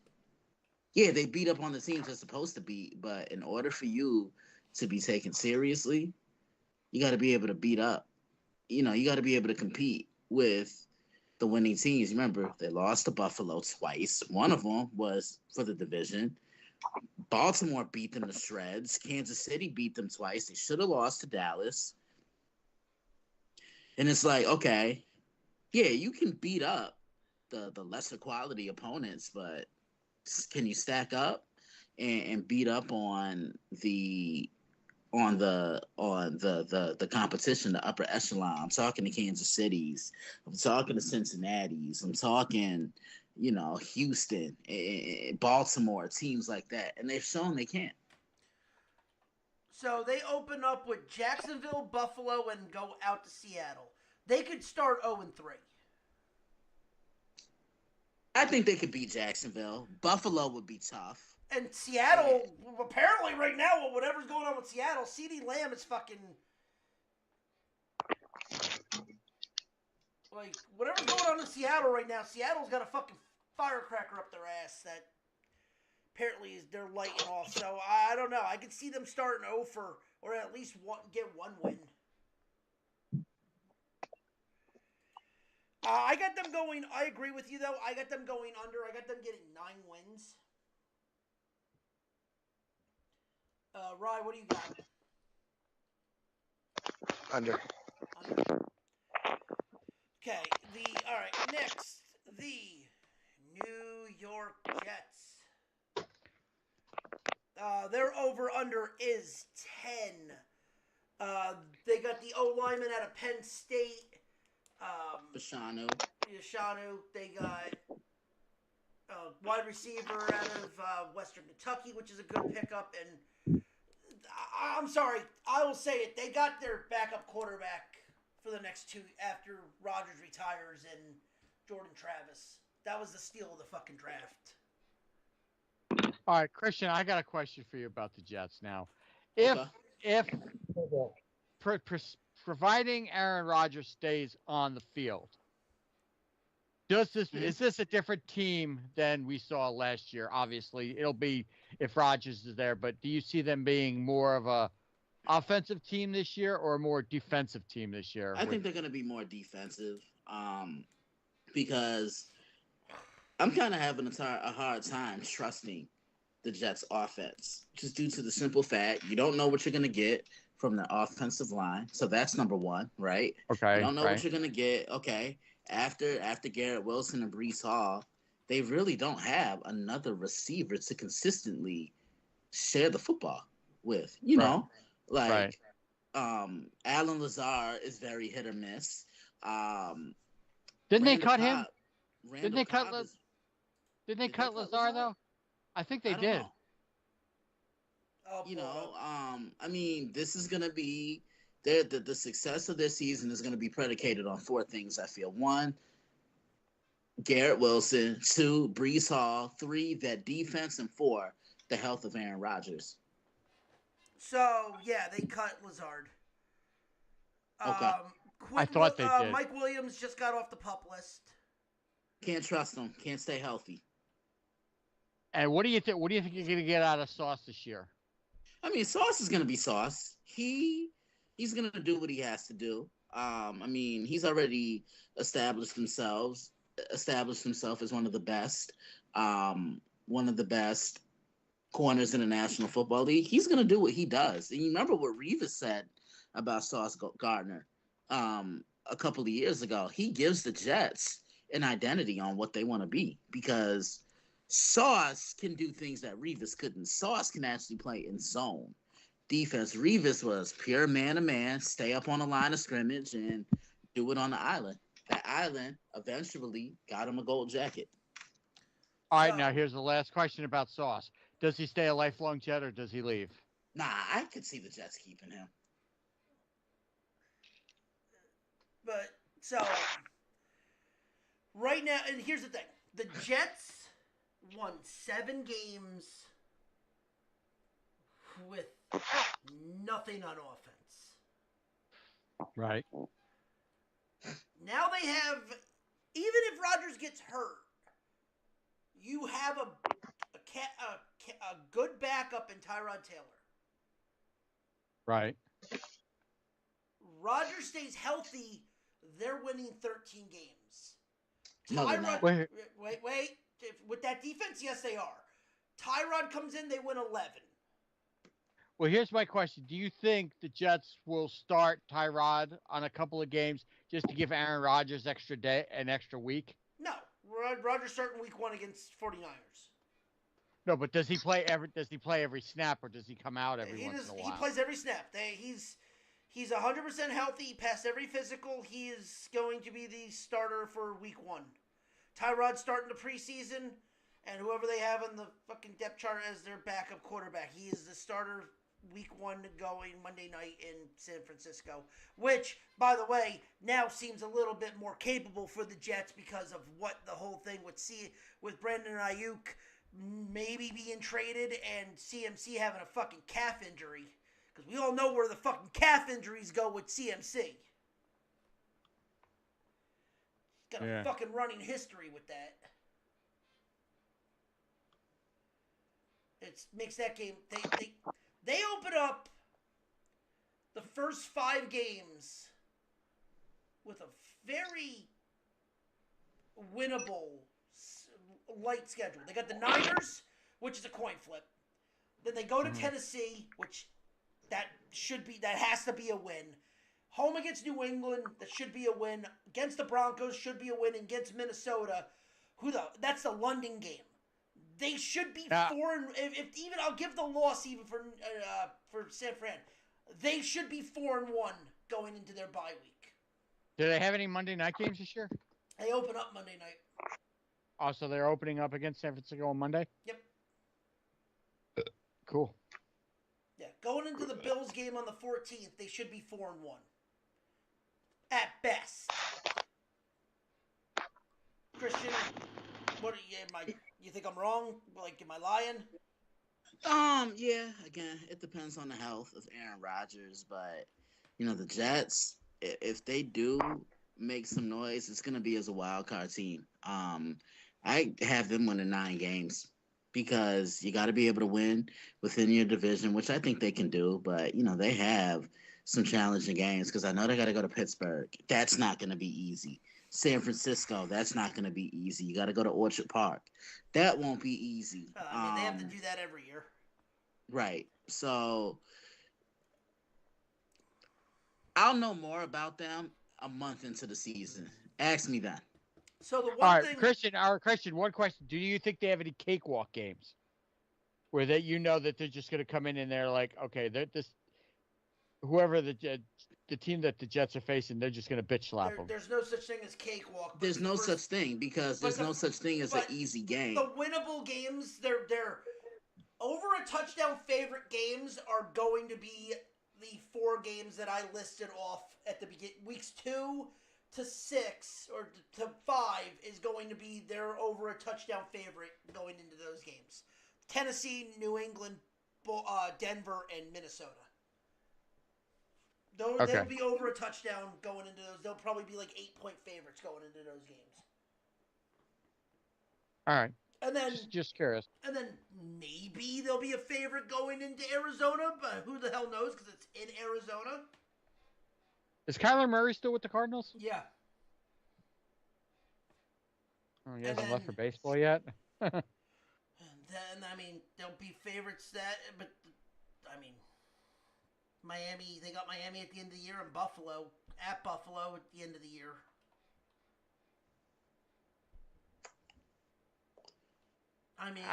Yeah, they beat up on the teams they're supposed to beat, but in order for you to be taken seriously, you got to be able to beat up. You know, you got to be able to compete with the winning teams. Remember, they lost to Buffalo twice. One of them was for the division. Baltimore beat them to shreds. Kansas City beat them twice. They should have lost to Dallas. And it's like, okay, yeah, you can beat up the lesser quality opponents, but can you stack up and beat up on the competition, the upper echelon? I'm talking to Kansas City's. I'm talking to Cincinnati's. I'm talking, Houston, Baltimore, teams like that. And they've shown they can't. So they open up with Jacksonville, Buffalo, and go out to Seattle. They could start 0-3. I think they could beat Jacksonville. Buffalo would be tough. And Seattle, apparently right now, whatever's going on with Seattle, CeeDee Lamb is fucking... Like, whatever's going on in Seattle right now, Seattle's got a fucking firecracker up their ass that apparently they're lighting off. So, I don't know. I could see them starting 0 for, or at least get one win. I got them going, I agree with you though, I got them going under. I got them getting 9 wins. Rye, what do you got? Under. Okay, all right, next, the New York Jets. Their over-under is 10. They got the O-lineman out of Penn State. Bashanu. They got wide receiver out of Western Kentucky, which is a good pickup. And I'm sorry, I will say it. They got their backup quarterback for the next 2 after Rodgers retires and Jordan Travis. That was the steal of the fucking draft. All right, Christian, I got a question for you about the Jets now. If providing Aaron Rodgers stays on the field, is this a different team than we saw last year? Obviously, it'll be if Rodgers is there, but do you see them being more of a offensive team this year or a more defensive team this year? I think they're going to be more defensive because I'm kind of having a hard time trusting the Jets offense just due to the simple fact you don't know what you're going to get from the offensive line. So that's number one, right? Okay. You don't know what you're going to get. Okay. After Garrett Wilson and Breece Hall, they really don't have another receiver to consistently share the football with, know? Like, Alan Lazard is very hit or miss. Didn't they cut him? Didn't they cut Lazard though? I think they did. Oh, I mean, this is gonna be the success of this season is going to be predicated on four things, I feel. One, Garrett Wilson. Two, Brees Hall. Three, that defense. And four, the health of Aaron Rodgers. So, yeah, they cut Lazard. Okay. I thought they did. Mike Williams just got off the PUP list. Can't trust him. Can't stay healthy. And what do you think? What do you think you're going to get out of Sauce this year? I mean, Sauce is going to be Sauce. He's going to do what he has to do. I mean, he's already established himself as one of the best corners in the National Football League. He's going to do what he does. And you remember what Revis said about Sauce Gardner a couple of years ago. He gives the Jets an identity on what they want to be, because Sauce can do things that Revis couldn't. Sauce can actually play in zone defense. Revis was pure man-to-man, stay up on the line of scrimmage, and do it on the island. That island eventually got him a gold jacket. All right, now here's the last question about Sauce. Does he stay a lifelong Jet or does he leave? Nah, I could see the Jets keeping him. But, so, right now, and here's the thing. The Jets won 7 games with nothing on offense. Right. Now they have, even if Rodgers gets hurt, you have a good backup in Tyrod Taylor. Right. Rodgers stays healthy, they're winning 13 games. No, they're not. Wait. With that defense, yes, they are. Tyrod comes in, they win 11. Well, here's my question. Do you think the Jets will start Tyrod on a couple of games just to give Aaron Rodgers an extra week? No. Rodgers starting week 1 against 49ers. No, but does he play every snap, or does he come out every once in a while? He plays every snap. He's 100% healthy. He passed every physical. He is going to be the starter for week 1. Tyrod's starting the preseason, and whoever they have on the fucking depth chart as their backup quarterback, he is the starter week 1 going Monday night in San Francisco, which, by the way, now seems a little bit more capable for the Jets because of what the whole thing with Brandon Ayuk maybe being traded and CMC having a fucking calf injury, because we all know where the fucking calf injuries go with CMC. Got a fucking running history with that. It makes that game. They open up the first 5 games with a very winnable light schedule. They got the Niners, which is a coin flip. Then they go to Tennessee, which that has to be a win. Home against New England, that should be a win. Against the Broncos, should be a win. Against Minnesota, that's the London game. They should be 4 and if even I'll give the loss even for San Fran. They should be 4-1 going into their bye week. Do they have any Monday night games this year? They open up Monday night. Oh, so they're opening up against San Francisco on Monday? Yep. Cool. Yeah, going into the Bills game on the 14th, they should be 4-1. At best. Christian, you think I'm wrong? Like, am I lying? Yeah, again, it depends on the health of Aaron Rodgers, but the Jets, if they do make some noise, it's going to be as a wild card team. I have them winning 9 games, because you got to be able to win within your division, which I think they can do, but they have some challenging games, because I know they got to go to Pittsburgh. That's not going to be easy. San Francisco, that's not going to be easy. You got to go to Orchard Park. That won't be easy. They have to do that every year. Right. So I'll know more about them a month into the season. Ask me then. So the one All right, thing, Christian, one question. Do you think they have any cakewalk games where that that they're just going to come in and they're like, okay, whoever the team that the Jets are facing, they're just going to bitch slap them? There's no such thing as cakewalk. There's no such thing, because there's no such thing as an easy game. The winnable games, they're over a touchdown favorite games are going to be the 4 games that I listed off at the beginning, weeks 2 to 6 or to 5 is going to be they're over a touchdown favorite going into those games. Tennessee, New England, Denver, and Minnesota. They'll be over a touchdown going into those. They'll probably be like 8-point favorites going into those games. All right. And then Just curious. And then maybe there'll be a favorite going into Arizona, but who the hell knows because it's in Arizona. Is Kyler Murray still with the Cardinals? Yeah. Oh, he hasn't left for baseball yet? And then, I mean, there'll be favorites but, I mean, Miami, they got Miami at the end of the year and Buffalo, at Buffalo at the end of the year. I mean,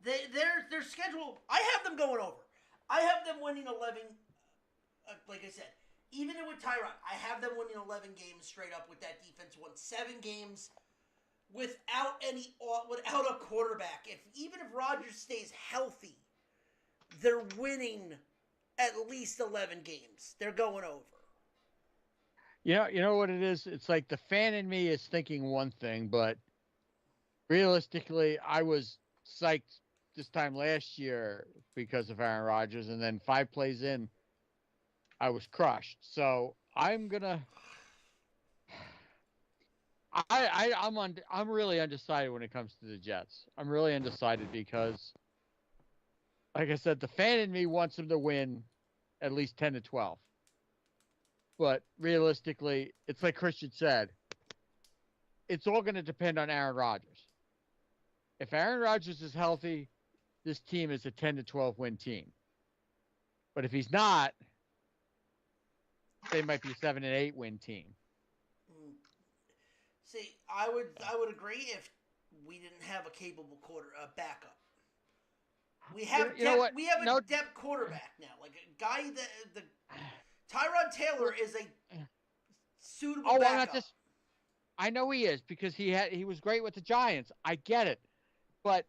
their schedule, I have them going over. I have them winning 11, like I said, even with Tyrod, I have them winning 11 games straight up with that defense. Won 7 games without a quarterback. Even if Rodgers stays healthy, they're winning at least 11 games. They're going over. You know what it is? It's like the fan in me is thinking one thing, but realistically, I was psyched this time last year because of Aaron Rodgers, and then 5 plays in, I was crushed. So I'm gonna. I'm really undecided when it comes to the Jets. I'm really undecided because, like I said, the fan in me wants them to win at least 10 to 12. But realistically, it's like Christian said. It's all going to depend on Aaron Rodgers. If Aaron Rodgers is healthy, this team is a 10 to 12 win team. But if he's not, they might be a 7 and 8 win team. See, I would agree if we didn't have a capable backup. We have a depth quarterback now, like a guy that Tyrod Taylor is a suitable backup. I know he is because he was great with the Giants. I get it. But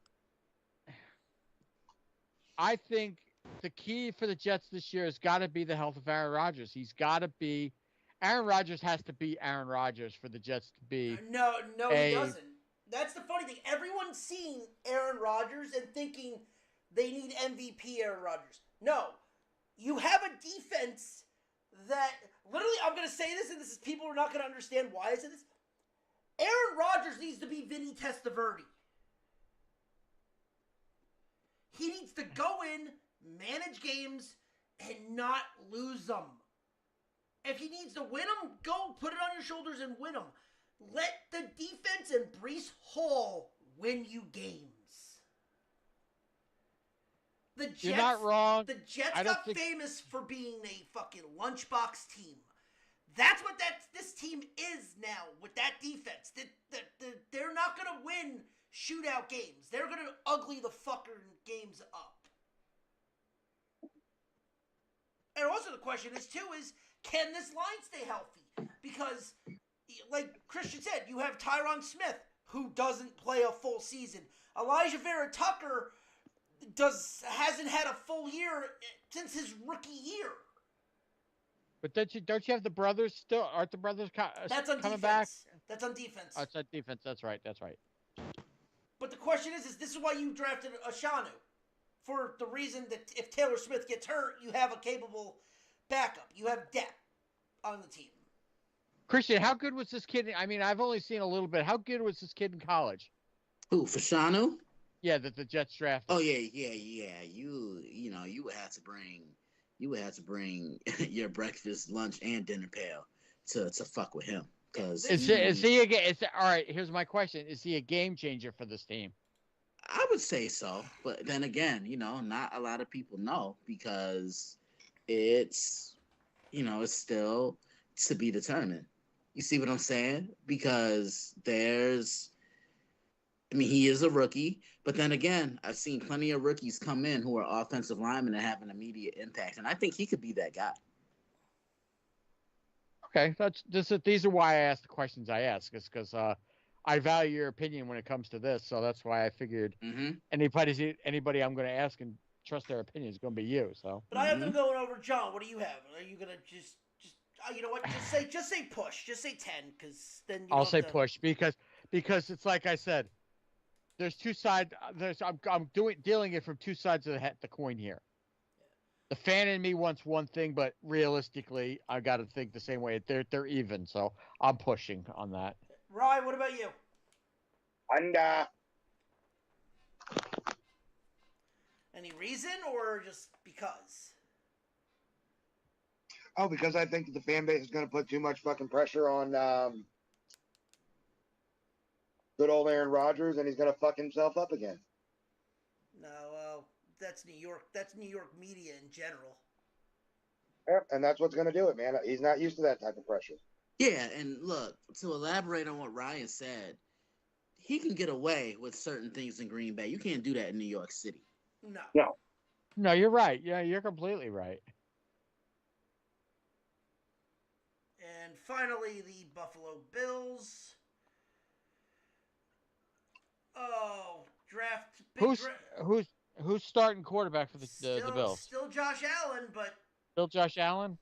I think the key for the Jets this year has got to be the health of Aaron Rodgers. Aaron Rodgers has to be Aaron Rodgers for the Jets to be. No, he doesn't. That's the funny thing. Everyone's seeing Aaron Rodgers and thinking they need MVP Aaron Rodgers. No. You have a defense that, literally, I'm going to say this, and people are not going to understand why I said this. Aaron Rodgers needs to be Vinny Testaverde. He needs to go in, manage games, and not lose them. If he needs to win them, go put it on your shoulders and win them. Let the defense and Breece Hall win you games. You're not wrong. The Jets got famous for being a fucking lunchbox team. That's what this team is now with that defense. They're not going to win shootout games. They're going to ugly the fucking games up. And also the question is, can this line stay healthy? Because, like Christian said, you have Tyron Smith, who doesn't play a full season. Elijah Vera Tucker hasn't had a full year since his rookie year. But don't you have the brothers still? Aren't the brothers That's on coming defense. back? That's on defense. Oh, it's on defense. That's right. But the question is this is why you drafted Ashanu. For the reason that if Taylor Smith gets hurt, you have a capable backup. You have depth on the team. Christian, how good was this kid? I mean, I've only seen a little bit. How good was this kid in college? Who, Fashanu? Yeah, that the Jets drafted. Oh yeah. You would have to bring your breakfast, lunch, and dinner pail to fuck with him. Cause all right, here's my question. Is he a game changer for this team? I would say so, but then again, not a lot of people know because it's still to be determined. You see what I'm saying? Because he is a rookie, but then again, I've seen plenty of rookies come in who are offensive linemen and have an immediate impact, and I think he could be that guy. Okay, these are why I ask the questions I ask, because I value your opinion when it comes to this, so that's why I figured anybody I'm going to ask can trust their opinion is going to be you. So, But I have them going over John. What do you have? Are you gonna just you know what? Just say push. Just say 10, because then you I'll don't say have to... push because it's like I said. There's two sides. I'm dealing it from two sides of the coin here. The fan in me wants one thing, but realistically, I got to think the same way. They're even, so I'm pushing on that. Ryan, what about you? Under. Any reason or just because? Oh, because I think that the fan base is going to put too much fucking pressure on good old Aaron Rodgers, and he's going to fuck himself up again. No, that's New York. That's New York media in general. Yep, and that's what's going to do it, man. He's not used to that type of pressure. Yeah, and look, to elaborate on what Ryan said, he can get away with certain things in Green Bay. You can't do that in New York City. No. No, you're right. Yeah, you're completely right. And finally, the Buffalo Bills. Oh, draft. Who's starting quarterback for the Bills? Still Josh Allen, but. Still Josh Allen.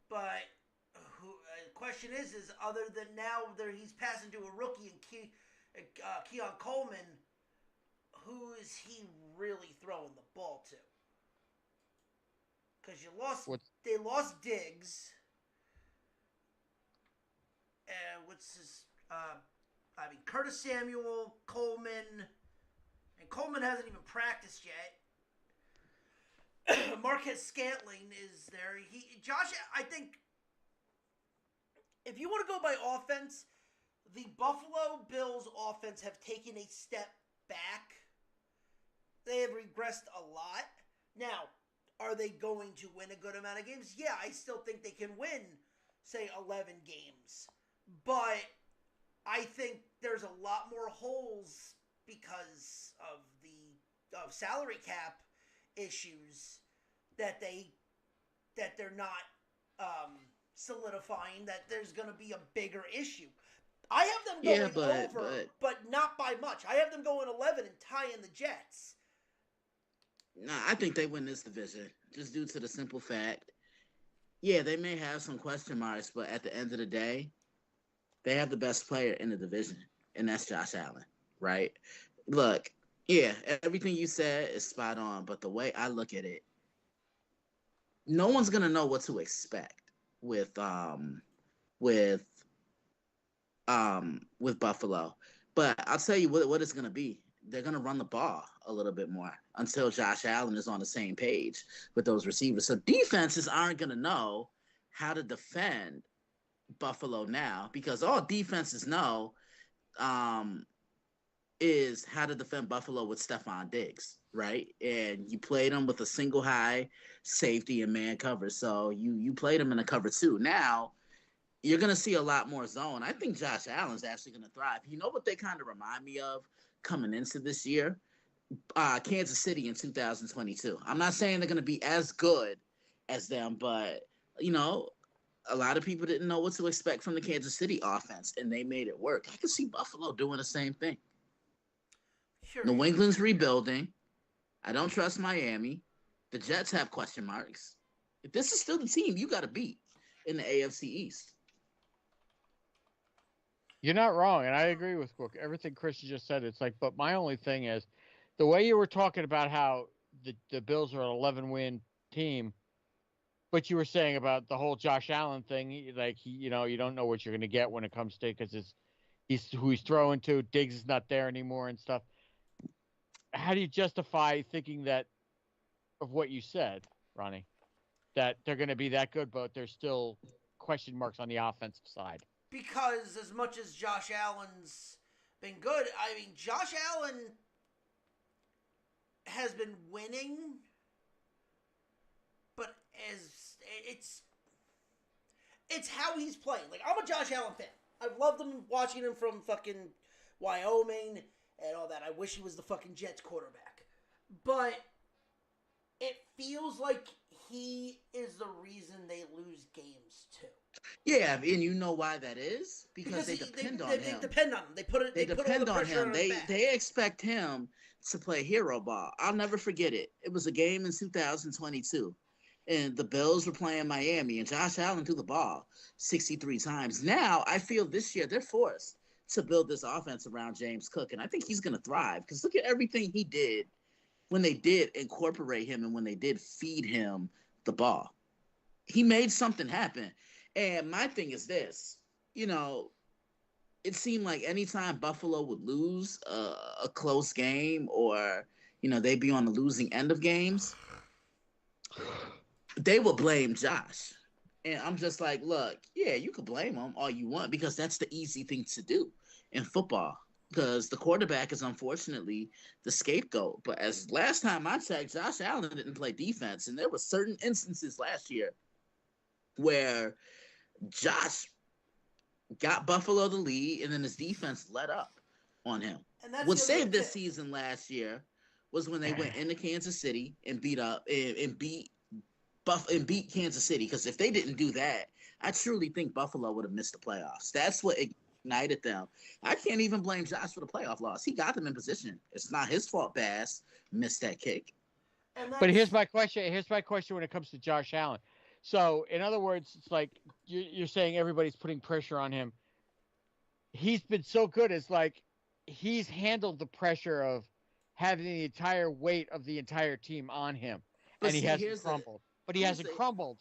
But the question is other than now he's passing to a rookie and Keon Coleman, who is he really throwing the ball to? Because they lost Diggs. And what's his? Curtis Samuel, Coleman, and Coleman hasn't even practiced yet. Marquez Scantling is there. Josh, I think, if you want to go by offense, the Buffalo Bills offense have taken a step back. They have regressed a lot. Now, are they going to win a good amount of games? Yeah, I still think they can win, say, 11 games. But I think there's a lot more holes because of the salary cap issues that they're not solidifying, that there's going to be a bigger issue. I have them going over, but not by much. I have them going 11 and tying the Jets. Nah, I think they win this division just due to the simple fact. Yeah, they may have some question marks, but at the end of the day, they have the best player in the division, and that's Josh Allen, right? Look, yeah, everything you said is spot on, but the way I look at it, no one's gonna know what to expect with Buffalo. But I'll tell you what it's gonna be. They're gonna run the ball a little bit more until Josh Allen is on the same page with those receivers. So defenses aren't gonna know how to defend Buffalo now, because all defenses know is how to defend Buffalo with Stephon Diggs, right? And you played them with a single high safety and man cover. So you played them in a cover 2. Now you're going to see a lot more zone. I think Josh Allen's actually going to thrive. You know what they kind of remind me of coming into this year? Kansas City in 2022. I'm not saying they're going to be as good as them, but, you know, a lot of people didn't know what to expect from the Kansas City offense, and they made it work. I can see Buffalo doing the same thing. Sure. New England's rebuilding. I don't trust Miami. The Jets have question marks. If this is still the team you got to beat in the AFC East. You're not wrong, and I agree with everything Chris just said. It's like, but my only thing is, the way you were talking about how the Bills are an 11-win team, but you were saying about the whole Josh Allen thing, like you don't know what you're going to get when it comes to, because he's who he's throwing to. Diggs is not there anymore and stuff. How do you justify thinking that of what you said, Ronnie, that they're going to be that good, but there's still question marks on the offensive side? Because as much as Josh Allen's been good, I mean, Josh Allen has been winning, but it's how he's playing. Like, I'm a Josh Allen fan. I've loved him, watching him from fucking Wyoming and all that. I wish he was the fucking Jets quarterback. But it feels like he is the reason they lose games too. Yeah, and you know why that is? Because they Because depend on they him. depend on him. They put They all the depend on pressure him. on his back. They expect him to play hero ball. I'll never forget it. It was a game in 2022, and the Bills were playing Miami, and Josh Allen threw the ball 63 times. Now I feel this year they're forced to build this offense around James Cook, and I think he's going to thrive because look at everything he did when they did incorporate him and when they did feed him the ball. He made something happen. And my thing is this, you know, it seemed like anytime Buffalo would lose a close game or, you know, they'd be on the losing end of games, they would blame Josh. And I'm just like, look, yeah, you could blame him all you want because that's the easy thing to do in football because the quarterback is unfortunately the scapegoat. But as last time I checked, Josh Allen didn't play defense. And there were certain instances last year where Josh got Buffalo the lead, and then his defense let up on him. And that's What the saved other this thing. season last year was when they went into Kansas City and beat Kansas City. Because if they didn't do that, I truly think Buffalo would have missed the playoffs. That's what ignited them. I can't even blame Josh for the playoff loss. He got them in position. It's not his fault. Bass missed that kick. And But that's- here's my question. Here's my question when it comes to Josh Allen. So, in other words, it's like you're saying everybody's putting pressure on him. He's been so good. It's like he's handled the pressure of having the entire weight of the entire team on him, But and he see, hasn't crumbled. But he hasn't crumbled.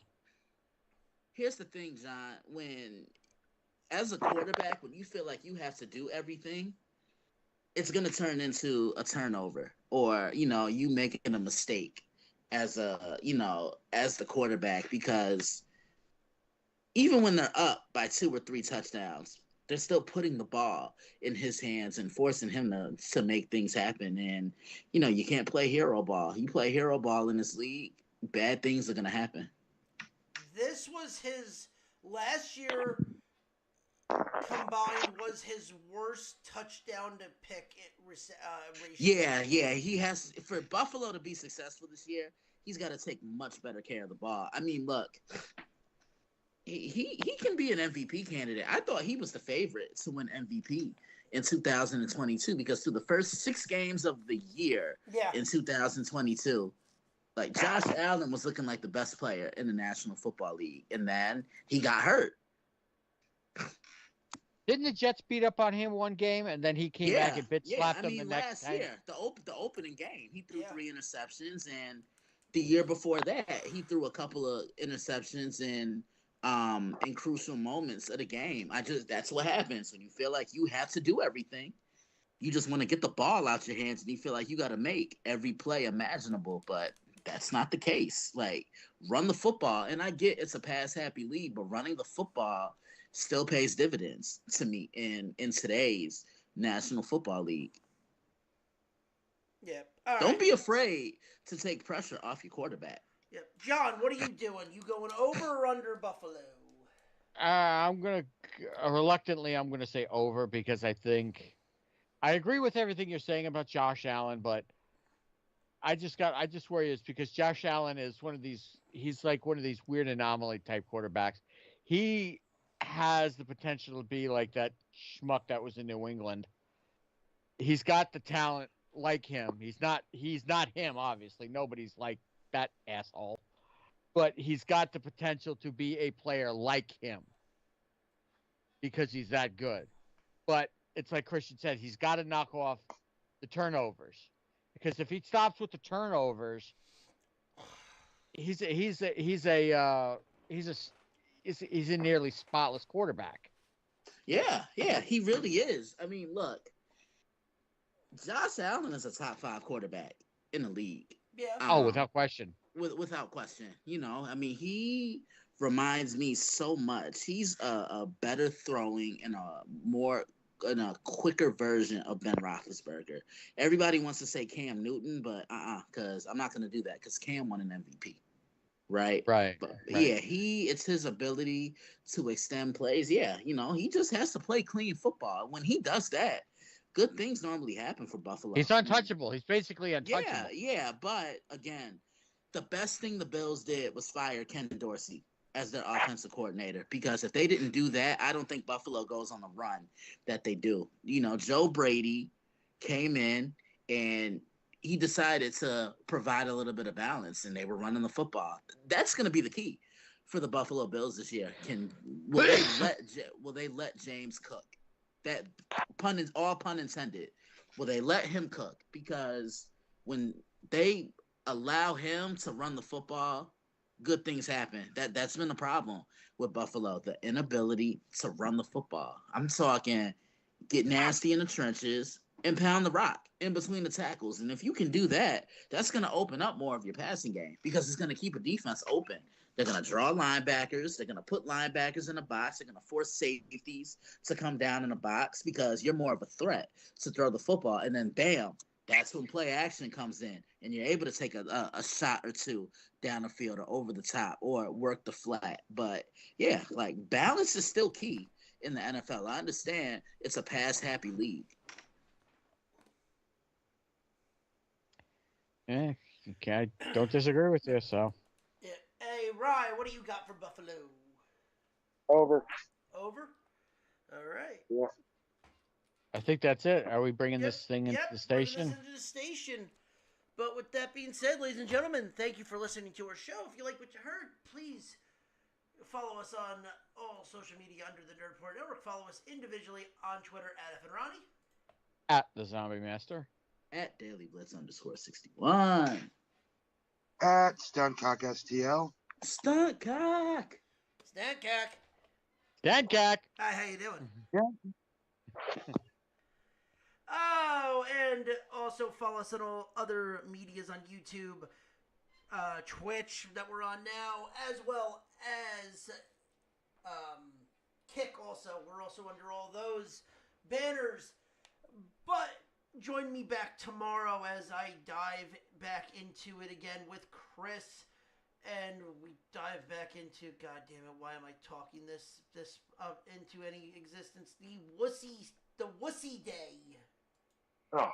Here's the thing, John. When, as a quarterback, when you feel like you have to do everything, it's going to turn into a turnover or, you know, you making a mistake as the quarterback because even when they're up by 2 or 3 touchdowns, they're still putting the ball in his hands and forcing him to make things happen. And, you know, you can't play hero ball. You play hero ball in this league, bad things are going to happen. This was his last year combined was his worst touchdown to pick ratio. Yeah, he has for Buffalo to be successful this year. He's got to take much better care of the ball. I mean, look, he can be an MVP candidate. I thought he was the favorite to win MVP in 2022 because through the first 6 games of the year in 2022, like Josh Allen was looking like the best player in the National Football League, and then he got hurt. Didn't the Jets beat up on him one game, and then he came back and slapped them the next time? Year, the opening game, he threw 3 interceptions, and the year before that, he threw a couple of interceptions in crucial moments of the game. That's what happens when you feel like you have to do everything. You just want to get the ball out your hands, and you feel like you got to make every play imaginable, but that's not the case. Like, run the football, and I get it's a pass-happy league, but running the football still pays dividends to me in today's National Football League. Yeah. Don't be afraid to take pressure off your quarterback. Yep. John, what are you doing? You going over or under Buffalo? I'm going to, reluctantly, I'm going to say over because I agree with everything you're saying about Josh Allen, but I just worry is because Josh Allen is he's like one of these weird anomaly type quarterbacks. He has the potential to be like that schmuck that was in New England. He's got the talent like him. He's not him, obviously. Nobody's like that asshole. But he's got the potential to be a player like him because he's that good. But it's like Christian said, he's got to knock off the turnovers. Because if he stops with the turnovers, he's a nearly spotless quarterback. Yeah, he really is. I mean, look, Josh Allen is a top 5 quarterback in the league. Yeah. Without question. Without question. You know, I mean, he reminds me so much. He's a better throwing and a quicker version of Ben Roethlisberger. Everybody wants to say Cam Newton, but because I'm not going to do that because Cam won an MVP. Right. But yeah, it's his ability to extend plays. Yeah, you know, he just has to play clean football. When he does that, good things normally happen for Buffalo. He's untouchable. He's basically untouchable. Yeah, but again, the best thing the Bills did was fire Ken Dorsey. as their offensive coordinator, because if they didn't do that, I don't think Buffalo goes on the run that they do. You know, Joe Brady came in and he decided to provide a little bit of balance, and they were running the football. That's going to be the key for the Buffalo Bills this year. Will they let James cook? That pun is all pun intended. Will they let him cook? Because when they allow him to run the football, good things happen. That's been the problem with Buffalo, the inability to run the football. I'm talking get nasty in the trenches and pound the rock in between the tackles. And if you can do that, that's going to open up more of your passing game because it's going to keep a defense open. They're going to draw linebackers. They're going to put linebackers in the box. They're going to force safeties to come down in the box because you're more of a threat to throw the football. And then, bam, that's when play action comes in, and you're able to take a shot or two down the field or over the top or work the flat. But, yeah, like balance is still key in the NFL. I understand it's a pass-happy league. Yeah, okay, I don't disagree with you, so. Yeah. Hey, Ryan, what do you got for Buffalo? Over. Over? All right. Yeah. I think that's it. Are we bringing Yep, this thing into yep, the station? bringing this into the station. But with that being said, ladies and gentlemen, thank you for listening to our show. If you like what you heard, please follow us on all social media under the Nerd Report Network. Follow us individually on Twitter at @FNRonnie. At the Zombie Master. At DailyBlitz_61. At Stuntcock STL. Stuntcock. Stancack. Dadcack. Hi, how you doing? Yeah. Oh, and also follow us on all other medias on YouTube, Twitch that we're on now, as well as Kick also. We're also under all those banners. But join me back tomorrow as I dive back into it again with Chris. And we dive back into, God damn it, why am I talking this into any existence? The Wussy Day. Oh.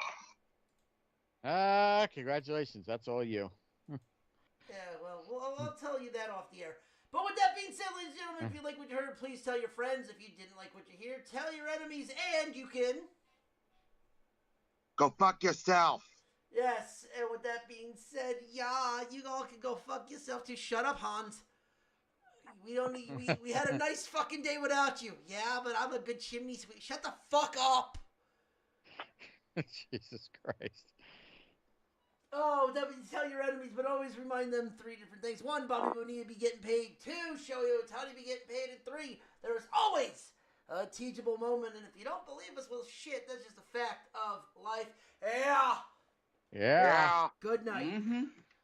Congratulations. That's all you. Yeah, well, I'll tell you that off the air. But with that being said, ladies and gentlemen, if you like what you heard, please tell your friends. If you didn't like what you hear, tell your enemies, and you can Go fuck yourself. Yes, and with that being said, yeah, you all can go fuck yourself too. Shut up, Hans. We don't need. We had a nice fucking day without you. Yeah, but I'm a good chimney sweep. Shut the fuck up. Jesus Christ. Oh, that means tell your enemies, but always remind them 3 different things. 1, Bobby Bonilla be getting paid. 2, Shohei Ohtani be getting paid. And 3, there is always a teachable moment. And if you don't believe us, well, shit, that's just a fact of life. Yeah. Yeah. Good night. Mm-hmm.